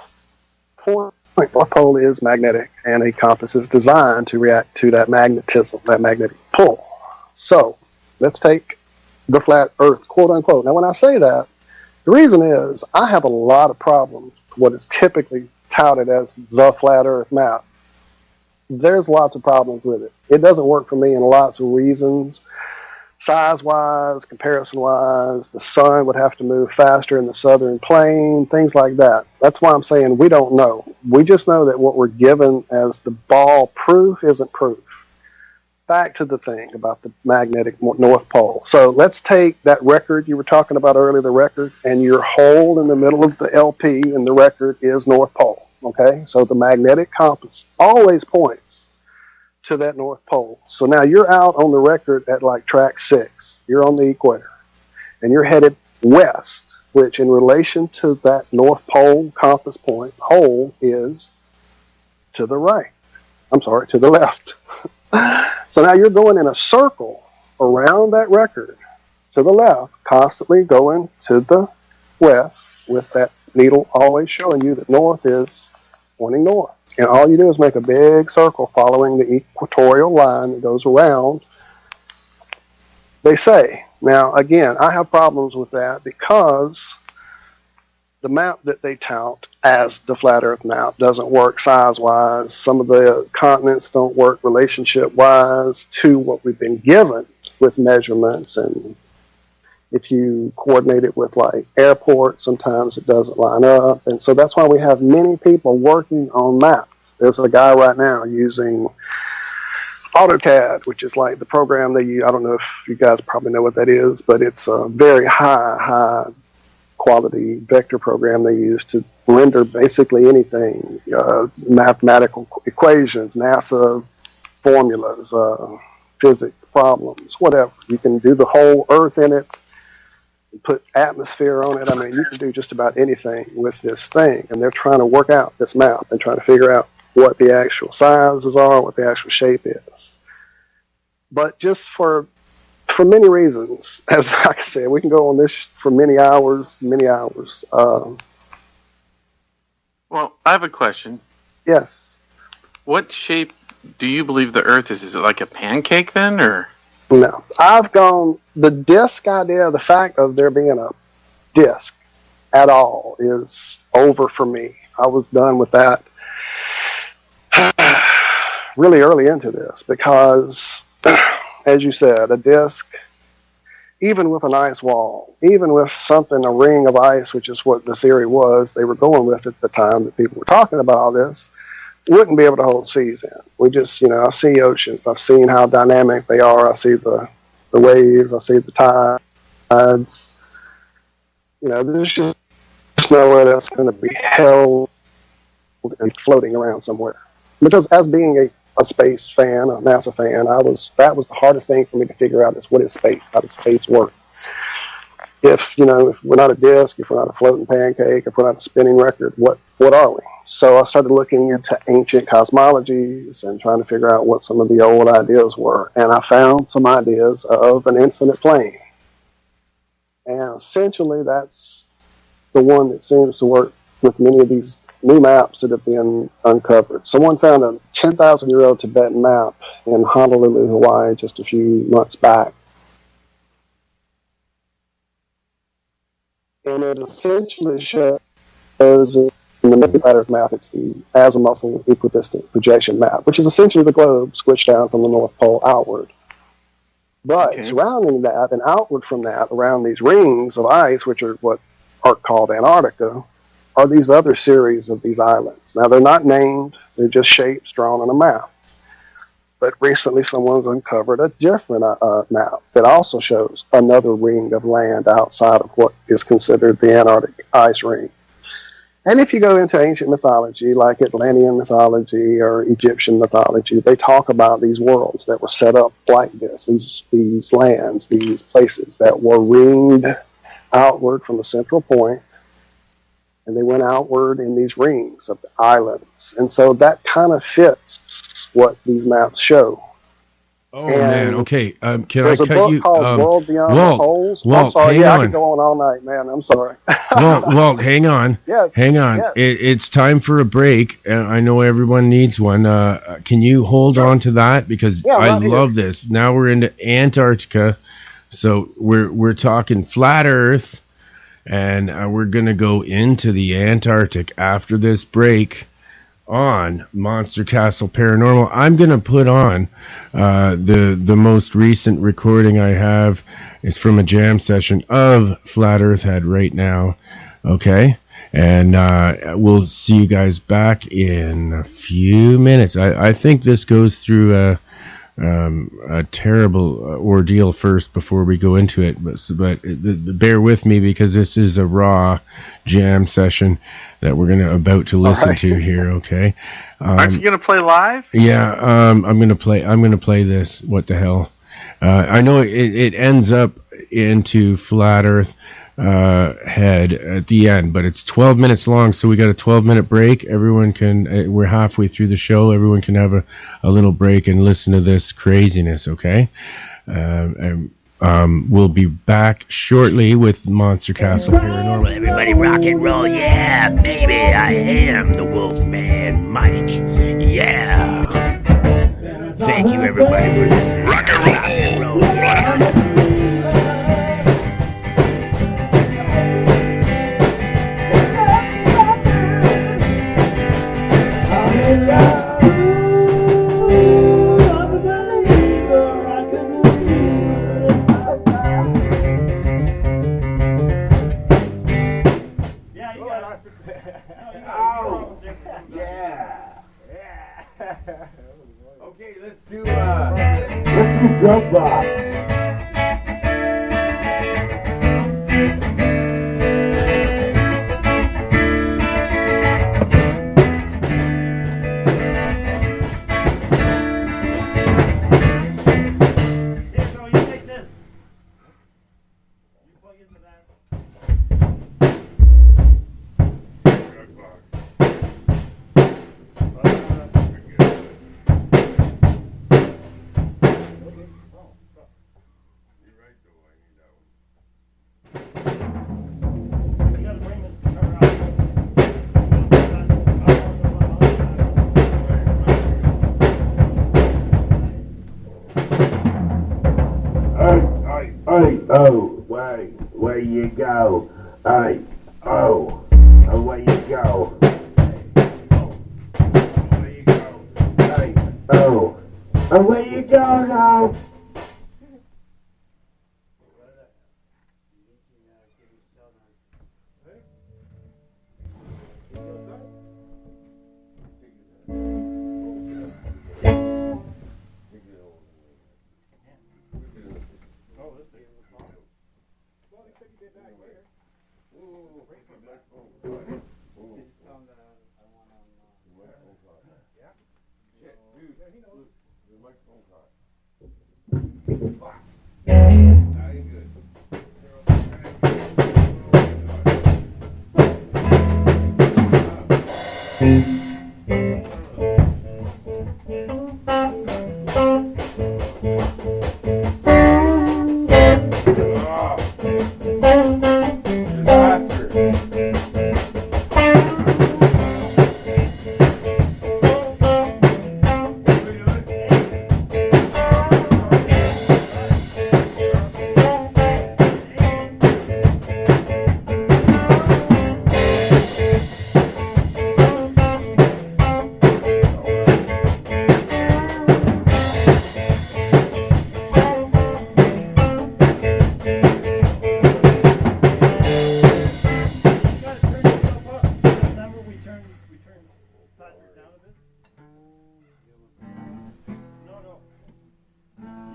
point North Pole is magnetic, and a compass is designed to react to that magnetism, that magnetic pull. So let's take the flat Earth, quote unquote. Now, when I say that, the reason is I have a lot of problems with what is typically touted as the flat Earth map. There's lots of problems with it. It doesn't work for me in lots of reasons. Size-wise, comparison-wise, the sun would have to move faster in the southern plane, things like that. That's why I'm saying we don't know. We just know that what we're given as the ball proof isn't proof. Back to the thing about the magnetic North Pole. So let's take that record you were talking about earlier, the record, and your hole in the middle of the LP in the record is North Pole. Okay? So the magnetic compass always points to that North Pole. So now you're out on the record at like track 6. You're on the equator. And you're headed west, which in relation to that North Pole compass point, hole is to the right. I'm sorry, to the left. So now you're going in a circle around that record to the left, constantly going to the west, with that needle always showing you that north is pointing north. And all you do is make a big circle following the equatorial line that goes around they say. Now, again, I have problems with that because the map that they tout as the flat Earth map doesn't work size-wise. Some of the continents don't work relationship-wise to what we've been given with measurements, and if you coordinate it with like airports, sometimes it doesn't line up. And so that's why we have many people working on maps. There's a guy right now using AutoCAD, which is like the program they use. I don't know if you guys probably know what that is, but it's a very high quality vector program they use to render basically anything, mathematical equations, NASA formulas, physics problems, whatever. You can do the whole Earth in it, put atmosphere on it. I mean, you can do just about anything with this thing. And they're trying to work out this map and trying to figure out what the actual sizes are, what the actual shape is. But just for many reasons, as like I said, we can go on this for many hours.
Well, I have a question.
Yes.
What shape do you believe the Earth is? Is it like a pancake then, or?
No. I've gone, the disc idea, the fact of there being a disc at all is over for me. I was done with that really early into this because, as you said, a disc, even with an ice wall, even with something, a ring of ice, which is what the theory was they were going with at the time that people were talking about all this, wouldn't be able to hold seas in. We just, I see oceans. I've seen how dynamic they are. I see the waves. I see the tides. There's just nowhere that's going to be held and floating around somewhere. Because as being a space fan, a NASA fan, that was the hardest thing for me to figure out is what is space? How does space work? If we're not a disc, if we're not a floating pancake, if we're not a spinning record, what are we? So I started looking into ancient cosmologies and trying to figure out what some of the old ideas were. And I found some ideas of an infinite plane. And essentially that's the one that seems to work with many of these new maps that have been uncovered. Someone found a 10,000-year-old Tibetan map in Honolulu, Hawaii just a few months back. And it essentially shows in the flat Earth map, it's the azimuthal equidistant projection map, which is essentially the globe squished down from the North Pole outward. But surrounding that and outward from that, around these rings of ice, which are what are called Antarctica, are these other series of these islands. Now, they're not named. They're just shapes drawn on a map. But recently, someone's uncovered a different map that also shows another ring of land outside of what is considered the Antarctic ice ring. And if you go into ancient mythology, like Atlantean mythology or Egyptian mythology, they talk about these worlds that were set up like this, these lands, these places that were ringed outward from a central point, and they went outward in these rings of the islands. And so that kind of fits what these maps show.
Oh, man, okay. Can I cut you?
There's a book called World Beyond the Poles. I'm sorry, I could go on all night, man. I'm sorry.
Walt, hang on.
Yes.
Hang on.
Yes.
It's time for a break. I know everyone needs one. Can you hold on to that? Because I love this. Now we're into Antarctica. So we're talking flat Earth, and we're going to go into the Antarctic after this break on Monster Castle Paranormal. I'm going to put on the most recent recording I have is from a jam session of Flat Earth Head right now. Okay? And we'll see you guys back in a few minutes. I think this goes through a terrible ordeal first before we go into it, but bear with me because this is a raw jam session that we're about to listen to here. Okay,
aren't you gonna play live?
Yeah, I'm gonna play this. What the hell? I know it ends up into Flat Earth Head at the end, but it's 12 minutes long, so we got a 12-minute break. Everyone can, we're halfway through the show, everyone can have a little break and listen to this craziness, okay? We'll be back shortly with Monster Castle Paranormal.
Everybody rock and roll, yeah, baby, I am the Wolfman Mike, yeah. Thank you, everybody, for listening. Rock and roll, yeah.
Hey, oh, wait, where you go? Hey, oh, where you go? Hey, oh, where you go now?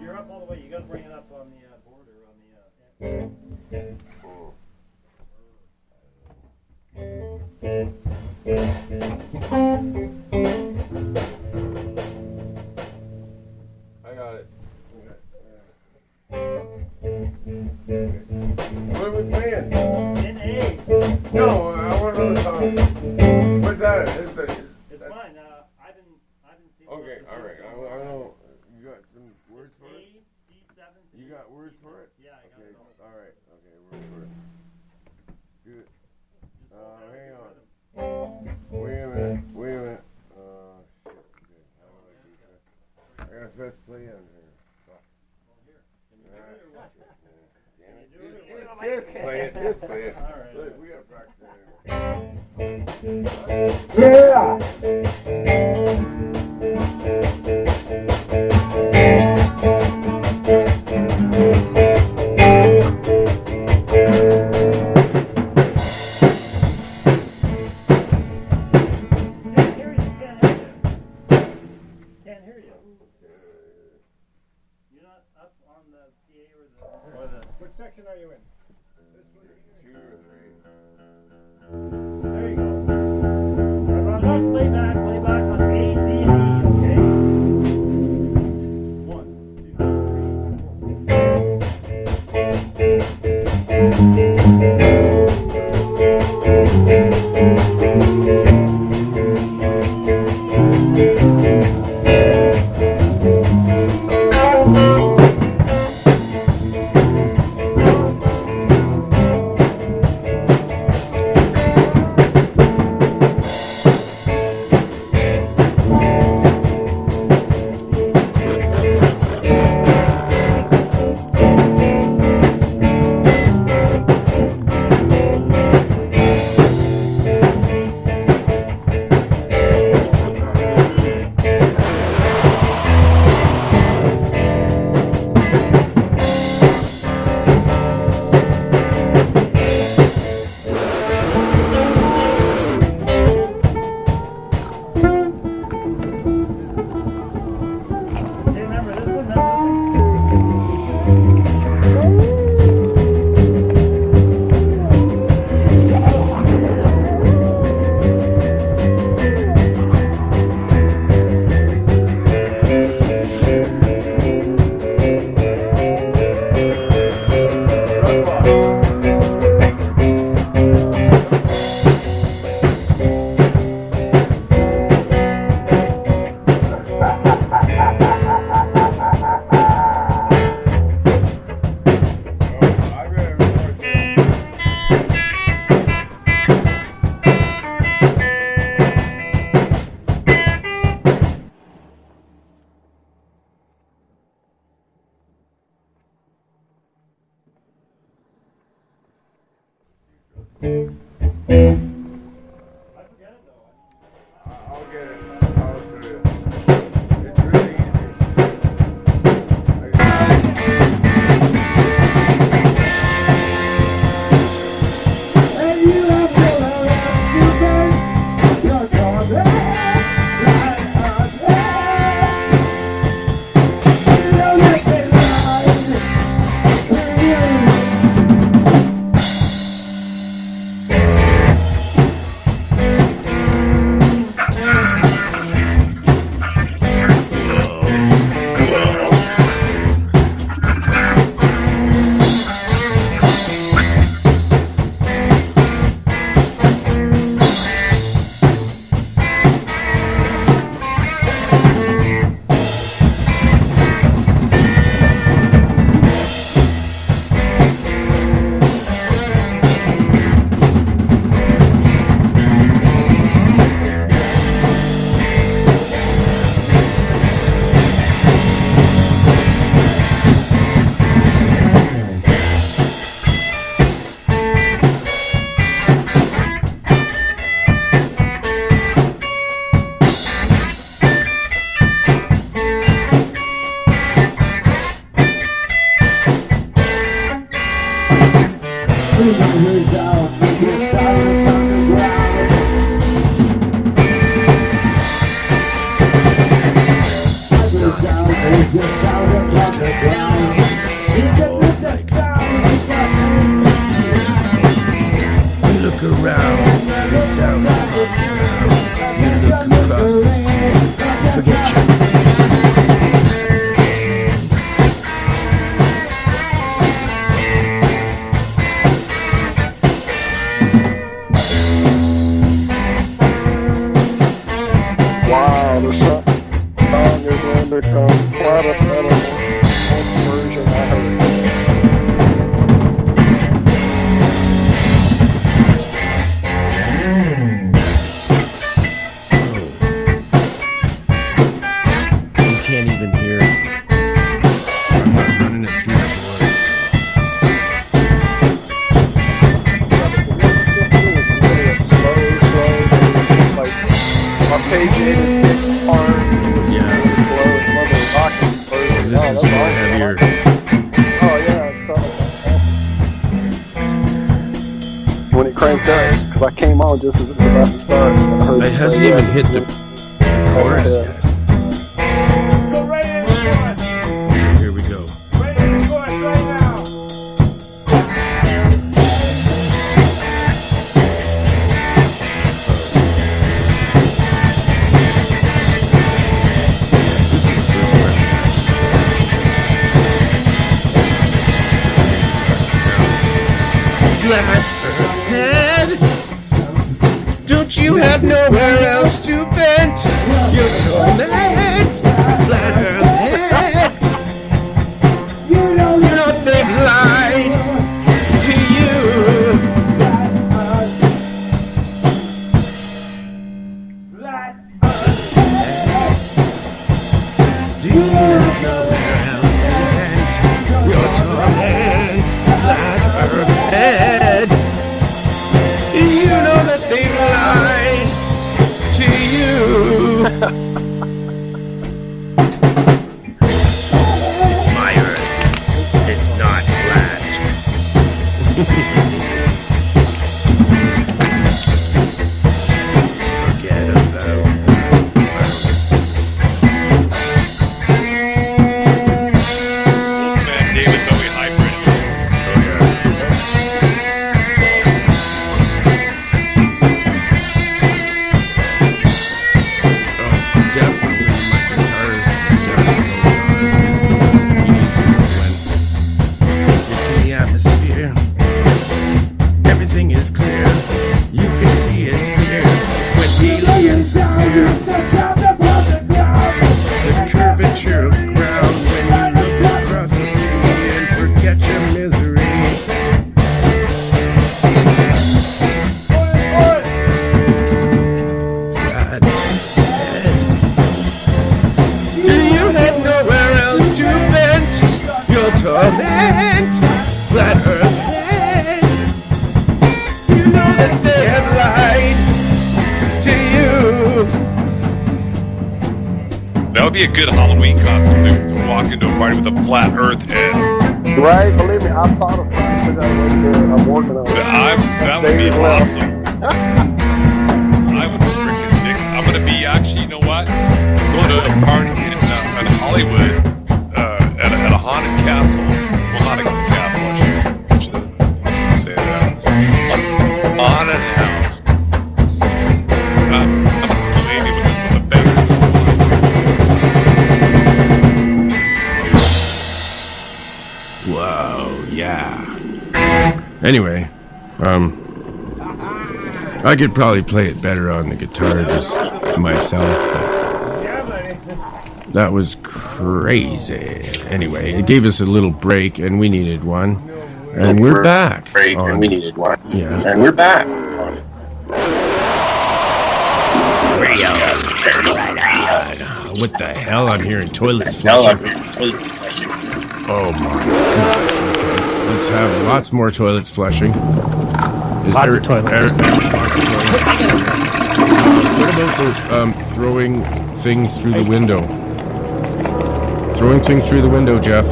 You're up all the way. You got to bring it up on the border on the.
I got it. What are we playing?
In A.
No, I want another song. What's that?
It's fine. I didn't see.
Okay, all right. I don't. You got some words for it?
D7.
You got words for it?
Yeah, I got
okay.
it all.
All right. Okay, words for it. Good. Hang on. Wait a minute. Shit. Okay. How do I do that? I gotta press play on here. Fuck. Just play it. Just play it.
All right.
Look, we gotta practice anyway.
Can't hear you. You're not up on the PA or the. What section are you in?
Two or three.
There you go. Let's play back on A, D, and E, okay? 1, 2, 3, 4.
Wow, the song is in the quite a better version I heard.
You can't even hear it. I'm running it through the woods.
On page 86 part,
Yeah.
slow, it's one of the rocking versions.
This
Oh,
is
that's
more
awesome.
heavier.
Oh yeah, it's awesome. When it cranked up, because I came on just as it was about to start. I heard
It
you
hasn't
say,
even
yeah,
hit the chorus
yeah.
yet. Here we go. Head, don't you have nowhere else to vent your torment? Flat Earth head, you know they've lied to you. Do you have nowhere else to vent your torment? Flat Earth head. You know that they lied to you.
It's my Earth. It's not flat. Forget about
Wolfman David Bowie hybrid.
Definitely my guitar is it's in the atmosphere. Everything is clear. You can see it here. When aliens appear. The curvature of ground when you look across the sea and forget your misery. Flat head. Do you have nowhere else to vent your torment? Flat Earth head. You know
would be a good Halloween costume to walk into a party with a flat Earth head.
Right, believe me, I thought of something that way too. I'm working on it.
That would be awesome. I would freaking dig. I'm gonna be actually, you know what? Going to a party in Hollywood at a haunted castle. Well, not a castle. I should say that. A haunted house. I'm a lady with a bangers.
Wow, yeah. Anyway, I could probably play it better on the guitar just myself, but that was crazy. Anyway, it gave us a little break, and we needed one, and we're back.
And we needed one.
Yeah.
And we're back on Radio
What the hell? I'm hearing toilets flushing. Oh my god. Okay. Let's have lots more toilets flushing.
Lots of toilets.
What about those throwing things through the window? Throwing things through the window, Jeff.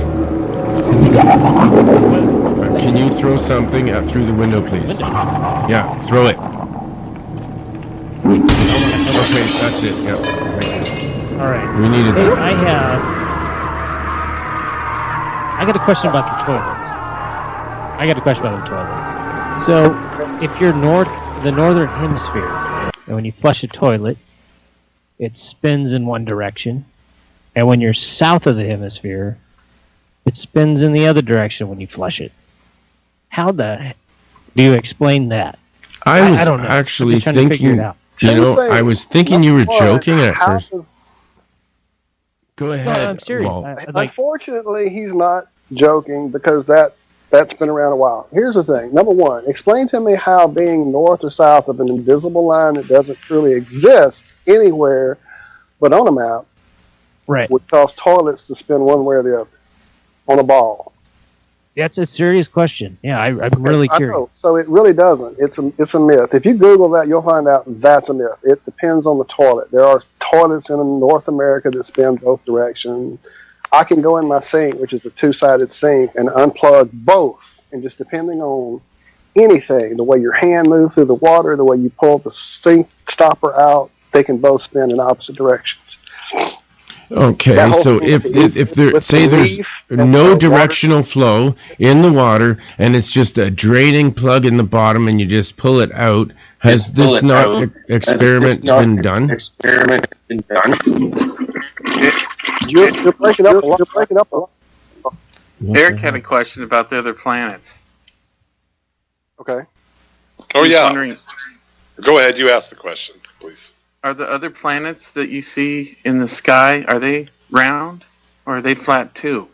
Can you throw something through the window, please? Yeah, throw it. Okay, that's it. Yeah.
All right.
We needed that.
I got a question about the toilets. So, if you're the northern hemisphere, and when you flush a toilet, it spins in one direction, and when you're south of the hemisphere, it spins in the other direction when you flush it. How do you explain that?
I
don't know.
actually
I'm just trying to figure it
thinking,
out.
I was thinking you were joking at first. Go ahead.
No, I'm serious.
Walt.
Unfortunately, he's not joking because that's been around a while. Here's the thing. Number one, explain to me how being north or south of an invisible line that doesn't truly exist anywhere but on a map would cause toilets to spin one way or the other on a ball.
That's a serious question. Yeah, I'm really curious.
I know. So it really doesn't. It's a myth. If you Google that, you'll find out that's a myth. It depends on the toilet. There are toilets in North America that spin both directions. I can go in my sink, which is a two-sided sink, and unplug both. And just depending on anything, the way your hand moves through the water, the way you pull the sink stopper out, they can both spin in opposite directions.
Okay, so if there's no directional flow in the water and it's just a draining plug in the bottom and you just pull it out, has this experiment been done?
You're breaking up a lot. You're breaking up a lot.
Eric had a question about the other planets.
Okay.
Oh, yeah. Go ahead. You ask the question, please.
Are the other planets that you see in the sky, are they round or are they flat too?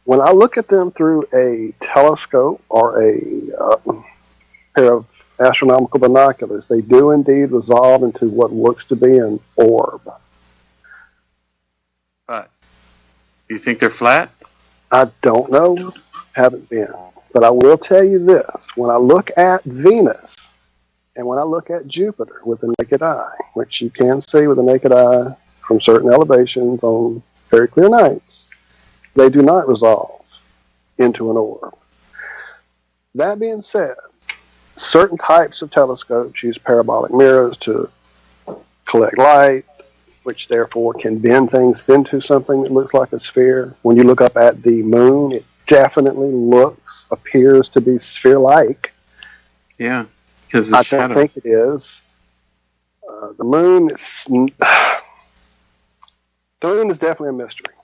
When I look at them through a telescope or a pair of astronomical binoculars, they do indeed resolve into what looks to be an orb.
But you think they're flat?
I don't know. Haven't been. But I will tell you this. When I look at Venus and when I look at Jupiter with the naked eye, which you can see with the naked eye from certain elevations on very clear nights, they do not resolve into an orb. That being said, certain types of telescopes use parabolic mirrors to collect light, which therefore can bend things into something that looks like a sphere. When you look up at the moon, it definitely appears to be sphere-like.
Yeah, because
I don't think it is. The moon is definitely a mystery.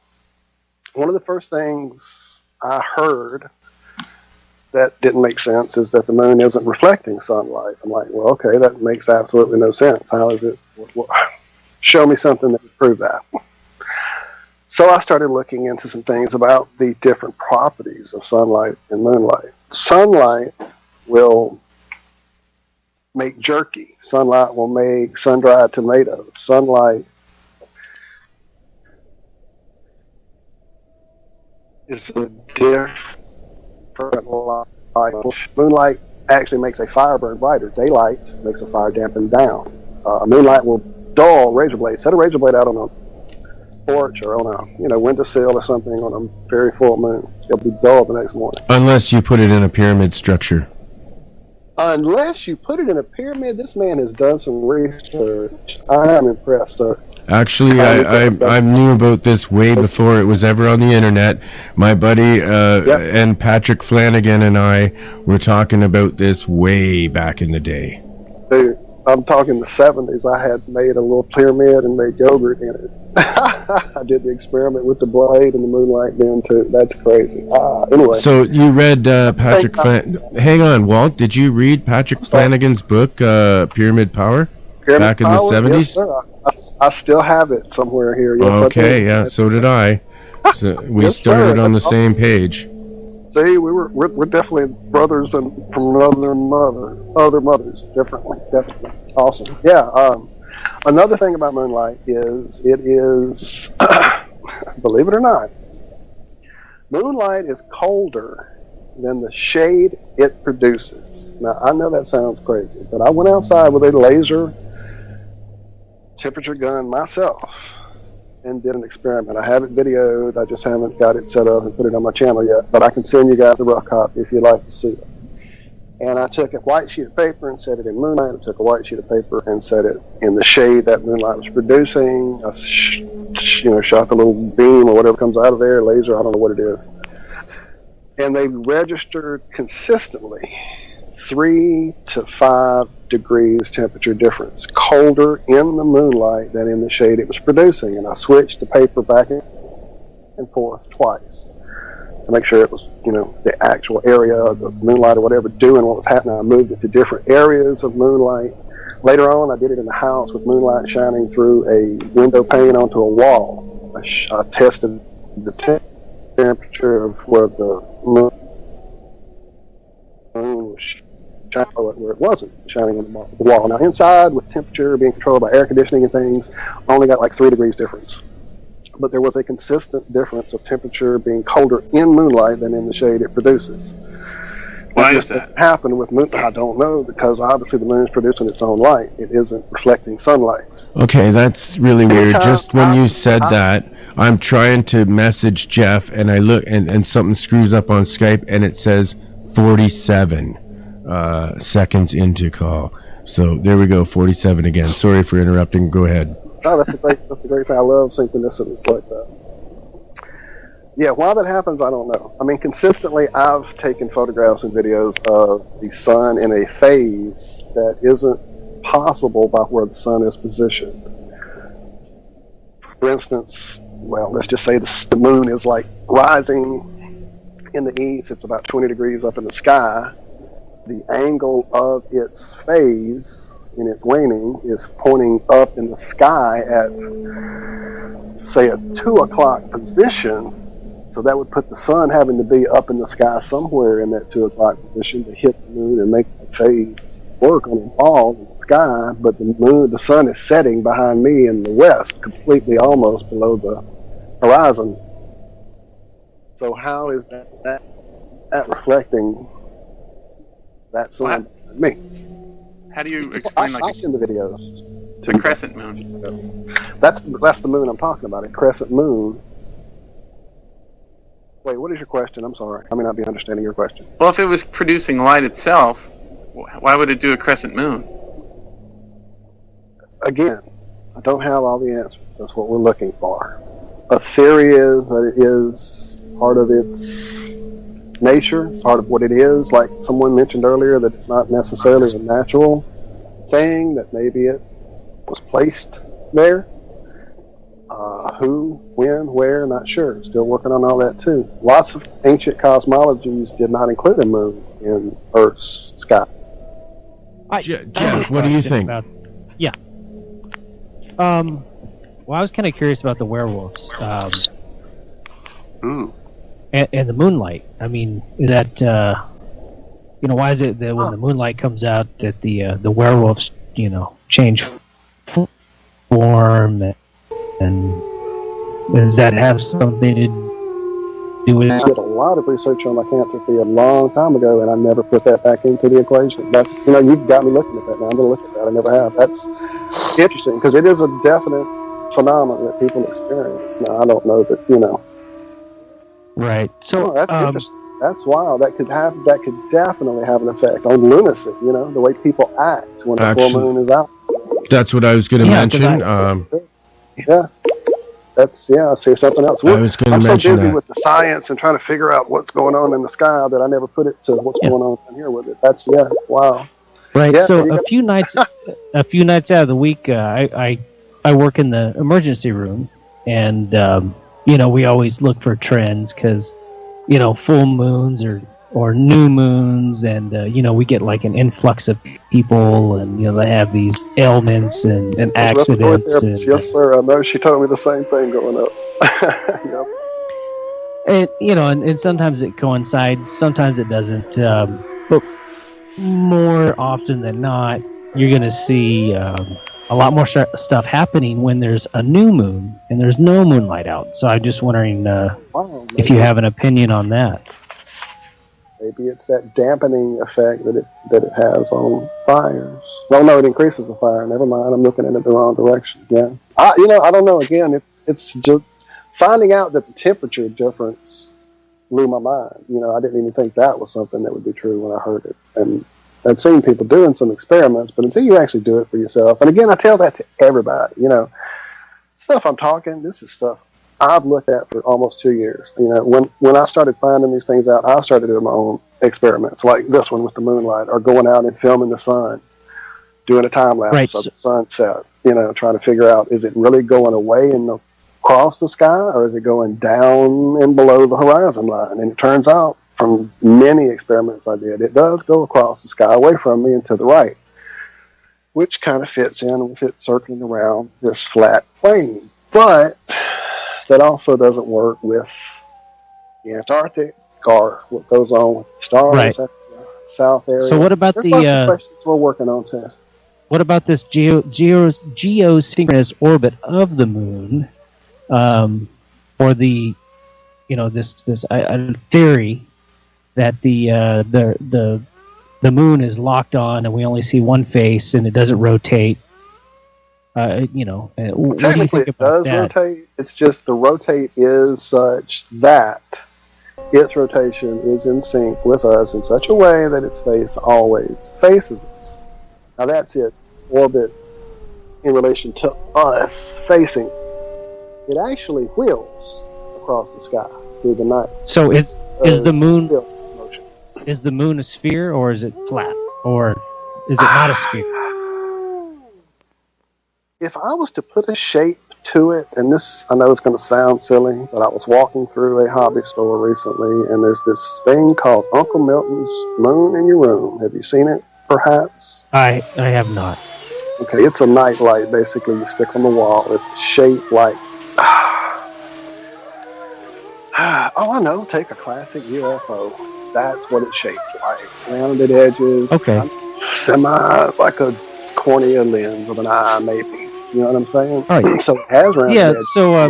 One of the first things I heard that didn't make sense is that the moon isn't reflecting sunlight. I'm like, well, okay, that makes absolutely no sense. How is it? Show me something that would prove that. So I started looking into some things about the different properties of sunlight and moonlight. Sunlight will make jerky. Sunlight will make sun-dried tomatoes. Sunlight is a different light. Moonlight actually makes a fire burn brighter. Daylight makes a fire dampen down. Moonlight will dull razor blade. Set a razor blade out on a porch or on a windowsill or something on a very full moon. It'll be dull the next morning.
Unless you put it in a pyramid structure.
Unless you put it in a pyramid, this man has done some research. I am impressed, sir.
Actually, I knew about this way before it was ever on the internet. My buddy and Patrick Flanagan and I were talking about this way back in the day.
Dude, I'm talking the 70s. I had made a little pyramid and made yogurt in it. I did the experiment with the blade and the moonlight then too. That's crazy. Anyway.
So you read Patrick Hang on, Walt. Did you read Patrick Flanagan's book, Pyramid Power? Back in the 70s?
Yes, sir. I still have it somewhere here. Yes,
okay, yeah, so did I. So we started on the same page.
See, we're definitely brothers and from other mothers, definitely. Awesome. Yeah. Another thing about moonlight is it is, believe it or not, moonlight is colder than the shade it produces. Now, I know that sounds crazy, but I went outside with a laser temperature gun myself and did an experiment. I have it videoed. I just haven't got it set up and put it on my channel yet, but I can send you guys a rough copy if you'd like to see it. And I took a white sheet of paper and set it in moonlight. I took a white sheet of paper and set it in the shade that moonlight was producing. I shot the little beam or whatever comes out of there, laser, I don't know what it is. And they registered consistently 3 to 5 degrees temperature difference, colder in the moonlight than in the shade it was producing. And I switched the paper back and forth twice to make sure it was, the actual area of the moonlight or whatever doing what was happening. I moved it to different areas of moonlight. Later on, I did it in the house with moonlight shining through a window pane onto a wall. I tested the temperature of where the moon was shining, where it wasn't shining on the wall. Now, inside, with temperature being controlled by air conditioning and things, I only got like 3 degrees difference. But there was a consistent difference of temperature being colder in moonlight than in the shade it produces.
Why is that?
Happened with moon? I don't know, because obviously the moon is producing its own light. It isn't reflecting sunlight.
Okay, that's really weird. Just when you said that, I'm trying to message Jeff, and I look, and something screws up on Skype, and it says 47 seconds into call. So there we go, 47 again. Sorry for interrupting. Go ahead.
Oh, that's the great thing. I love synchronicities like that. Yeah, why that happens, I don't know. I mean, consistently, I've taken photographs and videos of the sun in a phase that isn't possible by where the sun is positioned. For instance, well, let's just say the moon is like rising in the east. It's about 20 degrees up in the sky. The angle of its phase in its waning is pointing up in the sky at, say, a 2 o'clock position. So that would put the sun having to be up in the sky somewhere in that 2 o'clock position to hit the moon and make the phase work on the ball in the sky. But the sun is setting behind me in the west, completely almost below the horizon. So how is that reflecting that sun behind me?
How do you explain
I send the videos.
The crescent moon.
That's the moon I'm talking about, a crescent moon. Wait, what is your question? I'm sorry. I may not be understanding your question.
Well, if it was producing light itself, why would it do a crescent moon?
Again, I don't have all the answers. That's what we're looking for. A theory is that it is part of its nature, part of what it is. Like someone mentioned earlier, that it's not necessarily a natural thing, that maybe it was placed there. Who, when, where, not sure. Still working on all that too. Lots of ancient cosmologies did not include a moon in Earth's sky.
Jeff, what do you think?
Yeah. Well, I was kind of curious about the werewolves. And the moonlight. I mean, is that why is it that when the moonlight comes out that the werewolves change form, and does that have something to do with it?
I did a lot of research on lycanthropy a long time ago, and I never put that back into the equation. That's you've got me looking at that now. I'm going to look at that. I never have. That's interesting because it is a definite phenomenon that people experience. Now, I don't know that, you know.
Right. So
that's interesting. That's wild. That could definitely have an effect on lunacy. You know, the way people act when the full moon is out.
That's what I was going to mention.
Yeah. I see something else.
I was going to
I'm so
mention
busy
that.
with the science and trying to figure out what's going on in the sky that I never put it to what's going on down here with it. That's wow.
Right.
Yeah,
So a few nights out of the week, I work in the emergency room, and you know, we always look for trends because, you know, full moons or new moons, and you know, we get like an influx of people, and you know, they have these ailments and accidents. And,
yes, sir. I know she told me the same thing growing up. Yep.
And you know, and sometimes it coincides, sometimes it doesn't. But more often than not, you're going to see a lot more stuff happening when there's a new moon and there's no moonlight out. So I'm just wondering if you have an opinion on that.
Maybe it's that dampening effect that it has on fires. Well, no, it increases the fire. Never mind, I'm looking in it the wrong direction. Yeah, I don't know. Again, it's just finding out that the temperature difference blew my mind. You know, I didn't even think that was something that would be true when I heard it. And I'd seen people doing some experiments, but until you actually do it for yourself, and again, I tell that to everybody. You know, stuff I'm talking. This is stuff I've looked at for almost 2 years. You know, when I started finding these things out, I started doing my own experiments, like this one with the moonlight, or going out and filming the sun, doing a time lapse of the sunset. You know, trying to figure out, is it really going away across the sky, or is it going down and below the horizon line? And it turns out, from many experiments I did, it does go across the sky away from me and to the right, which kind of fits in with it circling around this flat plane. But that also doesn't work with the Antarctic or what goes on with the stars at the south area.
So what about
There's lots of questions we're working on, Tess.
What about this geosynchronous orbit of the moon, or the, you know, this theory that the moon is locked on and we only see one face and it doesn't rotate? You know, what do you think about that?
Rotate. It's just the rotate is such that its rotation is in sync with us in such a way that its face always faces us. Now that's its orbit in relation to us facing us. It actually wheels across the sky through the night.
So is the moon a sphere, or is it flat, or is it not a sphere?
If I was to put a shape to it, and this, I know it's going to sound silly, but I was walking through a hobby store recently, and there's this thing called Uncle Milton's Moon in Your Room. Have you seen it, perhaps?
I have not.
Okay, it's a night light, basically, you stick on the wall. It's shaped like... oh, I know, take a classic UFO. That's what it's shaped like. Rounded edges.
Okay.
Like a cornea lens of an eye, maybe. You know what I'm saying?
Right.
So it has rounded edges.
So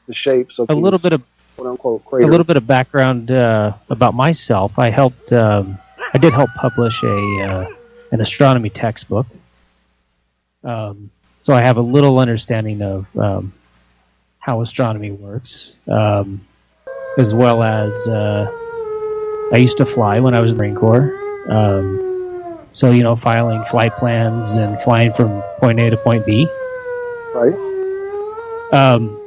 the shapes of
a little bit of
quote-unquote crater.
A little bit of background about myself. I did help publish an astronomy textbook. So I have a little understanding of how astronomy works, as well as I used to fly when I was in the Marine Corps. So, you know, filing flight plans and flying from point A to point B.
Right.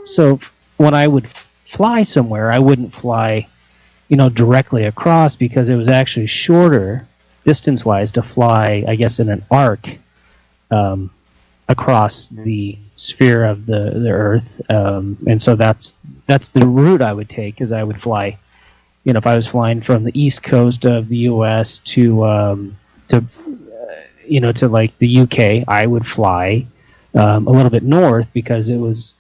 So when I would fly somewhere, I wouldn't fly, you know, directly across, because it was actually shorter distance-wise to fly, I guess, in an arc across the sphere of the Earth. And so that's the route I would take, is I would fly, you know, if I was flying from the east coast of the U.S. to like the UK, I would fly a little bit north, because it was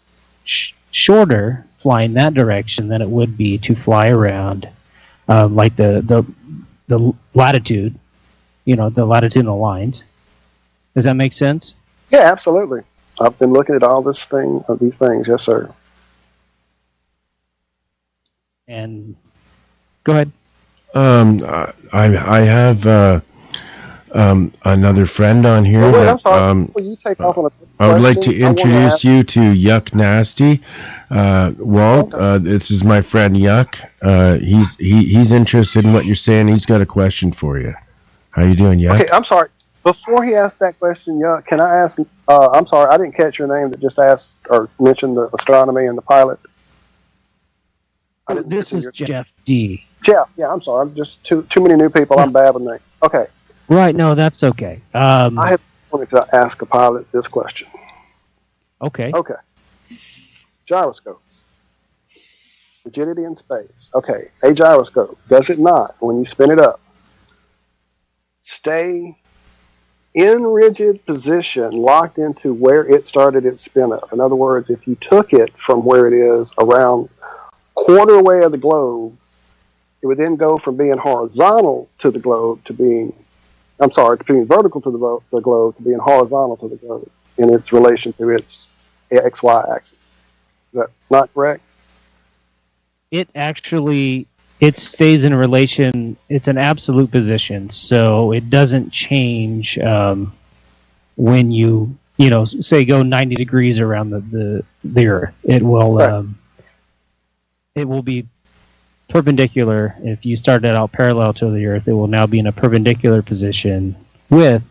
shorter flying that direction than it would be to fly around like the latitude, you know, the latitudinal lines. Does that make sense?
Yeah, absolutely. I've been looking at all these things. Yes, sir.
And go ahead.
I have another friend on here.
Wait, I'm sorry. Will you take off on a question?
I would like to
I wanna
introduce
ask-
you to Yuck Nasty. Walt, this is my friend Yuck. He's interested in what you're saying. He's got a question for you. How you doing, Yuck?
Okay, I'm sorry. Before he asks that question, can I ask? I'm sorry, I didn't catch your name that just asked or mentioned the astronomy and the pilot.
This is Jeff D.
Jeff, yeah, I'm sorry. I'm just too many new people. I'm bad with names. Okay.
Right, no, that's okay.
I have wanted to ask a pilot this question.
Okay.
Okay. Gyroscopes. Rigidity in space. Okay. A gyroscope, does it not, when you spin it up, stay in rigid position, locked into where it started its spin up? In other words, if you took it from where it is around quarter way of the globe, it would then go from being horizontal to the globe to being, to being vertical to the globe to being horizontal to the globe in its relation to its XY axis. Is that not correct?
It stays in relation. It's an absolute position, so it doesn't change when you say go 90 degrees around the Earth. It will
Right.
It will be perpendicular. If you started out parallel to the Earth, it will now be in a perpendicular position with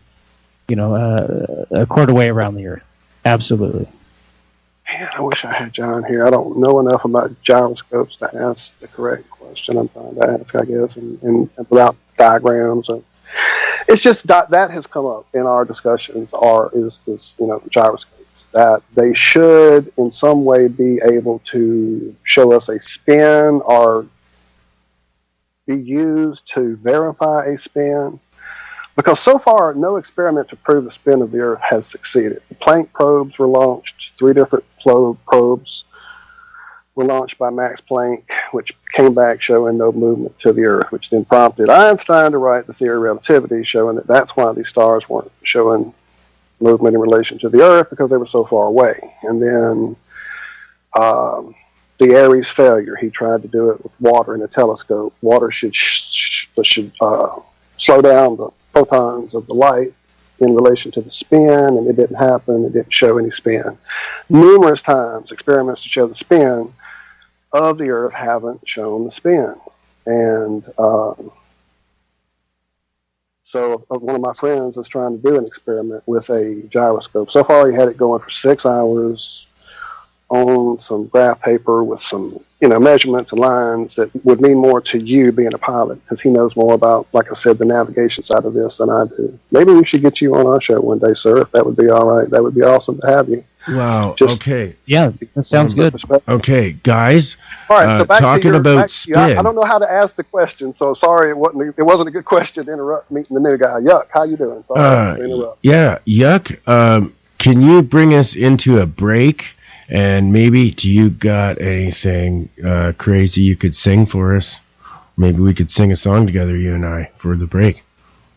a quarter way around the Earth. Absolutely.
Man, I wish I had John here. I don't know enough about gyroscopes to ask the correct question I'm trying to ask, I guess, and without diagrams. It's just that has come up in our discussions. Is gyroscopes, that they should in some way be able to show us a spin or be used to verify a spin. Because so far, no experiment to prove the spin of the Earth has succeeded. The Planck probes were launched. 3 different probes were launched by Max Planck, which came back showing no movement to the Earth, which then prompted Einstein to write the theory of relativity, showing that that's why these stars weren't showing movement in relation to the Earth, because they were so far away. And then the Ares failure, he tried to do it with water in a telescope. Water should slow down the photons of the light in relation to the spin, and it didn't happen. It didn't show any spin. Numerous times, experiments to show the spin of the Earth haven't shown the spin. And so one of my friends is trying to do an experiment with a gyroscope. So far, he had it going for 6 hours on some graph paper with some, measurements and lines that would mean more to you being a pilot, because he knows more about, like I said, the navigation side of this than I do. Maybe we should get you on our show one day, sir, if that would be all right. That would be awesome to have you.
Wow.
Just-
okay.
Yeah, that sounds good.
Okay, guys.
All right, so back
talking
to
about spin.
I don't know how to ask the question, so sorry it wasn't a good question to interrupt meeting the new guy. Yuck, how you doing? Sorry to interrupt.
Yeah, Yuck. Can you bring us into a break? And maybe, do you got anything crazy you could sing for us? Maybe we could sing a song together, you and I, for the break.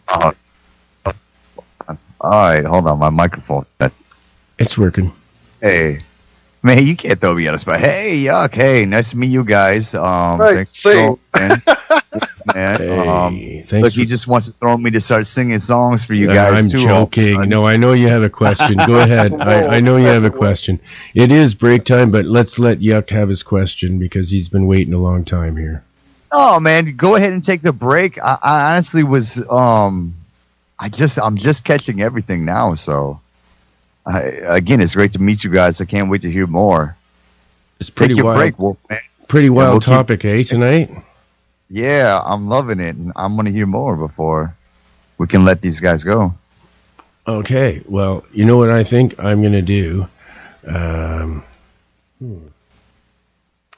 All right, hold on, my microphone.
It's working.
Hey, man, you can't throw me on the spot. Hey, Yuck. Hey, nice to meet you guys. Thanks
sing.
man.
Hey, thanks
Look, he just wants to throw me to start singing songs for you guys
I'm
too.
joking. No, I know you have a question. Go ahead. I know you have a question. It is break time, but let's let Yuck have his question because he's been waiting a long time here.
Oh man, go ahead and take the break. I honestly was I'm just catching everything now. So again, it's great to meet you guys. I can't wait to hear more.
It's pretty
Take your
wild.
break, Wolfman.
Pretty wild
we'll
topic, tonight?
Yeah, I'm loving it, and I'm going to hear more before we can let these guys go.
Okay, well, you know what I think I'm going to do?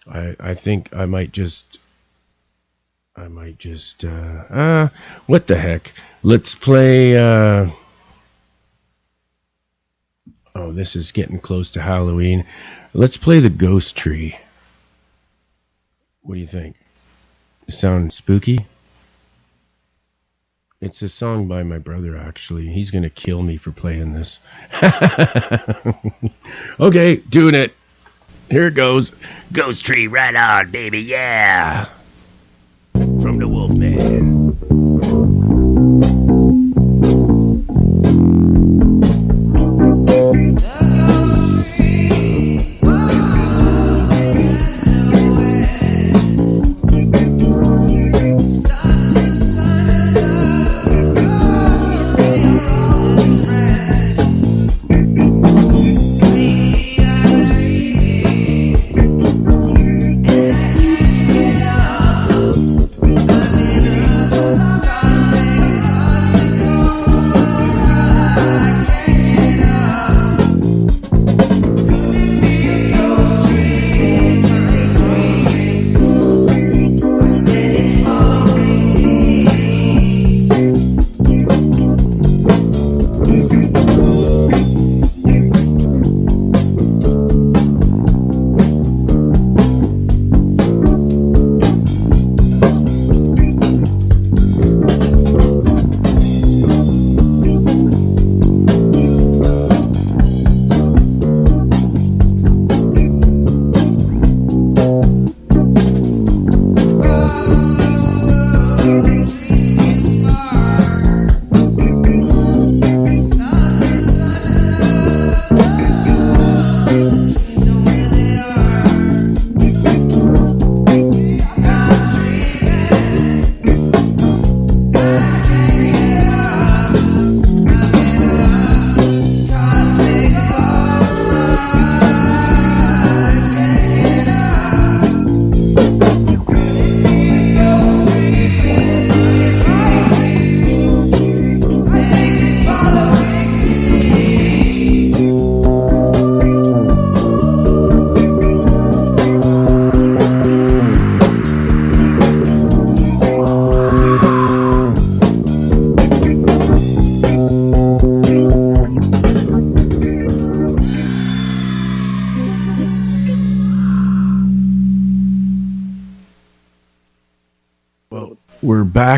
I think I might just, what the heck? Let's play, oh, this is getting close to Halloween. Let's play the Ghost Tree. What do you think? Sound spooky? It's a song by my brother, actually. He's going to kill me for playing this. Okay, doing it. Here it goes.
Ghost Tree, right on, baby, yeah. From the Wolfman.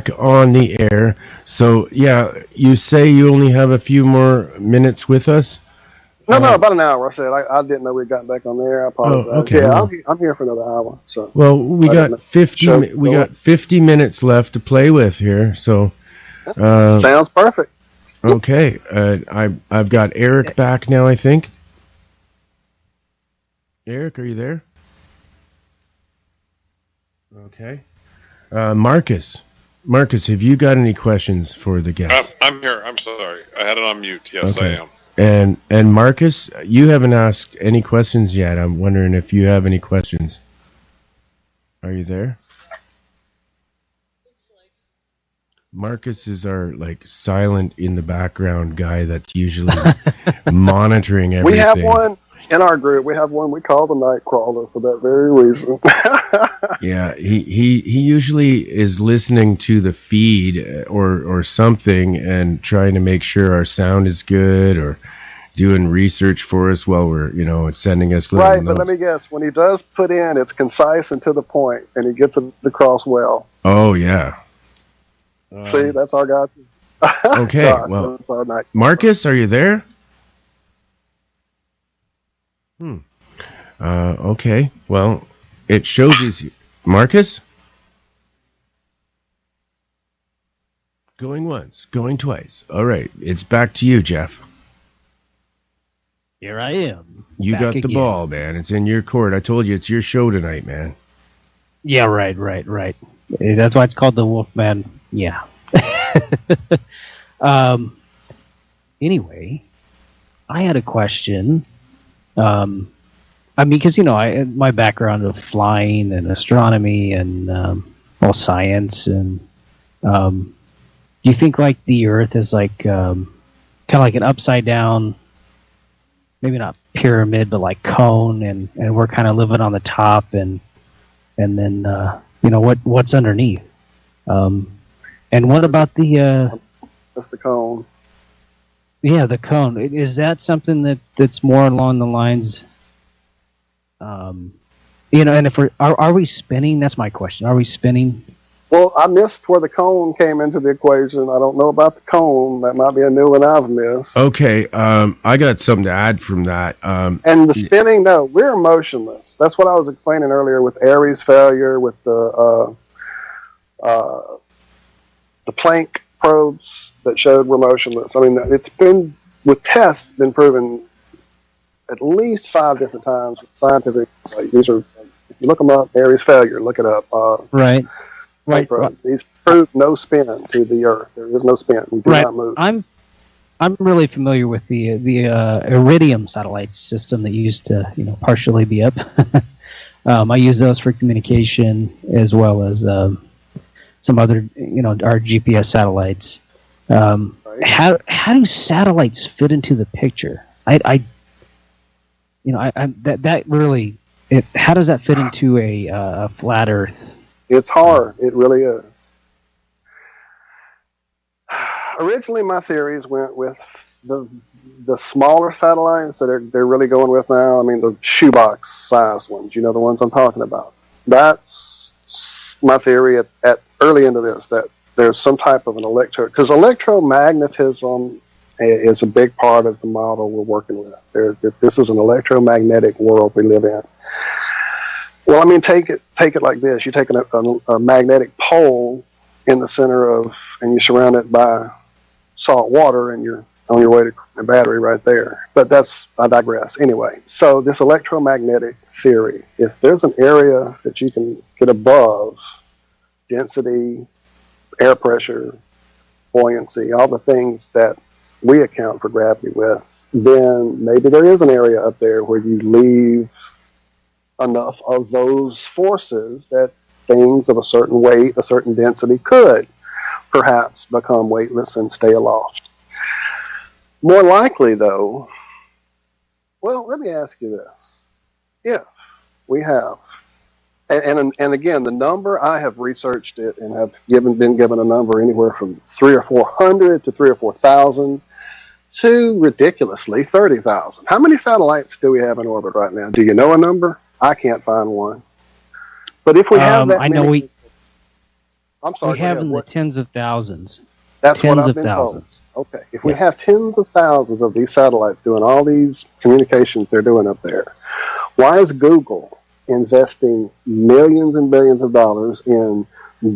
back on the air. So, yeah, you say you only have a few more minutes with us?
No, about an hour. I said I didn't know we'd gotten back on the air. I apologize.
okay,
Yeah,
well-
I'm here for another hour. So.
Well, we
I didn't know.
got 50
Show-
we
go
got 50 minutes left to play with here. So,
Sounds perfect.
Okay, I've got Eric back now, I think. Eric, are you there? Okay. Marcus, have you got any questions for the guest?
I'm here. I'm sorry. I had it on mute. Yes,
Okay.
I am.
And Marcus, you haven't asked any questions yet. I'm wondering if you have any questions. Are you there? Marcus is our silent in the background guy that's usually monitoring everything.
We have one in our group. We have one we call the Nightcrawler for that very reason.
Yeah, he usually is listening to the feed or something and trying to make sure our sound is good or doing research for us while we're sending us little
Right,
notes.
but let me guess. When he does put in, it's concise and to the point, and he gets it across well.
Oh yeah.
See, that's our guy.
Okay,
Josh,
well,
that's our night.
Marcus, are you there? Okay. Well, it shows he's Marcus. Going once, going twice. All right, it's back to you, Jeff.
Here I am.
You
back
got the
again.
ball, man. It's in your court. I told you it's your show tonight, man.
Yeah, right. That's why it's called the Wolfman. Yeah. Anyway, I had a question. Because my background of flying and astronomy and science and do you think the Earth is kind of like an upside down, maybe not pyramid, but cone, and we're kind of living on the top, and then what's underneath? And what about
That's the cone.
Yeah, the cone. Is that something that's more along the lines? And if are we spinning? That's my question. Are we spinning?
Well, I missed where the cone came into the equation. I don't know about the cone. That might be a new one I've missed.
Okay, I got something to add from that.
And the spinning, no, we're motionless. That's what I was explaining earlier with Aries failure, with the Planck probes that showed we're motionless. I mean, it's been, with tests, been proven at least 5 different times. Scientific, these are, if you look them up, Aries failure, look it up.
Right.
Probes. These prove no spin to the Earth. There is no spin. We do not move.
I'm really familiar with the Iridium satellite system that used to partially be up. I use those for communication as well as some other our GPS satellites. How do satellites fit into the picture? How does that fit into a flat Earth?
It's hard. It really is. Originally, my theories went with the smaller satellites that they're really going with now. I mean, the shoebox-sized ones. The ones I'm talking about. That's my theory at early into this, that there's some type of an because electromagnetism is a big part of the model we're working with. This is an electromagnetic world we live in. Well, I mean, take it like this. You take a magnetic pole in the center of, and you surround it by salt water, and you're on your way to a battery right there. But I digress. Anyway, so this electromagnetic theory, if there's an area that you can get above density, air pressure, buoyancy, all the things that we account for gravity with, then maybe there is an area up there where you leave enough of those forces that things of a certain weight, a certain density could perhaps become weightless and stay aloft. More likely, though, well, let me ask you this. If we have, and again, the number, I have researched it and have been given a number anywhere from 300 or 400 to 3,000 or 4,000 to ridiculously 30,000. How many satellites do we have in orbit right now? Do you know a number? I can't find one. But if we have that
I know
many, I'm sorry.
We
go
have
ahead.
in the
What?
tens of thousands.
That's what
Tens
I've
of
been
thousands.
told. Okay, if we
Yes.
have tens of thousands of these satellites doing all these communications they're doing up there, why is Google investing millions and billions of dollars in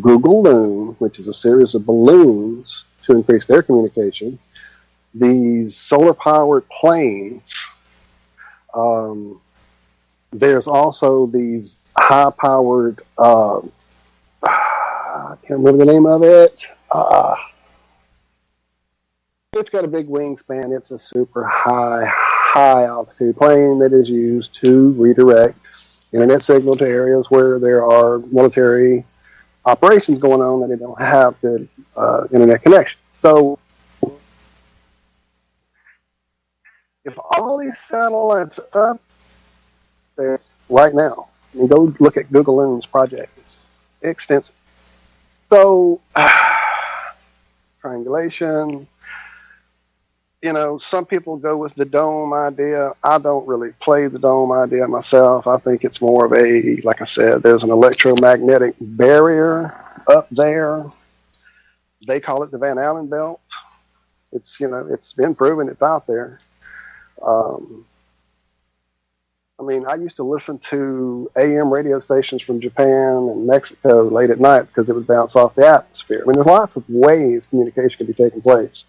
Google Loon, which is a series of balloons to increase their communication, these solar-powered planes? There's also these high-powered, I can't remember the name of it. It's got a big wingspan. It's a super high altitude plane that is used to redirect internet signal to areas where there are military operations going on that they don't have good internet connection. So if all these satellites are up there right now, and go look at Google Loon's project, it's extensive. So triangulation. Some people go with the dome idea. I don't really play the dome idea myself. I think it's more of a, like I said, there's an electromagnetic barrier up there. They call it the Van Allen belt. It's, it's been proven, it's out there. I used to listen to AM radio stations from Japan and Mexico late at night because it would bounce off the atmosphere. There's lots of ways communication can be taking place.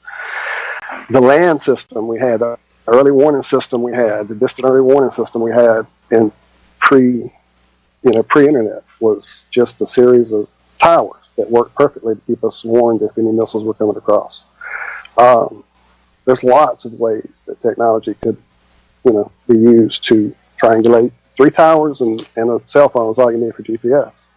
The LAN system we had, the early warning system we had, the distant early warning system we had in pre-internet was just a series of towers that worked perfectly to keep us warned if any missiles were coming across. There's lots of ways that technology could, be used to triangulate. 3 towers and a cell phone is all you need for GPS.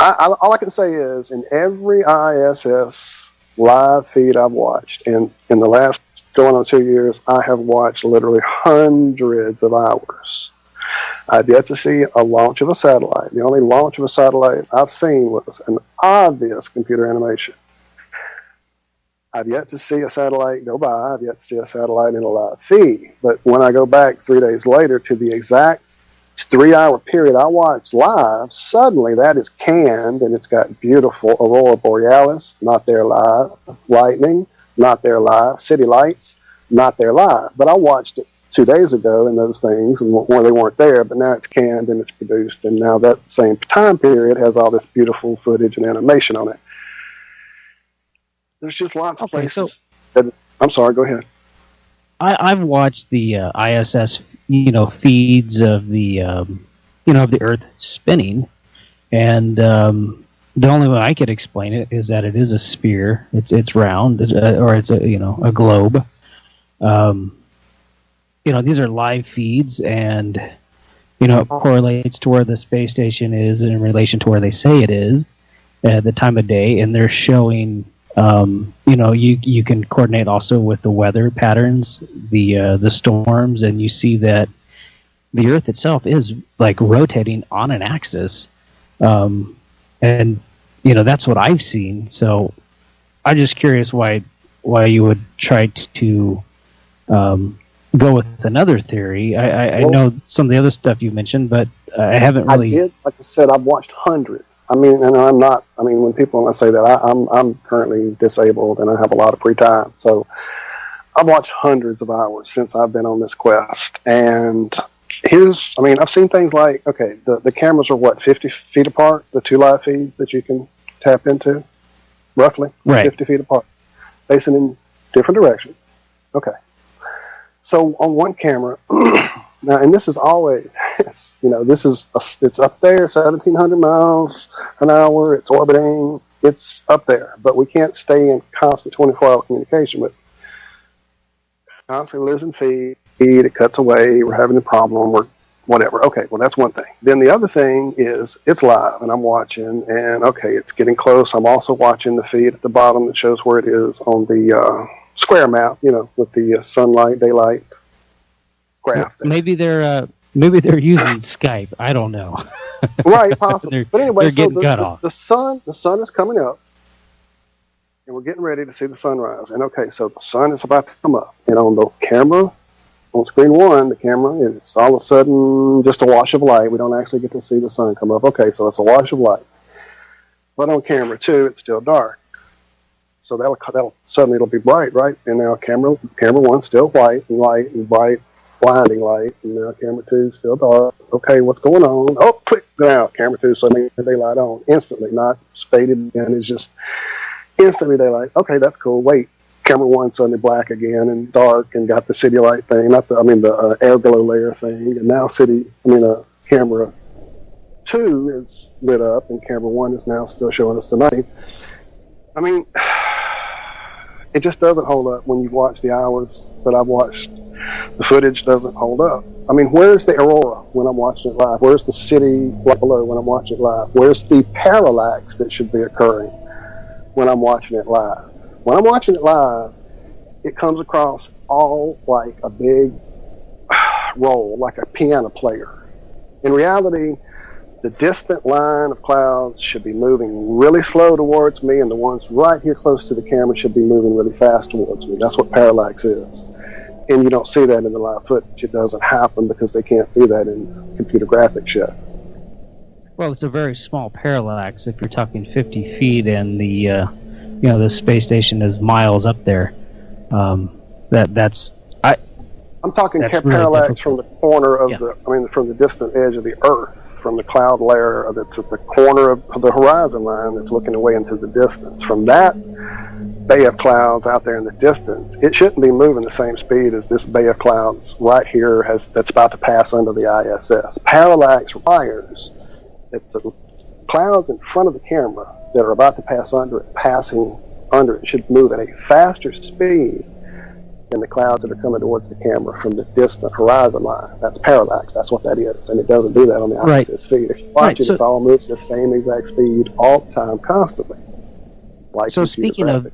All I can say is in every ISS live feed I've watched, and in the last going on 2 years, I have watched literally hundreds of hours. I've yet to see a launch of a satellite. The only launch of a satellite I've seen was an obvious computer animation. I've yet to see a satellite go by. I've yet to see a satellite in a live feed. But when I go back 3 days later to the exact 3-hour period I watched live, suddenly that is canned and it's got beautiful aurora borealis, not there live, lightning, not there live, city lights, not there live. But I watched it 2 days ago and those things, where they weren't there, but now it's canned and it's produced, and now that same time period has all this beautiful footage and animation on it. There's just lots of places that, I'm sorry, go ahead.
I've watched the ISS, feeds of the, of the Earth spinning, and the only way I could explain it is that it is a sphere. It's round, or it's a globe. These are live feeds, and it correlates to where the space station is in relation to where they say it is at the time of day, and they're showing. You can coordinate also with the weather patterns, the storms, and you see that the Earth itself is like rotating on an axis, and that's what I've seen. So I'm just curious why you would try to go with another theory. I know some of the other stuff you mentioned, but I haven't really.
I did, like I said, I've watched hundreds. And I'm not. When people say that, I'm currently disabled and I have a lot of free time. So I've watched hundreds of hours since I've been on this quest. And I've seen things like, the cameras are what, 50 feet apart, the 2 live feeds that you can tap into, roughly,
right.
50 feet apart, facing in different directions. Okay. So on one camera. Now, and this is always, it's up there, 1,700 miles an hour. It's orbiting. It's up there, but we can't stay in constant 24-hour communication with it. Constantly losing feed. It cuts away. We're having a problem. Or whatever. Okay, well, that's one thing. Then the other thing is it's live, and I'm watching, and it's getting close. I'm also watching the feed at the bottom that shows where it is on the square map, with the sunlight, daylight.
Maybe they're using Skype. I don't know.
Right, possibly. But anyway,
they're getting cut off.
The sun is coming up, and we're getting ready to see the sunrise. And so the sun is about to come up, and on the camera on screen 1, the camera is all of a sudden just a wash of light. We don't actually get to see the sun come up. Okay, so it's a wash of light. But on camera 2, it's still dark. So that'll suddenly it'll be bright, right? And now camera 1's still white and bright, blinding light, and now camera 2 is still dark. Okay, what's going on? Oh, click now. Camera 2 suddenly daylight on instantly, not faded, and it's just instantly daylight. Okay, that's cool. Wait, camera 1 suddenly black again and dark, and got the city light thing, the air glow layer thing, and now camera 2 is lit up, and camera 1 is now still showing us the night. I mean, it just doesn't hold up when you watch the hours that I've watched. The footage doesn't hold up. I mean, where's the aurora when I'm watching it live? Where's the city right below when I'm watching it live? Where's the parallax that should be occurring when I'm watching it live? When I'm watching it live, it comes across all like a big roll, like a piano player. In reality, the distant line of clouds should be moving really slow towards me, and the ones right here close to the camera should be moving really fast towards me. That's what parallax is. And you don't see that in the live footage. It doesn't happen because they can't do that in computer graphics yet.
Well, it's a very small parallax if you're talking 50 feet and the space station is miles up there.
I'm talking
That's
parallax
really
from the corner of from the distant edge of the Earth, from the cloud layer that's at the corner of the horizon line that's looking away into the distance. From that bay of clouds out there in the distance, it shouldn't be moving the same speed as this bay of clouds right here that's about to pass under the ISS. Parallax requires that the clouds in front of the camera that are about to passing under it should move at a faster speed than the clouds that are coming towards the camera from the distant horizon line. That's parallax. That's what that is. And it doesn't do that on the ISS feed. If you watch it, it's all moving the same exact speed all the time, constantly.
So speaking of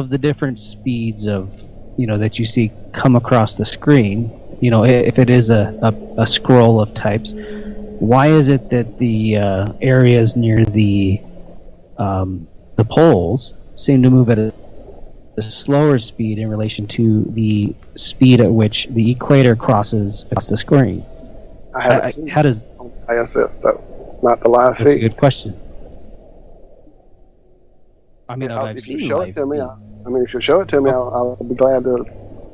the different speeds of, that you see come across the screen, if it is a scroll of types, why is it that the areas near the poles seem to move at a slower speed in relation to the speed at which the equator crosses across the screen?
I haven't seen
how does
ISS though, not the live feed.
That's a good question. I mean,
if you show it to me, if you show it to me, I'll be glad to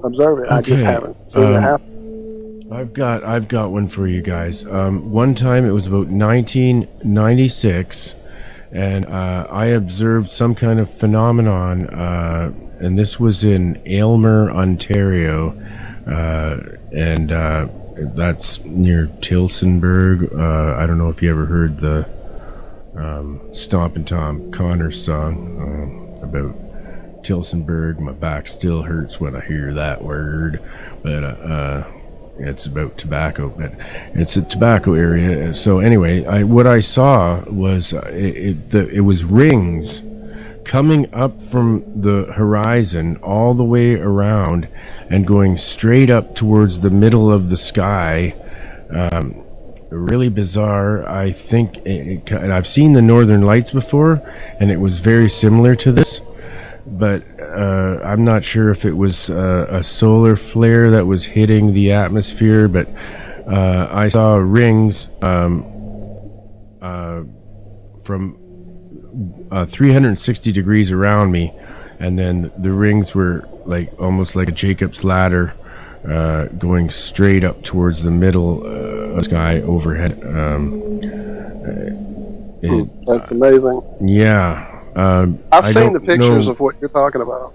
observe it. Okay. I just haven't seen it happen.
I've got one for you guys. One time it was about 1996, and I observed some kind of phenomenon, and this was in Aylmer, Ontario, and that's near Tillsonburg. I don't know if you ever heard the Stompin' Tom Connors song about Tillsonburg. My back still hurts when I hear that word, but it's about tobacco, but it's a tobacco area. So anyway, what I saw was it was rings coming up from the horizon all the way around and going straight up towards the middle of the sky. Really bizarre. I think and I've seen the Northern Lights before, and it was very similar to this, but I'm not sure if it was a solar flare that was hitting the atmosphere, but I saw rings from 360 degrees around me, and then the rings were like almost like a Jacob's ladder, going straight up towards the middle of the sky overhead.
That's amazing.
Yeah.
I've seen the pictures of what you're talking about.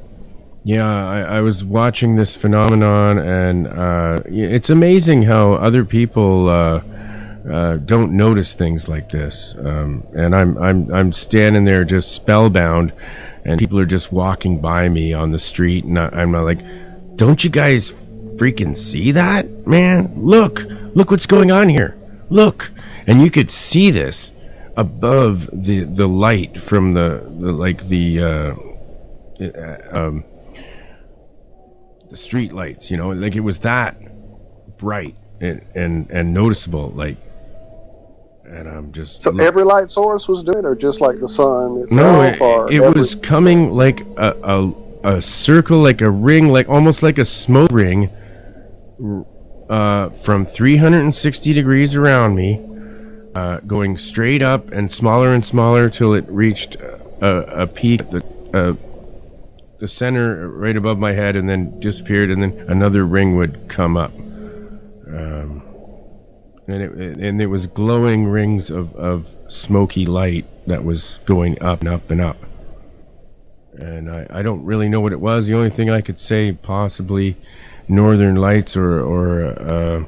Yeah, I was watching this phenomenon, and it's amazing how other people don't notice things like this. And I'm standing there just spellbound, and people are just walking by me on the street, and I'm like, don't you guys freaking see that, man? Look what's going on here. Look, and you could see this above the light from the street lights, like it was that bright and noticeable, like. And I'm just
every light source was doing it, or just like the sun itself?
No, it was coming like a circle, like a ring, like almost like a smoke ring, from 360 degrees around me, going straight up and smaller till it reached a peak, the center right above my head, and then disappeared, and then another ring would come up. And it was glowing rings of smoky light that was going up and up and up. And I don't really know what it was. The only thing I could say, possibly Northern Lights, or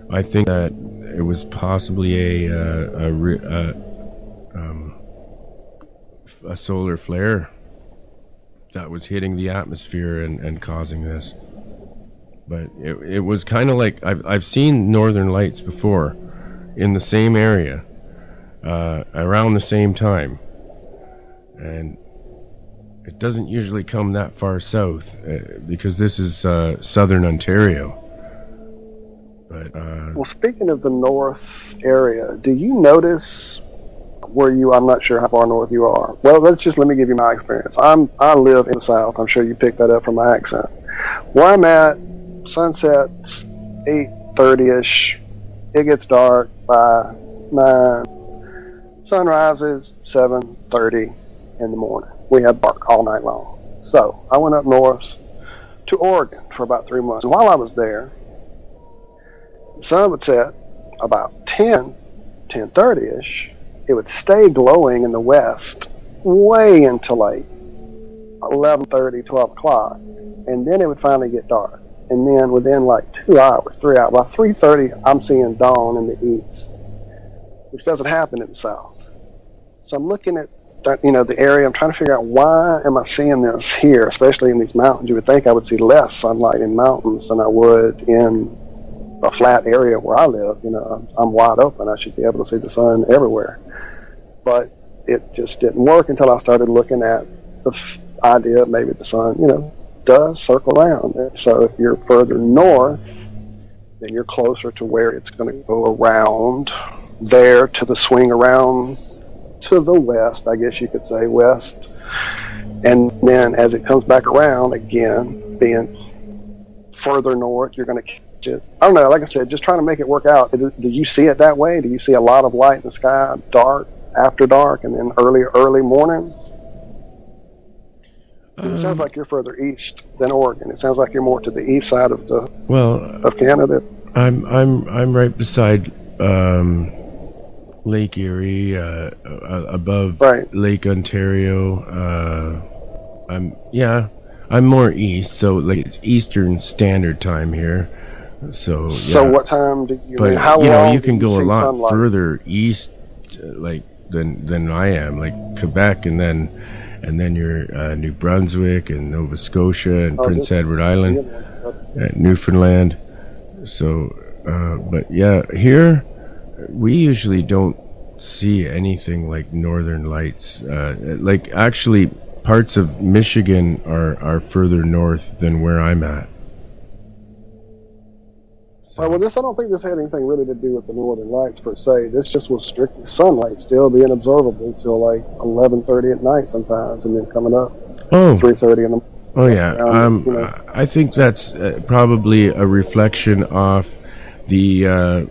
I think that it was possibly a solar flare that was hitting the atmosphere and causing this. But it was kind of like I've seen Northern Lights before in the same area around the same time, and it doesn't usually come that far south because this is southern Ontario. But
well, speaking of the north area, do you notice where I'm not sure how far north you are. Well, let me give you my experience. I live in the south. I'm sure you picked that up from my accent. Where I'm at, sunset's 8:30ish. It gets dark by 9. Sun rises 7:30 in the morning. We have dark all night long. So I went up north to Oregon for about 3 months. And while I was there, the sun would set about 10:30ish. It would stay glowing in the west way until like 11:30, 12 o'clock. And then it would finally get dark. And then within like 2 hours, 3 hours, by 3:30, I'm seeing dawn in the east, which doesn't happen in the south. So I'm looking at the area. I'm trying to figure out, why am I seeing this here, especially in these mountains? You would think I would see less sunlight in mountains than I would in a flat area where I live. I'm wide open. I should be able to see the sun everywhere. But it just didn't work until I started looking at the idea of maybe the sun, does circle around. And so if you're further north, then you're closer to where it's going to go around there to the swing around to the west, I guess you could say, west. And then as it comes back around again, being further north, you're going to catch it. I don't know, like I said, just trying to make it work out. Do you see it that way? Do you see a lot of light in the sky, dark, after dark, and then early morning? It sounds like you're further east than Oregon. It sounds like you're more to the east side of Canada.
I'm right beside Lake Erie, above Lake Ontario. I'm more east, so like it's Eastern Standard Time here. So
what time do you?
But
how long
you can go a lot
sunlight?
further east, than I am, like Quebec, and then you're New Brunswick and Nova Scotia and Prince Edward Island, and Newfoundland. So, but yeah, here we usually don't see anything like Northern Lights. Like actually, parts of Michigan are further north than where I'm at.
Well, I don't think this had anything really to do with the Northern Lights per se. This just was strictly sunlight still being observable till like 11:30 at night sometimes, and then coming up 3:30 in the morning.
Oh yeah, I think that's probably a reflection of the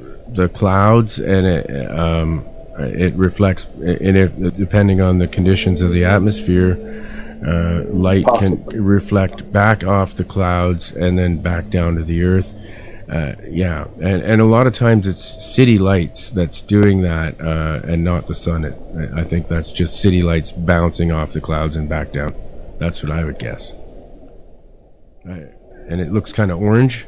clouds, and it reflects in it depending on the conditions of the atmosphere. Light
Possibly.
can reflect back off the clouds and then back down to the earth. And a lot of times it's city lights that's doing that, and not the sun. I think that's just city lights bouncing off the clouds and back down. That's what I would guess. And it looks kind of orange.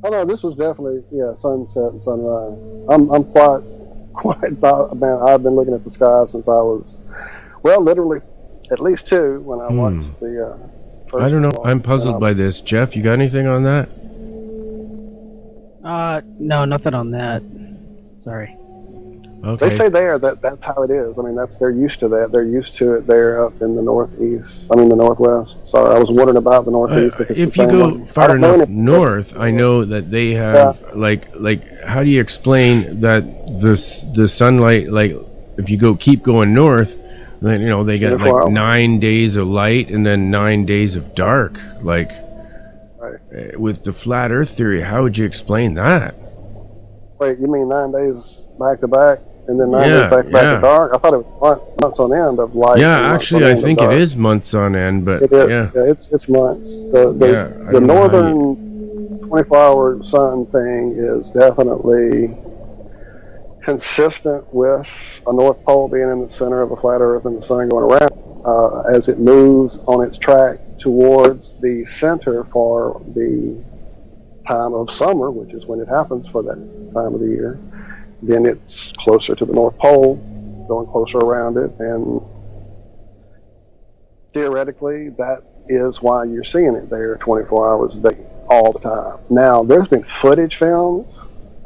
Oh no, this was definitely sunset and sunrise. I'm quite man. I've been looking at the sky since I was, literally at least 2 when I watched the. First
I don't know.
one.
I'm puzzled by this. Jeff, you got anything on that?
No, nothing on that. Sorry.
Okay.
They say there that's how it is. I mean, they're used to that. They're used to it there up in the northeast. The northwest. Sorry, I was wondering about the northeast.
If you go far enough north, I know that they have like how do you explain that the sunlight, like if you keep going north, then they get like 9 days of light and then 9 days of dark. Like
Right.
With the flat Earth theory, how would you explain that?
Wait, you mean 9 days back to back, and then 9 days
Yeah,
back to back
yeah.
to dark? I thought it was months on end of light.
Yeah,
and months
actually,
on
I
end of
think it
dark.
is months on end, but
It is.
yeah.
It's months.
Yeah,
The
I don't know how you-
northern 24-hour sun thing is definitely consistent with a North Pole being in the center of a flat Earth and the sun going around. As it moves on its track towards the center for the time of summer, which is when it happens for that time of the year, then it's closer to the North Pole, going closer around it, and theoretically that is why you're seeing it there 24 hours a day all the time. Now, there's been footage filmed.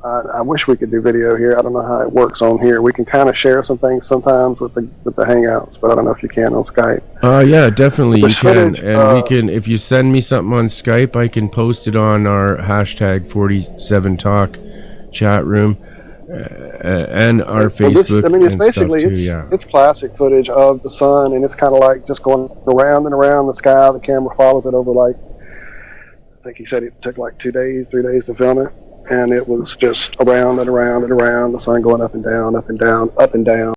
I wish we could do video here. I don't know how it works on here. We can kind of share some things sometimes with the Hangouts, but I don't know if you can on Skype.
Yeah, definitely you
There's
can,
footage,
and we can. If you send me something on Skype, I can post it on our hashtag 47Talk chat room and our
Well,
Facebook.
it's
and
basically
stuff too,
it's classic footage of the sun, and it's kind of like just going around and around the sky. The camera follows it over I think he said it took like 2 days, 3 days to film it. And it was just around and around and around, the sun going up and down, up and down, up and down.